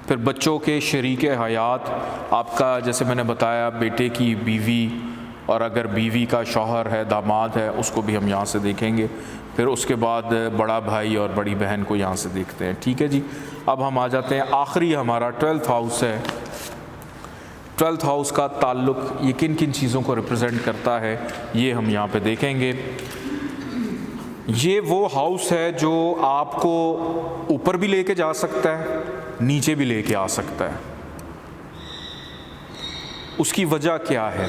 پھر بچوں کے شریک حیات، آپ کا جیسے میں نے بتایا بیٹے کی بیوی، اور اگر بیوی کا شوہر ہے، داماد ہے، اس کو بھی ہم یہاں سے دیکھیں گے۔ پھر اس کے بعد بڑا بھائی اور بڑی بہن کو یہاں سے دیکھتے ہیں، ٹھیک ہے جی۔ اب ہم آ جاتے ہیں، آخری ہمارا 12th ہاؤس ہے۔ 12th ہاؤس کا تعلق یہ کن کن چیزوں کو ریپرزینٹ کرتا ہے، یہ ہم یہاں پہ دیکھیں گے۔ یہ وہ ہاؤس ہے جو آپ کو اوپر بھی لے کے جا سکتا ہے، نیچے بھی لے کے آ سکتا ہے۔ اس کی وجہ کیا ہے؟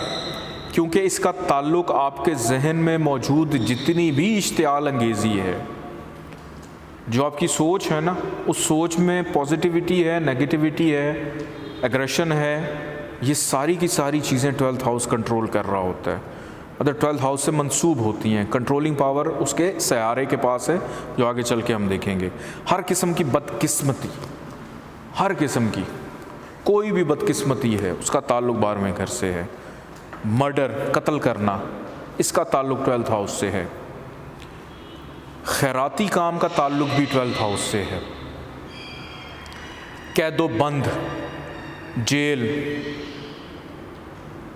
کیونکہ اس کا تعلق آپ کے ذہن میں موجود جتنی بھی اشتعال انگیزی ہے، جو آپ کی سوچ ہے نا، اس سوچ میں پازیٹیوٹی ہے، نیگیٹیوٹی ہے، ایگریشن ہے، یہ ساری کی ساری چیزیں 12th ہاؤس کنٹرول کر رہا ہوتا ہے۔ ادھر 12th ہاؤس سے منسوب ہوتی ہیں، کنٹرولنگ پاور اس کے سیارے کے پاس ہے، جو آگے چل کے ہم دیکھیں گے۔ ہر قسم کی بدقسمتی، ہر قسم کی کوئی بھی بدقسمتی ہے، اس کا تعلق 12ویں گھر سے ہے۔ مرڈر، قتل کرنا، اس کا تعلق 12th ہاؤس سے ہے۔ خیراتی کام کا تعلق بھی 12th ہاؤس سے ہے۔ قید و بند، جیل،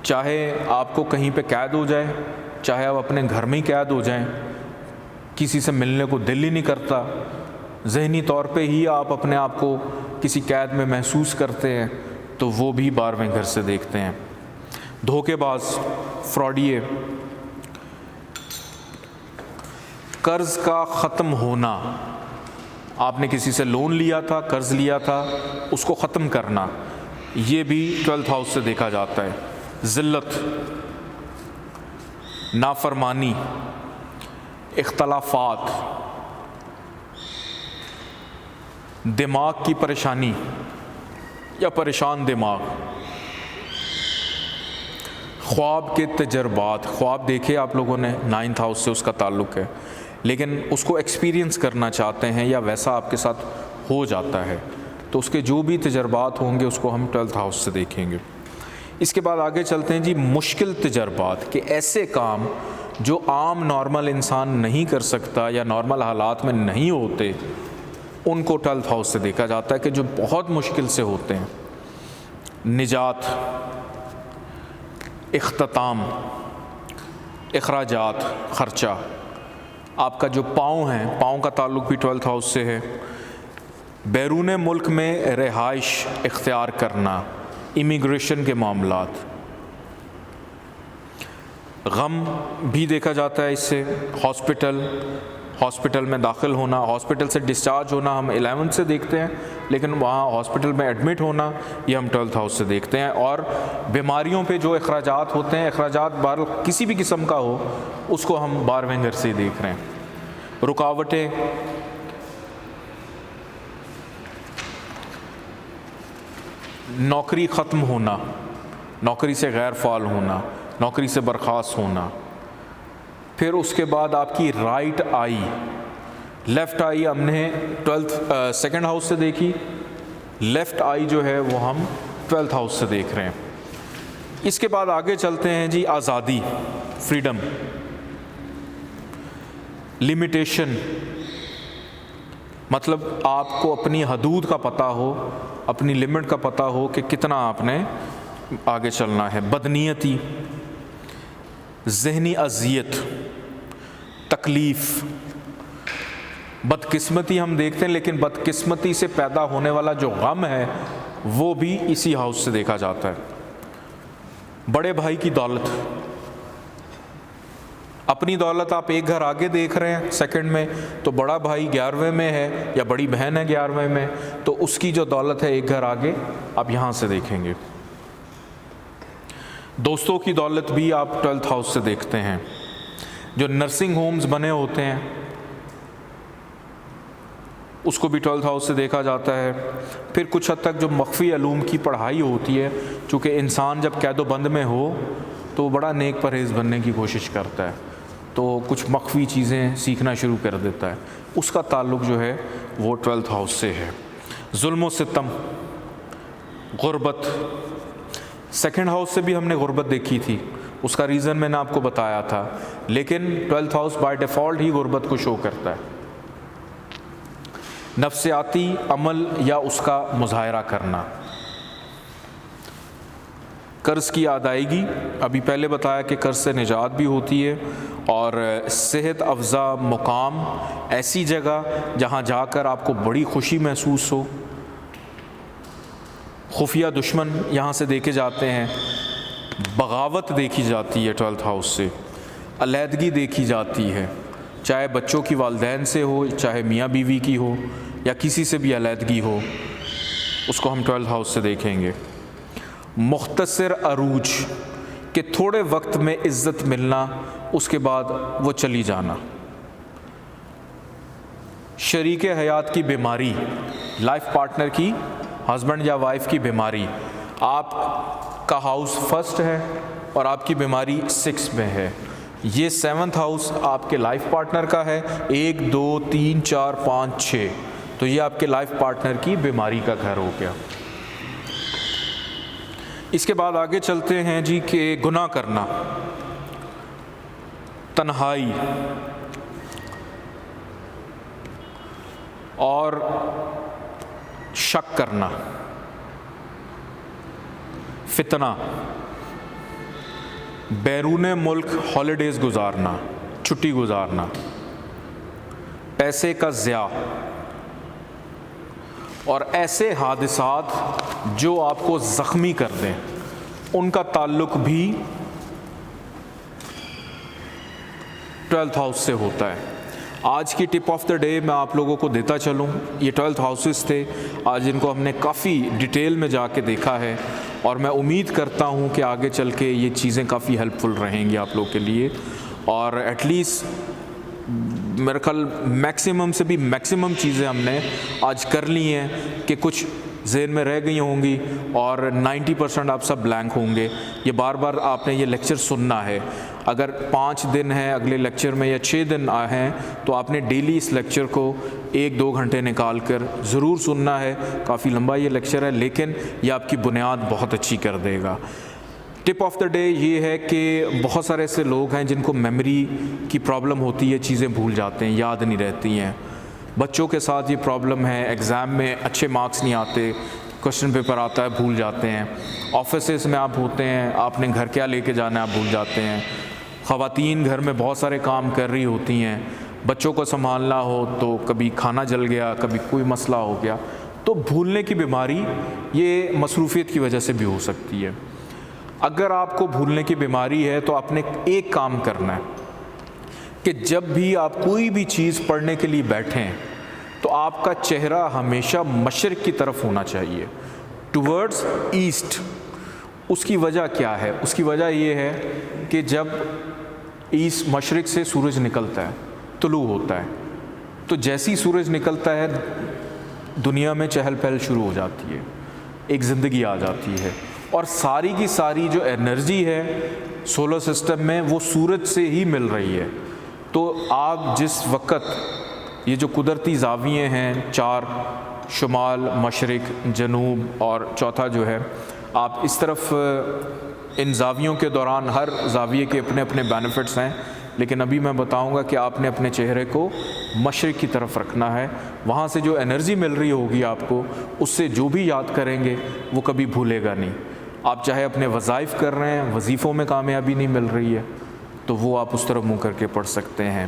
چاہے آپ کو کہیں پہ قید ہو جائے، چاہے آپ اپنے گھر میں ہی قید ہو جائیں، کسی سے ملنے کو دل ہی نہیں کرتا، ذہنی طور پہ ہی آپ اپنے آپ کو کسی قید میں محسوس کرتے ہیں، تو وہ بھی 12ویں گھر سے دیکھتے ہیں۔ دھوکے باز، فراڈیے، قرض کا ختم ہونا، آپ نے کسی سے لون لیا تھا، قرض لیا تھا، اس کو ختم کرنا، یہ بھی 12th ہاؤس سے دیکھا جاتا ہے۔ ذلت، نافرمانی، اختلافات، دماغ کی پریشانی یا پریشان دماغ، خواب کے تجربات، خواب دیکھے آپ لوگوں نے، 9th ہاؤس سے اس کا تعلق ہے، لیکن اس کو ایکسپیرینس کرنا چاہتے ہیں یا ویسا آپ کے ساتھ ہو جاتا ہے، تو اس کے جو بھی تجربات ہوں گے اس کو ہم 12th ہاؤس سے دیکھیں گے۔ اس کے بعد آگے چلتے ہیں جی، مشکل تجربات، کہ ایسے کام جو عام نارمل انسان نہیں کر سکتا یا نارمل حالات میں نہیں ہوتے، ان کو 12th ہاؤس سے دیکھا جاتا ہے کہ جو بہت مشکل سے ہوتے ہیں۔ نجات، اختتام، اخراجات، خرچہ، آپ کا جو پاؤں ہیں، پاؤں کا تعلق بھی 12th ہاؤس سے ہے۔ بیرون ملک میں رہائش اختیار کرنا، امیگریشن کے معاملات، غم بھی دیکھا جاتا ہے اس سے۔ ہاسپٹل میں داخل ہونا، ہاسپٹل سے ڈسچارج ہونا ہم 11 سے دیکھتے ہیں، لیکن وہاں ہاسپٹل میں ایڈمٹ ہونا یہ ہم 12th ہاؤس سے دیکھتے ہیں۔ اور بیماریوں پہ جو اخراجات ہوتے ہیں، اخراجات کسی بھی قسم کا ہو، اس کو ہم 12ویں گھر سے دیکھ رہے ہیں۔ رکاوٹیں، نوکری ختم ہونا، نوکری سے غیر فعال ہونا، نوکری سے برخاست ہونا۔ پھر اس کے بعد آپ کی رائٹ آئی، لیفٹ آئی ہم نے 2nd ہاؤس سے دیکھی، لیفٹ آئی جو ہے وہ ہم 12th ہاؤس سے دیکھ رہے ہیں۔ اس کے بعد آگے چلتے ہیں جی، آزادی، فریڈم، لمیٹیشن، مطلب آپ کو اپنی حدود کا پتہ ہو، اپنی لمٹ کا پتہ ہو کہ کتنا آپ نے آگے چلنا ہے۔ بدنیتی، ذہنی اذیت، تکلیف، بدقسمتی ہم دیکھتے ہیں، لیکن بدقسمتی سے پیدا ہونے والا جو غم ہے وہ بھی اسی ہاؤس سے دیکھا جاتا ہے۔ بڑے بھائی کی دولت، اپنی دولت آپ ایک گھر آگے دیکھ رہے ہیں 2nd میں، تو بڑا بھائی 11ویں میں ہے یا بڑی بہن ہے 11ویں میں، تو اس کی جو دولت ہے ایک گھر آگے آپ یہاں سے دیکھیں گے۔ دوستوں کی دولت بھی آپ 12th ہاؤس سے دیکھتے ہیں۔ جو نرسنگ ہومز بنے ہوتے ہیں اس کو بھی 12th ہاؤس سے دیکھا جاتا ہے۔ پھر کچھ حد تک جو مخفی علوم کی پڑھائی ہوتی ہے، چونکہ انسان جب قید و بند میں ہو تو وہ بڑا نیک پرہیز بننے کی کوشش کرتا ہے، تو کچھ مخفی چیزیں سیکھنا شروع کر دیتا ہے، اس کا تعلق جو ہے وہ 12th ہاؤس سے ہے۔ ظلم و ستم، غربت، 2nd ہاؤس سے بھی ہم نے غربت دیکھی تھی، اس کا ریزن میں نے آپ کو بتایا تھا، لیکن 12th ہاؤس بائی ڈیفالٹ ہی غربت کو شو کرتا ہے۔ نفسیاتی عمل یا اس کا مظاہرہ کرنا، قرض کی ادائیگی، ابھی پہلے بتایا کہ قرض سے نجات بھی ہوتی ہے، اور صحت افزا مقام، ایسی جگہ جہاں جا کر آپ کو بڑی خوشی محسوس ہو۔ خفیہ دشمن یہاں سے دیکھے جاتے ہیں۔ بغاوت دیکھی جاتی ہے 12th ہاؤس سے، علیحدگی دیکھی جاتی ہے، چاہے بچوں کی والدین سے ہو، چاہے میاں بیوی کی ہو، یا کسی سے بھی علیحدگی ہو، اس کو ہم 12th ہاؤس سے دیکھیں گے۔ مختصر عروج، کہ تھوڑے وقت میں عزت ملنا، اس کے بعد وہ چلی جانا۔ شریک حیات کی بیماری، لائف پارٹنر کی، ہسبینڈ یا وائف کی بیماری، آپ کا ہاؤس 1st ہے اور آپ کی بیماری 6 میں ہے، یہ 7th ہاؤس آپ کے لائف پارٹنر کا ہے، 1 2 3 4 5 6، تو یہ آپ کے لائف پارٹنر کی بیماری کا گھر ہو گیا۔ اس کے بعد آگے چلتے ہیں جی، کہ گناہ کرنا، تنہائی اور شک کرنا، فتنہ، بیرون ملک ہالیڈیز گزارنا، چھٹی گزارنا، پیسے کا ضیاع، اور ایسے حادثات جو آپ کو زخمی کر دیں، ان کا تعلق بھی 12th ہاؤس سے ہوتا ہے۔ آج کی ٹپ آف دا ڈے میں آپ لوگوں کو دیتا چلوں. یہ 12 ہاؤسز تھے آج ان کو ہم نے کافی ڈیٹیل میں جا کے دیکھا ہے, اور میں امید کرتا ہوں کہ آگے چل کے یہ چیزیں کافی ہیلپ فل رہیں گی آپ لوگ کے لیے. اور ایٹ لیسٹ میرا خیال میکسیمم سے بھی میکسیمم چیزیں ہم نے آج کر لی ہیں, کہ کچھ ذہن میں رہ گئی ہوں گی اور 90% آپ سب بلینک ہوں گے. یہ بار بار آپ نے یہ لیکچر سننا ہے. اگر 5 دن ہیں اگلے لیکچر میں یا 6 دن ہیں تو آپ نے ڈیلی اس لیکچر کو 1-2 گھنٹے نکال کر ضرور سننا ہے. کافی لمبا یہ لیکچر ہے لیکن یہ آپ کی بنیاد بہت اچھی کر دے گا. ٹپ آف دا ڈے یہ ہے کہ بہت سارے ایسے لوگ ہیں جن کو میموری کی پرابلم ہوتی ہے, چیزیں بھول جاتے ہیں, یاد نہیں رہتی ہیں. بچوں کے ساتھ یہ پرابلم ہے, ایگزام میں اچھے مارکس نہیں آتے, کوشچن پیپر آتا ہے بھول جاتے ہیں. آفیسز میں آپ ہوتے ہیں, آپ نے گھر کیا لے کے جانا ہے آپ بھول جاتے ہیں. خواتین گھر میں بہت سارے کام کر رہی ہوتی ہیں, بچوں کو سنبھالنا ہو تو کبھی کھانا جل گیا, کبھی کوئی مسئلہ ہو گیا, تو بھولنے کی بیماری یہ مصروفیت کی وجہ سے بھی ہو سکتی ہے. اگر آپ کو بھولنے کی بیماری ہے تو آپ نے ایک کام کرنا ہے کہ جب بھی آپ کوئی بھی چیز پڑھنے کے لیے بیٹھیں تو آپ کا چہرہ ہمیشہ مشرق کی طرف ہونا چاہیے, ٹورڈز ایسٹ. اس کی وجہ کیا ہے؟ اس کی وجہ یہ ہے کہ جب ایسٹ مشرق سے سورج نکلتا ہے, طلوع ہوتا ہے, تو جیسی سورج نکلتا ہے دنیا میں چہل پہل شروع ہو جاتی ہے, ایک زندگی آ جاتی ہے, اور ساری کی ساری جو انرجی ہے سولر سسٹم میں وہ سورج سے ہی مل رہی ہے. تو آپ جس وقت یہ جو قدرتی زاویے ہیں 4, شمال, مشرق, جنوب اور چوتھا جو ہے, آپ اس طرف ان زاویوں کے دوران ہر زاویے کے اپنے اپنے بینیفٹس ہیں, لیکن ابھی میں بتاؤں گا کہ آپ نے اپنے چہرے کو مشرق کی طرف رکھنا ہے. وہاں سے جو انرجی مل رہی ہوگی آپ کو, اس سے جو بھی یاد کریں گے وہ کبھی بھولے گا نہیں. آپ چاہے اپنے وظائف کر رہے ہیں, وظیفوں میں کامیابی نہیں مل رہی ہے, تو وہ آپ اس طرف منہ کر کے پڑھ سکتے ہیں.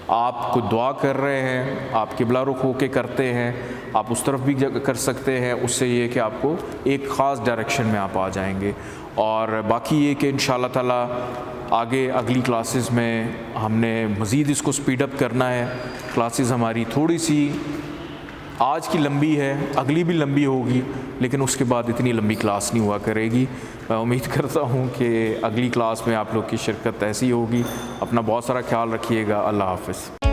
آپ کو دعا کر رہے ہیں, آپ قبلہ رخ ہو کے کرتے ہیں, آپ اس طرف بھی کر سکتے ہیں. اس سے یہ کہ آپ کو ایک خاص ڈائریکشن میں آپ آ جائیں گے. اور باقی یہ کہ انشاءاللہ تعالیٰ آگے اگلی کلاسز میں ہم نے مزید اس کو سپیڈ اپ کرنا ہے. کلاسز ہماری تھوڑی سی آج کی لمبی ہے, اگلی بھی لمبی ہوگی, لیکن اس کے بعد اتنی لمبی کلاس نہیں ہوا کرے گی. میں امید کرتا ہوں کہ اگلی کلاس میں آپ لوگ کی شرکت ایسی ہوگی. اپنا بہت سارا خیال رکھیے گا. اللہ حافظ.